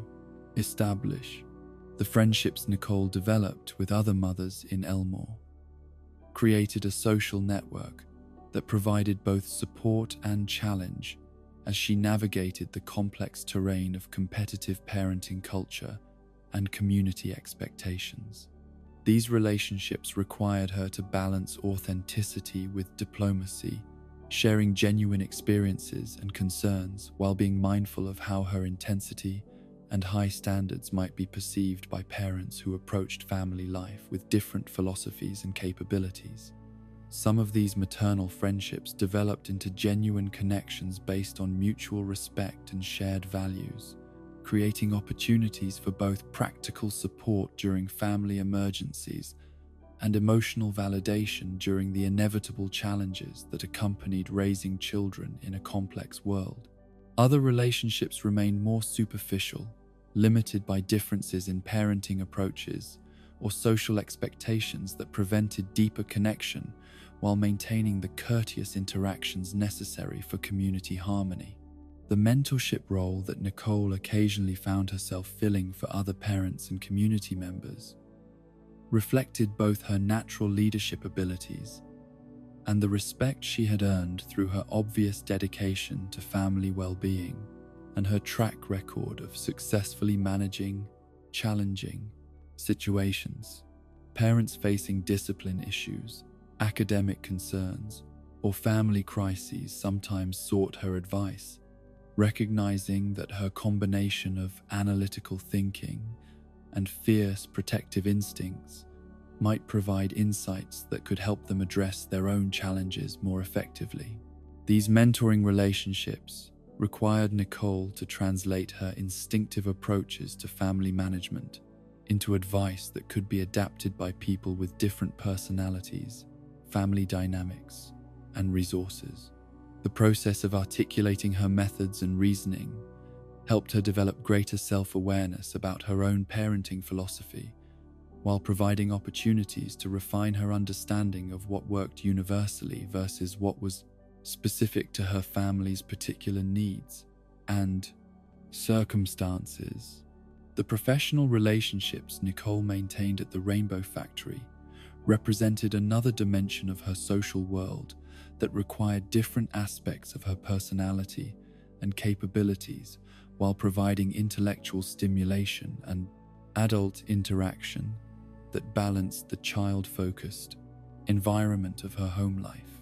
establish the friendships Nicole developed with other mothers in Elmore created a social network that provided both support and challenge as she navigated the complex terrain of competitive parenting culture and community expectations. These relationships required her to balance authenticity with diplomacy, sharing genuine experiences and concerns while being mindful of how her intensity and high standards might be perceived by parents who approached family life with different philosophies and capabilities. Some of these maternal friendships developed into genuine connections based on mutual respect and shared values, creating opportunities for both practical support during family emergencies and emotional validation during the inevitable challenges that accompanied raising children in a complex world. Other relationships remained more superficial, limited by differences in parenting approaches or social expectations that prevented deeper connection while maintaining the courteous interactions necessary for community harmony. The mentorship role that Nicole occasionally found herself filling for other parents and community members reflected both her natural leadership abilities and the respect she had earned through her obvious dedication to family well-being and her track record of successfully managing challenging situations. Parents facing discipline issues, academic concerns, or family crises sometimes sought her advice, recognizing that her combination of analytical thinking and fierce protective instincts might provide insights that could help them address their own challenges more effectively. These mentoring relationships required Nicole to translate her instinctive approaches to family management into advice that could be adapted by people with different personalities, family dynamics, and resources. The process of articulating her methods and reasoning helped her develop greater self-awareness about her own parenting philosophy, while providing opportunities to refine her understanding of what worked universally versus what was specific to her family's particular needs and circumstances. The professional relationships Nicole maintained at the Rainbow Factory represented another dimension of her social world that required different aspects of her personality and capabilities while providing intellectual stimulation and adult interaction that balanced the child-focused environment of her home life.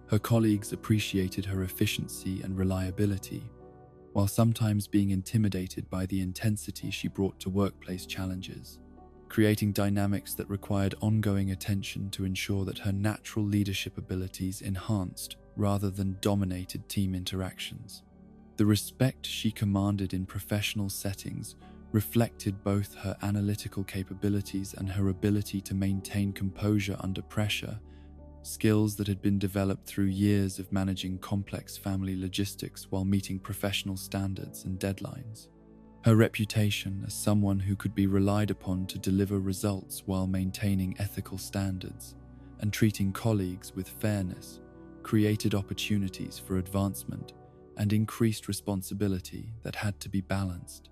Her colleagues appreciated her efficiency and reliability, while sometimes being intimidated by the intensity she brought to workplace challenges, creating dynamics that required ongoing attention to ensure that her natural leadership abilities enhanced rather than dominated team interactions. The respect she commanded in professional settings reflected both her analytical capabilities and her ability to maintain composure under pressure, skills that had been developed through years of managing complex family logistics while meeting professional standards and deadlines. Her reputation as someone who could be relied upon to deliver results while maintaining ethical standards and treating colleagues with fairness created opportunities for advancement and increased responsibility that had to be balanced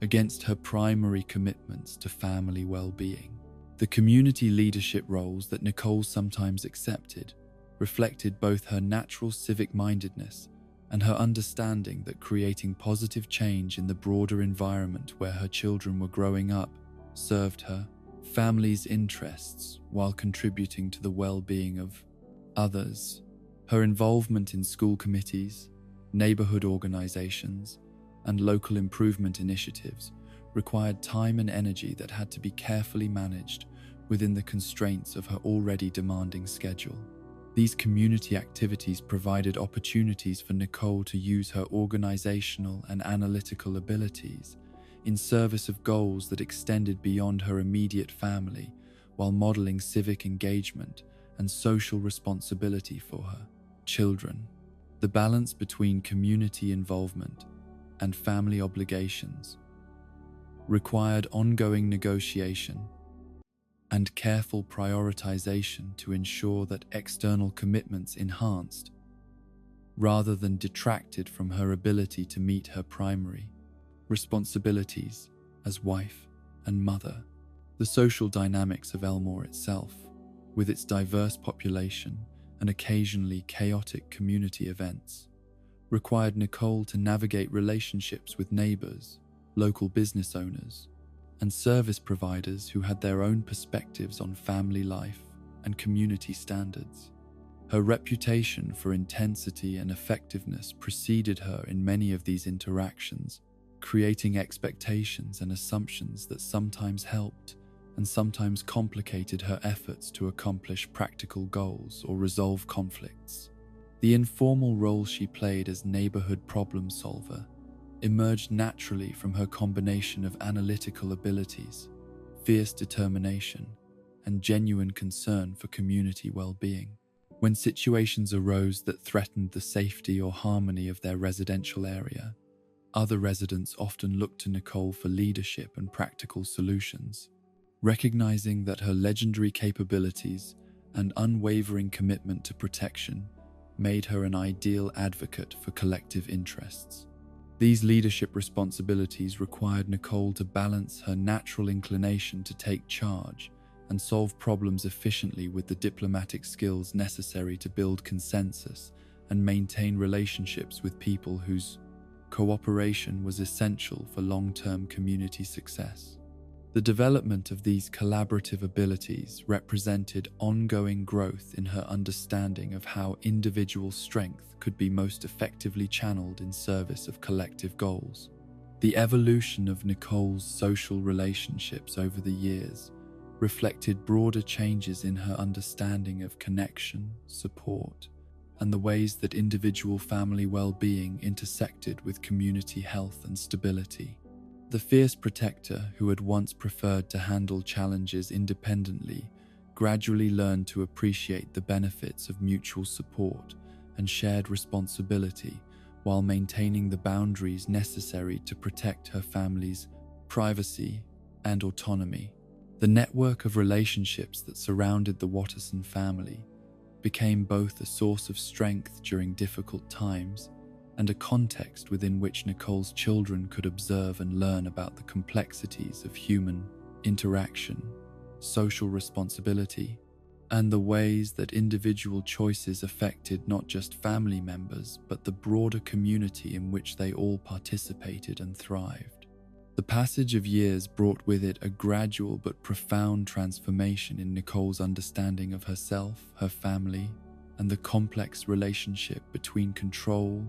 against her primary commitments to family well-being. The community leadership roles that Nicole sometimes accepted reflected both her natural civic-mindedness and her understanding that creating positive change in the broader environment where her children were growing up served her family's interests while contributing to the well-being of others. Her involvement in school committees, neighborhood organizations, and local improvement initiatives required time and energy that had to be carefully managed within the constraints of her already demanding schedule. These community activities provided opportunities for Nicole to use her organizational and analytical abilities in service of goals that extended beyond her immediate family, while modeling civic engagement and social responsibility for her children. The balance between community involvement and family obligations required ongoing negotiation and careful prioritization to ensure that external commitments enhanced rather than detracted from her ability to meet her primary responsibilities as wife and mother. The social dynamics of Elmore itself, with its diverse population and occasionally chaotic community events, required Nicole to navigate relationships with neighbors, local business owners, and service providers who had their own perspectives on family life and community standards. Her reputation for intensity and effectiveness preceded her in many of these interactions, creating expectations and assumptions that sometimes helped and sometimes complicated her efforts to accomplish practical goals or resolve conflicts. The informal role she played as neighborhood problem solver emerged naturally from her combination of analytical abilities, fierce determination, and genuine concern for community well-being. When situations arose that threatened the safety or harmony of their residential area, other residents often looked to Nicole for leadership and practical solutions. Recognizing that her legendary capabilities and unwavering commitment to protection made her an ideal advocate for collective interests. These leadership responsibilities required Nicole to balance her natural inclination to take charge and solve problems efficiently with the diplomatic skills necessary to build consensus and maintain relationships with people whose cooperation was essential for long-term community success. The development of these collaborative abilities represented ongoing growth in her understanding of how individual strength could be most effectively channeled in service of collective goals. The evolution of Nicole's social relationships over the years reflected broader changes in her understanding of connection, support, and the ways that individual family well-being intersected with community health and stability. The fierce protector who had once preferred to handle challenges independently gradually learned to appreciate the benefits of mutual support and shared responsibility while maintaining the boundaries necessary to protect her family's privacy and autonomy. The network of relationships that surrounded the Watterson family became both a source of strength during difficult times and a context within which Nicole's children could observe and learn about the complexities of human interaction, social responsibility, and the ways that individual choices affected not just family members but the broader community in which they all participated and thrived. The passage of years brought with it a gradual but profound transformation in Nicole's understanding of herself, her family, and the complex relationship between control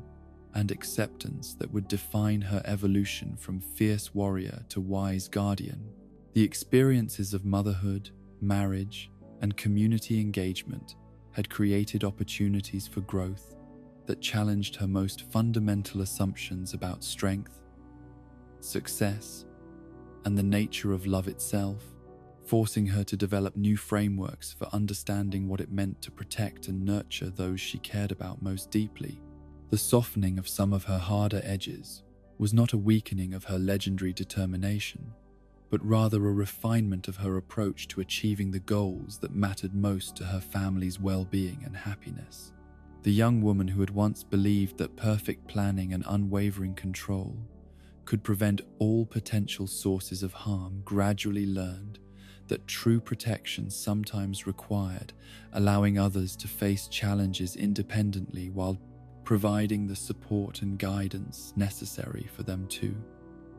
and acceptance that would define her evolution from fierce warrior to wise guardian. The experiences of motherhood, marriage, and community engagement had created opportunities for growth that challenged her most fundamental assumptions about strength, success, and the nature of love itself, forcing her to develop new frameworks for understanding what it meant to protect and nurture those she cared about most deeply. The softening of some of her harder edges was not a weakening of her legendary determination, but rather a refinement of her approach to achieving the goals that mattered most to her family's well-being and happiness. The young woman who had once believed that perfect planning and unwavering control could prevent all potential sources of harm gradually learned that true protection sometimes required allowing others to face challenges independently while providing the support and guidance necessary for them to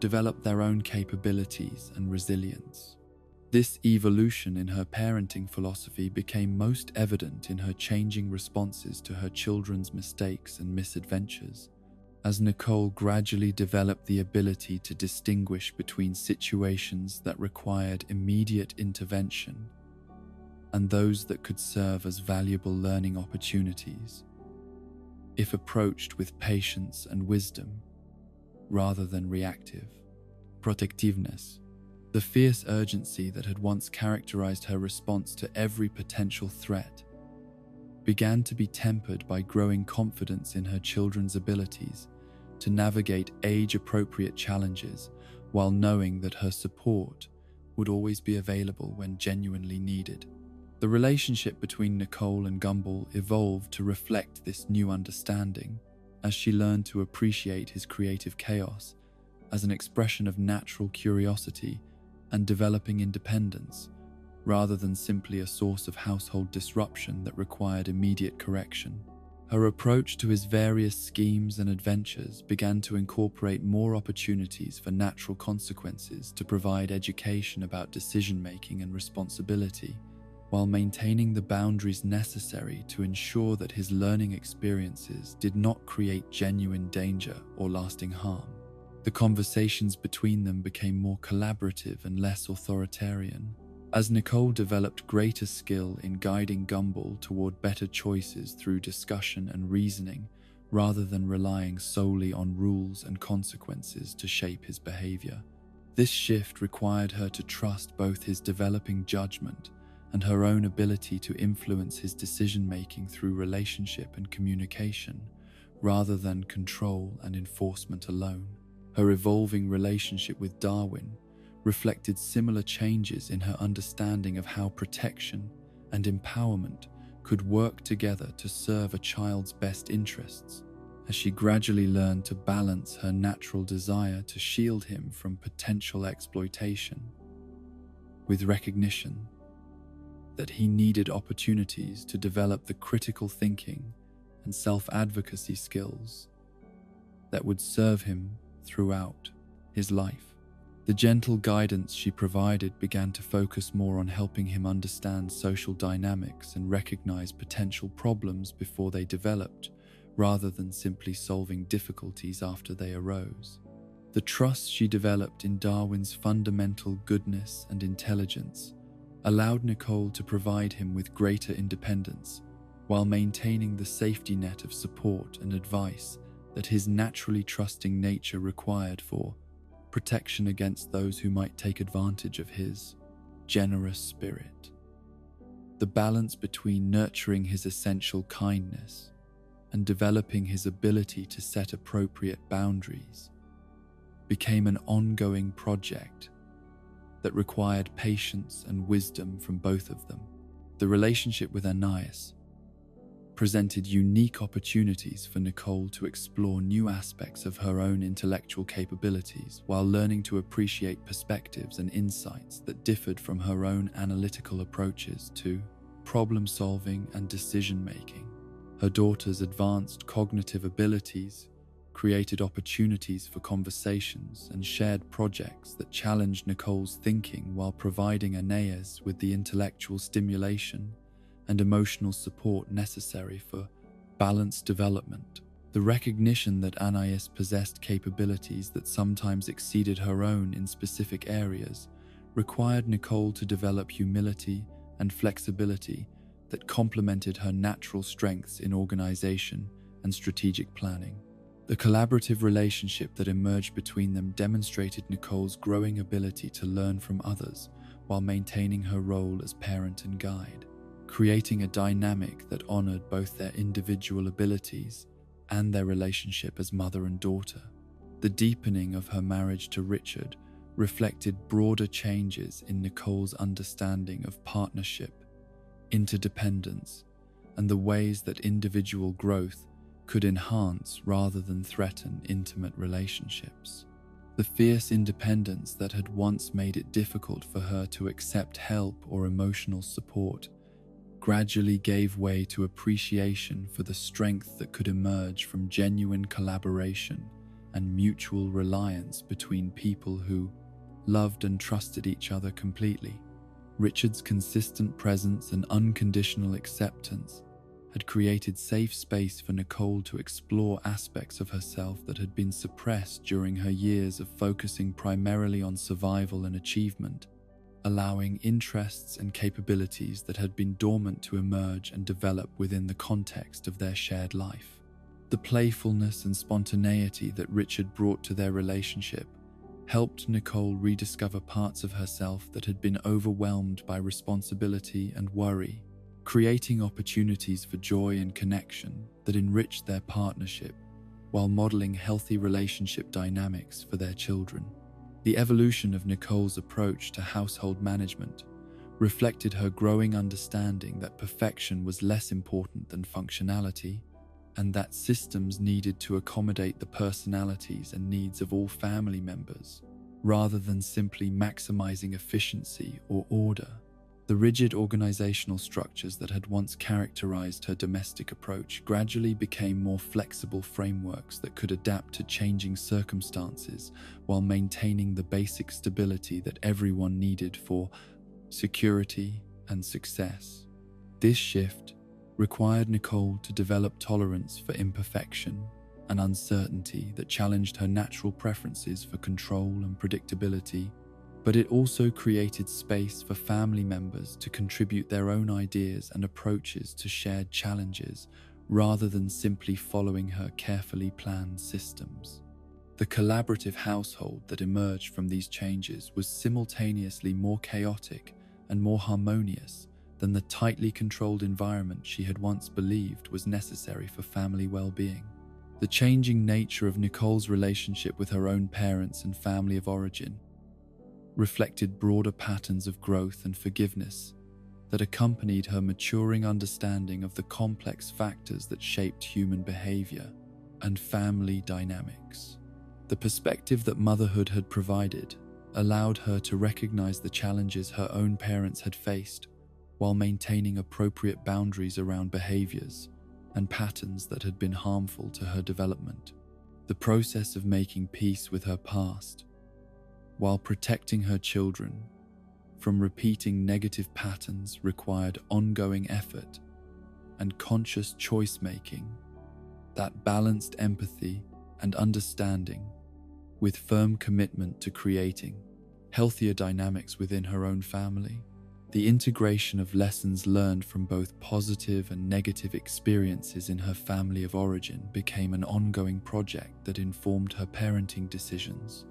develop their own capabilities and resilience. This evolution in her parenting philosophy became most evident in her changing responses to her children's mistakes and misadventures, as Nicole gradually developed the ability to distinguish between situations that required immediate intervention and those that could serve as valuable learning opportunities, if approached with patience and wisdom, rather than reactive protectiveness. The fierce urgency that had once characterized her response to every potential threat began to be tempered by growing confidence in her children's abilities to navigate age-appropriate challenges while knowing that her support would always be available when genuinely needed. The relationship between Nicole and Gumball evolved to reflect this new understanding as she learned to appreciate his creative chaos as an expression of natural curiosity and developing independence, rather than simply a source of household disruption that required immediate correction. Her approach to his various schemes and adventures began to incorporate more opportunities for natural consequences to provide education about decision-making and responsibility, while maintaining the boundaries necessary to ensure that his learning experiences did not create genuine danger or lasting harm. The conversations between them became more collaborative and less authoritarian, as Nicole developed greater skill in guiding Gumball toward better choices through discussion and reasoning, rather than relying solely on rules and consequences to shape his behavior. This shift required her to trust both his developing judgment and her own ability to influence his decision-making through relationship and communication, rather than control and enforcement alone. Her evolving relationship with Darwin reflected similar changes in her understanding of how protection and empowerment could work together to serve a child's best interests, as she gradually learned to balance her natural desire to shield him from potential exploitation with recognition that he needed opportunities to develop the critical thinking and self-advocacy skills that would serve him throughout his life. The gentle guidance she provided began to focus more on helping him understand social dynamics and recognize potential problems before they developed, rather than simply solving difficulties after they arose. The trust she developed in Darwin's fundamental goodness and intelligence allowed Nicole to provide him with greater independence, while maintaining the safety net of support and advice that his naturally trusting nature required for protection against those who might take advantage of his generous spirit. The balance between nurturing his essential kindness and developing his ability to set appropriate boundaries became an ongoing project that required patience and wisdom from both of them. The relationship with Anais presented unique opportunities for Nicole to explore new aspects of her own intellectual capabilities while learning to appreciate perspectives and insights that differed from her own analytical approaches to problem-solving and decision-making. Her daughter's advanced cognitive abilities created opportunities for conversations and shared projects that challenged Nicole's thinking while providing Anais with the intellectual stimulation and emotional support necessary for balanced development. The recognition that Anais possessed capabilities that sometimes exceeded her own in specific areas required Nicole to develop humility and flexibility that complemented her natural strengths in organization and strategic planning. The collaborative relationship that emerged between them demonstrated Nicole's growing ability to learn from others while maintaining her role as parent and guide, creating a dynamic that honored both their individual abilities and their relationship as mother and daughter. The deepening of her marriage to Richard reflected broader changes in Nicole's understanding of partnership, interdependence, and the ways that individual growth could enhance rather than threaten intimate relationships. The fierce independence that had once made it difficult for her to accept help or emotional support gradually gave way to appreciation for the strength that could emerge from genuine collaboration and mutual reliance between people who loved and trusted each other completely. Richard's consistent presence and unconditional acceptance had created safe space for Nicole to explore aspects of herself that had been suppressed during her years of focusing primarily on survival and achievement, allowing interests and capabilities that had been dormant to emerge and develop within the context of their shared life. The playfulness and spontaneity that Richard brought to their relationship helped Nicole rediscover parts of herself that had been overwhelmed by responsibility and worry, creating opportunities for joy and connection that enriched their partnership while modeling healthy relationship dynamics for their children. The evolution of Nicole's approach to household management reflected her growing understanding that perfection was less important than functionality, and that systems needed to accommodate the personalities and needs of all family members, rather than simply maximizing efficiency or order. The rigid organizational structures that had once characterized her domestic approach gradually became more flexible frameworks that could adapt to changing circumstances while maintaining the basic stability that everyone needed for security and success. This shift required Nicole to develop tolerance for imperfection and uncertainty that challenged her natural preferences for control and predictability, but it also created space for family members to contribute their own ideas and approaches to shared challenges rather than simply following her carefully planned systems. The collaborative household that emerged from these changes was simultaneously more chaotic and more harmonious than the tightly controlled environment she had once believed was necessary for family well-being. The changing nature of Nicole's relationship with her own parents and family of origin reflected broader patterns of growth and forgiveness that accompanied her maturing understanding of the complex factors that shaped human behavior and family dynamics. The perspective that motherhood had provided allowed her to recognize the challenges her own parents had faced while maintaining appropriate boundaries around behaviors and patterns that had been harmful to her development. The process of making peace with her past, while protecting her children from repeating negative patterns, required ongoing effort and conscious choice-making that balanced empathy and understanding with firm commitment to creating healthier dynamics within her own family. The integration of lessons learned from both positive and negative experiences in her family of origin became an ongoing project that informed her parenting decisions,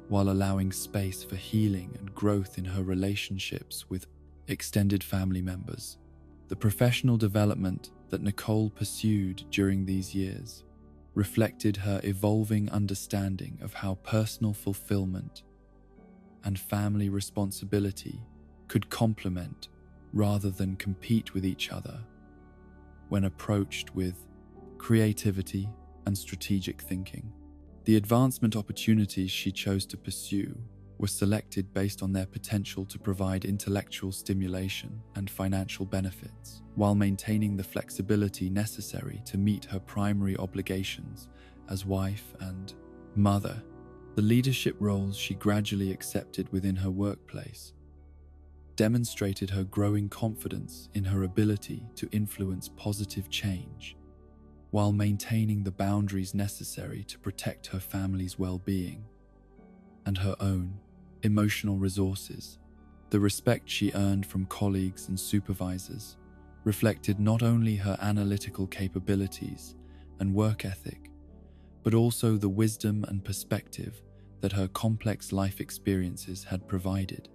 while allowing space for healing and growth in her relationships with extended family members. The professional development that Nicole pursued during these years reflected her evolving understanding of how personal fulfillment and family responsibility could complement rather than compete with each other when approached with creativity and strategic thinking. The advancement opportunities she chose to pursue were selected based on their potential to provide intellectual stimulation and financial benefits, while maintaining the flexibility necessary to meet her primary obligations as wife and mother. The leadership roles she gradually accepted within her workplace demonstrated her growing confidence in her ability to influence positive change, while maintaining the boundaries necessary to protect her family's well-being and her own emotional resources. The respect she earned from colleagues and supervisors reflected not only her analytical capabilities and work ethic, but also the wisdom and perspective that her complex life experiences had provided.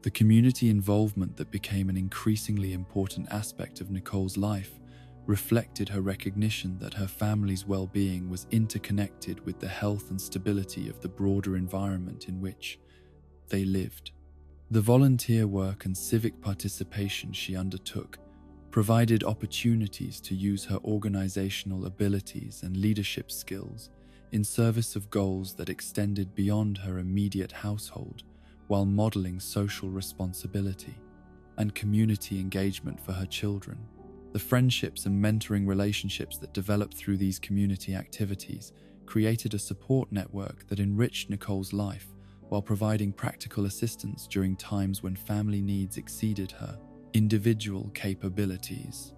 The community involvement that became an increasingly important aspect of Nicole's life reflected her recognition that her family's well-being was interconnected with the health and stability of the broader environment in which they lived. The volunteer work and civic participation she undertook provided opportunities to use her organizational abilities and leadership skills in service of goals that extended beyond her immediate household, while modeling social responsibility and community engagement for her children. The friendships and mentoring relationships that developed through these community activities created a support network that enriched Nicole's life while providing practical assistance during times when family needs exceeded her individual capabilities.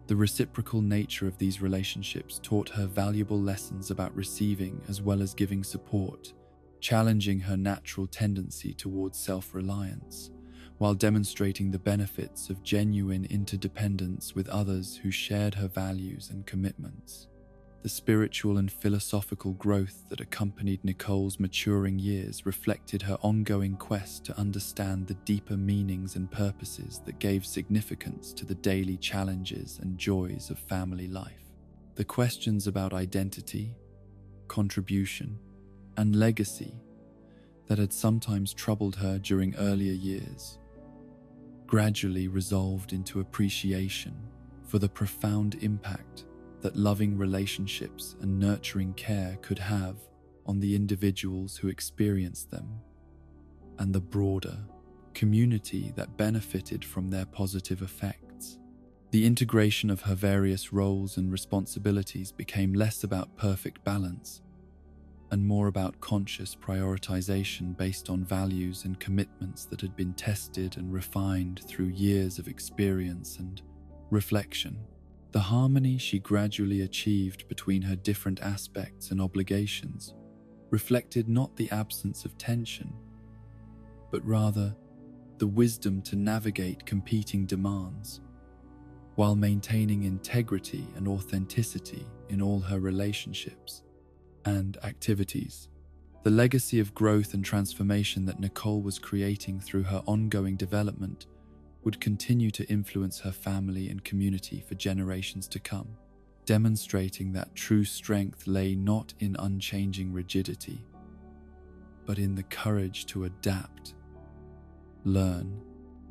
The reciprocal nature of these relationships taught her valuable lessons about receiving as well as giving support, challenging her natural tendency towards self-reliance, while demonstrating the benefits of genuine interdependence with others who shared her values and commitments. The spiritual and philosophical growth that accompanied Nicole's maturing years reflected her ongoing quest to understand the deeper meanings and purposes that gave significance to the daily challenges and joys of family life. The questions about identity, contribution, and legacy that had sometimes troubled her during earlier years gradually resolved into appreciation for the profound impact that loving relationships and nurturing care could have on the individuals who experienced them, and the broader community that benefited from their positive effects. The integration of her various roles and responsibilities became less about perfect balance and more about conscious prioritization based on values and commitments that had been tested and refined through years of experience and reflection. The harmony she gradually achieved between her different aspects and obligations reflected not the absence of tension, but rather the wisdom to navigate competing demands, while maintaining integrity and authenticity in all her relationships and activities. The legacy of growth and transformation that Nicole was creating through her ongoing development would continue to influence her family and community for generations to come, demonstrating that true strength lay not in unchanging rigidity, but in the courage to adapt, learn,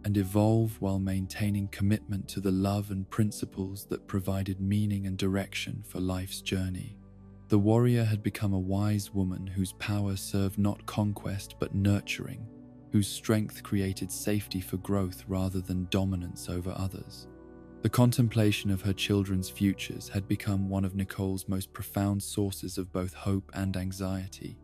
and evolve while maintaining commitment to the love and principles that provided meaning and direction for life's journey. The warrior had become a wise woman whose power served not conquest but nurturing, whose strength created safety for growth rather than dominance over others. The contemplation of her children's futures had become one of Nicole's most profound sources of both hope and anxiety,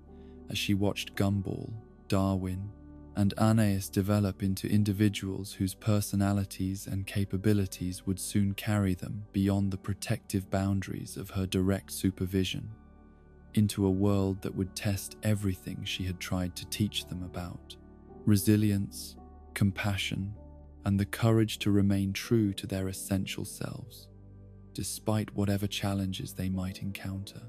as she watched Gumball, Darwin, and Anais develop into individuals whose personalities and capabilities would soon carry them beyond the protective boundaries of her direct supervision, into a world that would test everything she had tried to teach them about: resilience, compassion, and the courage to remain true to their essential selves, despite whatever challenges they might encounter.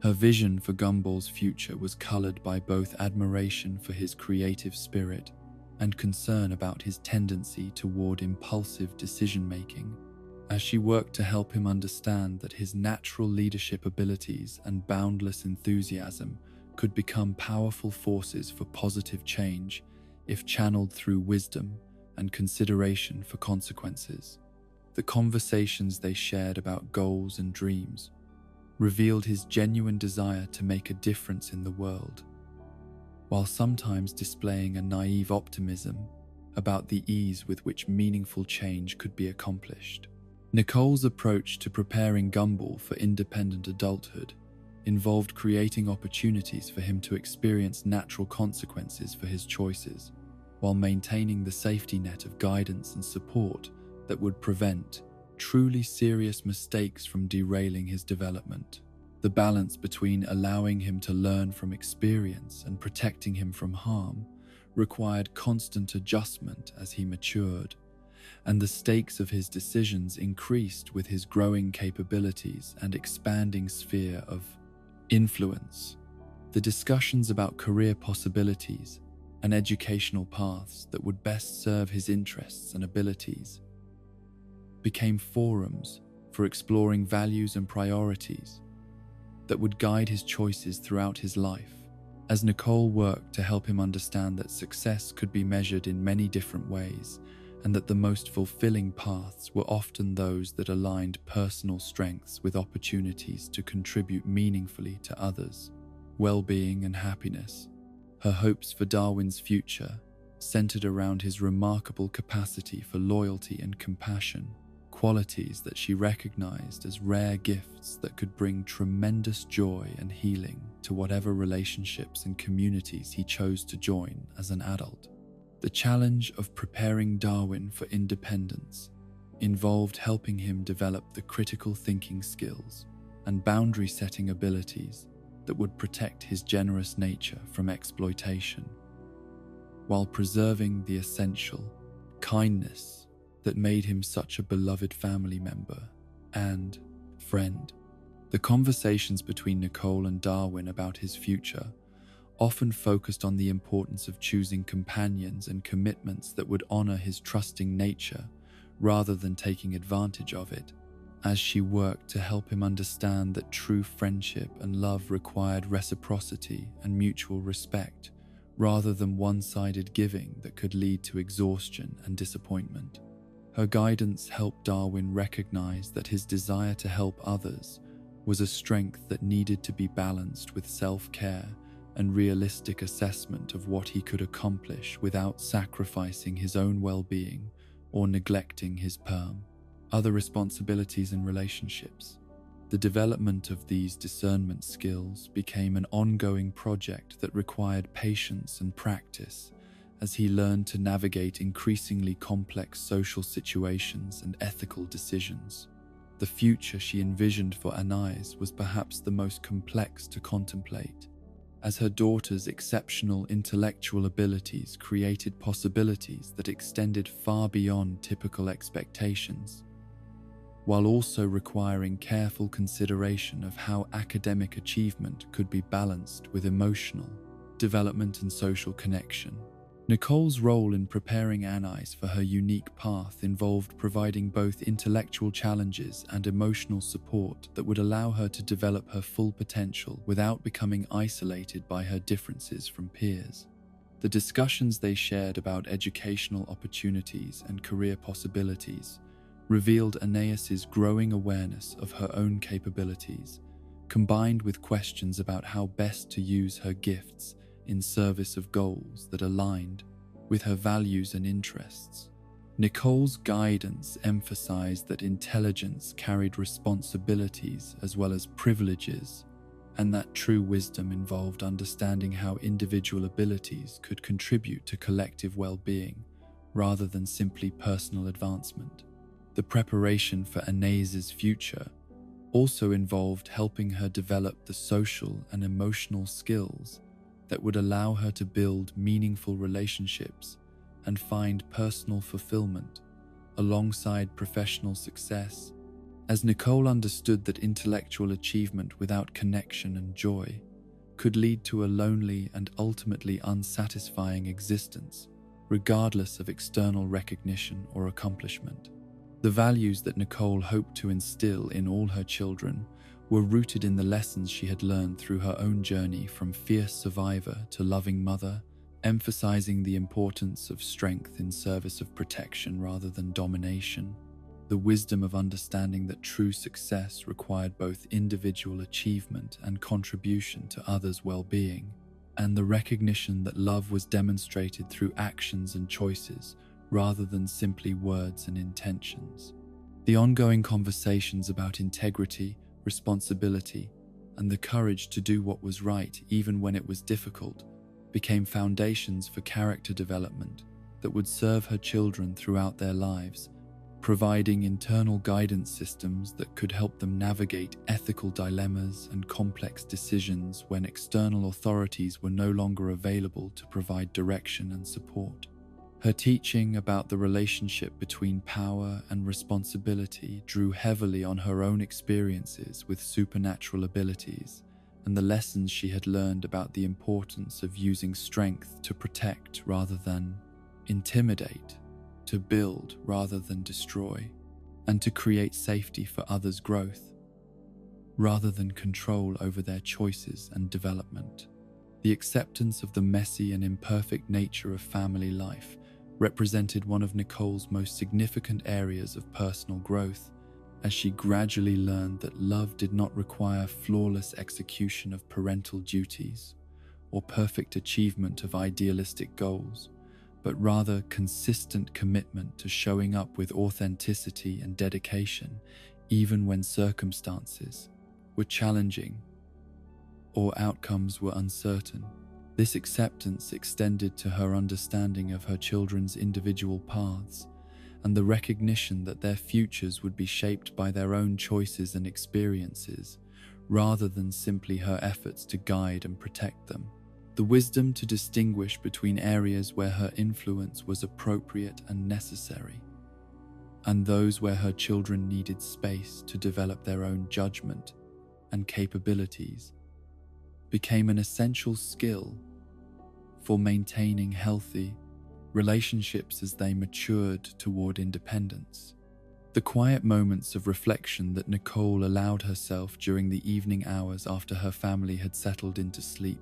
Her vision for Gumball's future was colored by both admiration for his creative spirit and concern about his tendency toward impulsive decision-making, as she worked to help him understand that his natural leadership abilities and boundless enthusiasm could become powerful forces for positive change if channeled through wisdom and consideration for consequences. The conversations they shared about goals and dreams revealed his genuine desire to make a difference in the world, while sometimes displaying a naive optimism about the ease with which meaningful change could be accomplished. Nicole's approach to preparing Gumball for independent adulthood involved creating opportunities for him to experience natural consequences for his choices, while maintaining the safety net of guidance and support that would prevent truly serious mistakes from derailing his development. The balance between allowing him to learn from experience and protecting him from harm required constant adjustment as he matured, and the stakes of his decisions increased with his growing capabilities and expanding sphere of influence. The discussions about career possibilities and educational paths that would best serve his interests and abilities became forums for exploring values and priorities that would guide his choices throughout his life, as Nicole worked to help him understand that success could be measured in many different ways, and that the most fulfilling paths were often those that aligned personal strengths with opportunities to contribute meaningfully to others' well-being and happiness. Her hopes for Darwin's future centered around his remarkable capacity for loyalty and compassion, qualities that she recognized as rare gifts that could bring tremendous joy and healing to whatever relationships and communities he chose to join as an adult. The challenge of preparing Darwin for independence involved helping him develop the critical thinking skills and boundary-setting abilities that would protect his generous nature from exploitation, while preserving the essential kindness that made him such a beloved family member and friend. The conversations between Nicole and Darwin about his future often focused on the importance of choosing companions and commitments that would honor his trusting nature rather than taking advantage of it, as she worked to help him understand that true friendship and love required reciprocity and mutual respect rather than one-sided giving that could lead to exhaustion and disappointment. Her guidance helped Darwin recognize that his desire to help others was a strength that needed to be balanced with self-care and realistic assessment of what he could accomplish without sacrificing his own well-being or neglecting his other responsibilities and relationships. The development of these discernment skills became an ongoing project that required patience and practice as he learned to navigate increasingly complex social situations and ethical decisions. The future she envisioned for Anais was perhaps the most complex to contemplate, as her daughter's exceptional intellectual abilities created possibilities that extended far beyond typical expectations, while also requiring careful consideration of how academic achievement could be balanced with emotional development and social connection. Nicole's role in preparing Anais for her unique path involved providing both intellectual challenges and emotional support that would allow her to develop her full potential without becoming isolated by her differences from peers. The discussions they shared about educational opportunities and career possibilities revealed Anais's growing awareness of her own capabilities, combined with questions about how best to use her gifts in service of goals that aligned with her values and interests. Nicole's guidance emphasized that intelligence carried responsibilities as well as privileges, and that true wisdom involved understanding how individual abilities could contribute to collective well-being rather than simply personal advancement. The preparation for Anais's future also involved helping her develop the social and emotional skills that would allow her to build meaningful relationships and find personal fulfillment alongside professional success, as Nicole understood that intellectual achievement without connection and joy could lead to a lonely and ultimately unsatisfying existence, regardless of external recognition or accomplishment. The values that Nicole hoped to instill in all her children were rooted in the lessons she had learned through her own journey from fierce survivor to loving mother, emphasizing the importance of strength in service of protection rather than domination, the wisdom of understanding that true success required both individual achievement and contribution to others' well-being, and the recognition that love was demonstrated through actions and choices rather than simply words and intentions. The ongoing conversations about integrity, responsibility, and the courage to do what was right even when it was difficult became foundations for character development that would serve her children throughout their lives, providing internal guidance systems that could help them navigate ethical dilemmas and complex decisions when external authorities were no longer available to provide direction and support. Her teaching about the relationship between power and responsibility drew heavily on her own experiences with supernatural abilities and the lessons she had learned about the importance of using strength to protect rather than intimidate, to build rather than destroy, and to create safety for others' growth rather than control over their choices and development. The acceptance of the messy and imperfect nature of family life represented one of Nicole's most significant areas of personal growth, as she gradually learned that love did not require flawless execution of parental duties or perfect achievement of idealistic goals, but rather consistent commitment to showing up with authenticity and dedication even when circumstances were challenging or outcomes were uncertain. This acceptance extended to her understanding of her children's individual paths and the recognition that their futures would be shaped by their own choices and experiences, rather than simply her efforts to guide and protect them. The wisdom to distinguish between areas where her influence was appropriate and necessary, and those where her children needed space to develop their own judgment and capabilities, became an essential skill for maintaining healthy relationships as they matured toward independence. The quiet moments of reflection that Nicole allowed herself during the evening hours after her family had settled into sleep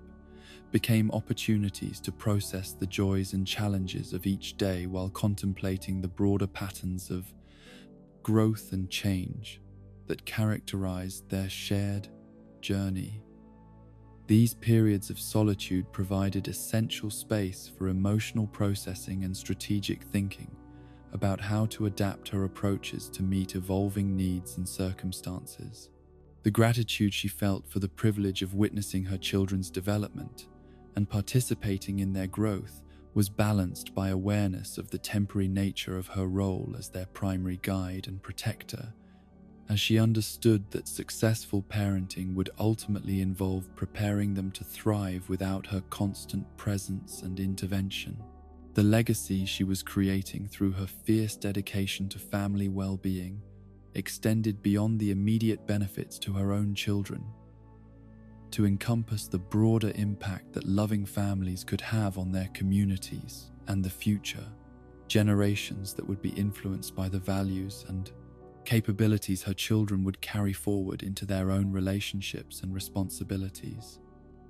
became opportunities to process the joys and challenges of each day while contemplating the broader patterns of growth and change that characterized their shared journey. These periods of solitude provided essential space for emotional processing and strategic thinking about how to adapt her approaches to meet evolving needs and circumstances. The gratitude she felt for the privilege of witnessing her children's development and participating in their growth was balanced by awareness of the temporary nature of her role as their primary guide and protector, as she understood that successful parenting would ultimately involve preparing them to thrive without her constant presence and intervention. The legacy she was creating through her fierce dedication to family well-being extended beyond the immediate benefits to her own children, to encompass the broader impact that loving families could have on their communities and the future generations that would be influenced by the values and capabilities her children would carry forward into their own relationships and responsibilities.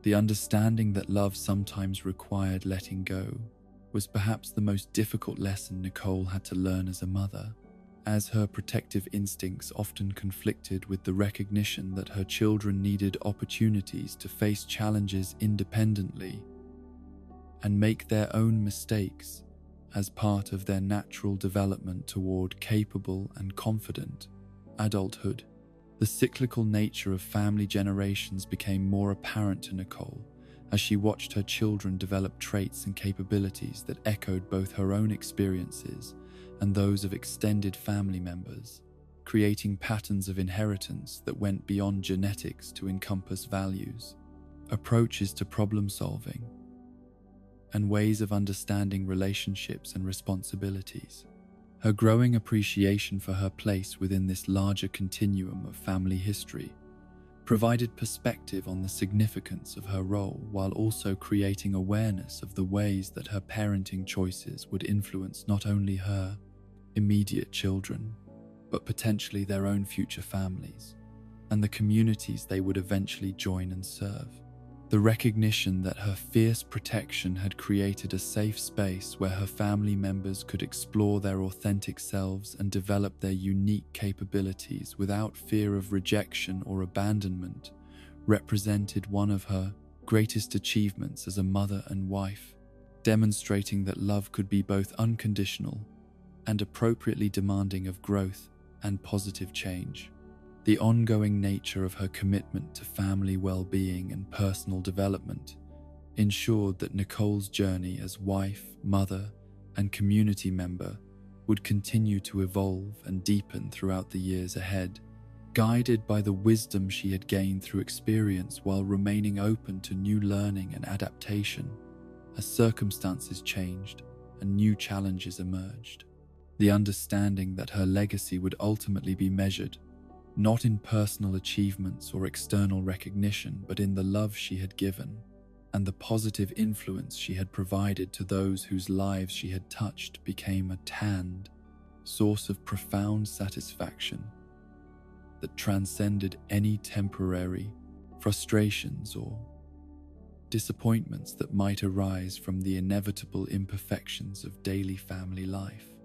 The understanding that love sometimes required letting go was perhaps the most difficult lesson Nicole had to learn as a mother, as her protective instincts often conflicted with the recognition that her children needed opportunities to face challenges independently and make their own mistakes as part of their natural development toward capable and confident adulthood. The cyclical nature of family generations became more apparent to Nicole as she watched her children develop traits and capabilities that echoed both her own experiences and those of extended family members, creating patterns of inheritance that went beyond genetics to encompass values, approaches to problem solving, and ways of understanding relationships and responsibilities. Her growing appreciation for her place within this larger continuum of family history provided perspective on the significance of her role while also creating awareness of the ways that her parenting choices would influence not only her immediate children, but potentially their own future families and the communities they would eventually join and serve. The recognition that her fierce protection had created a safe space where her family members could explore their authentic selves and develop their unique capabilities without fear of rejection or abandonment represented one of her greatest achievements as a mother and wife, demonstrating that love could be both unconditional and appropriately demanding of growth and positive change. The ongoing nature of her commitment to family well-being and personal development ensured that Nicole's journey as wife, mother, and community member would continue to evolve and deepen throughout the years ahead, guided by the wisdom she had gained through experience while remaining open to new learning and adaptation as circumstances changed and new challenges emerged. The understanding that her legacy would ultimately be measured not in personal achievements or external recognition, but in the love she had given and the positive influence she had provided to those whose lives she had touched became a tanned source of profound satisfaction that transcended any temporary frustrations or disappointments that might arise from the inevitable imperfections of daily family life.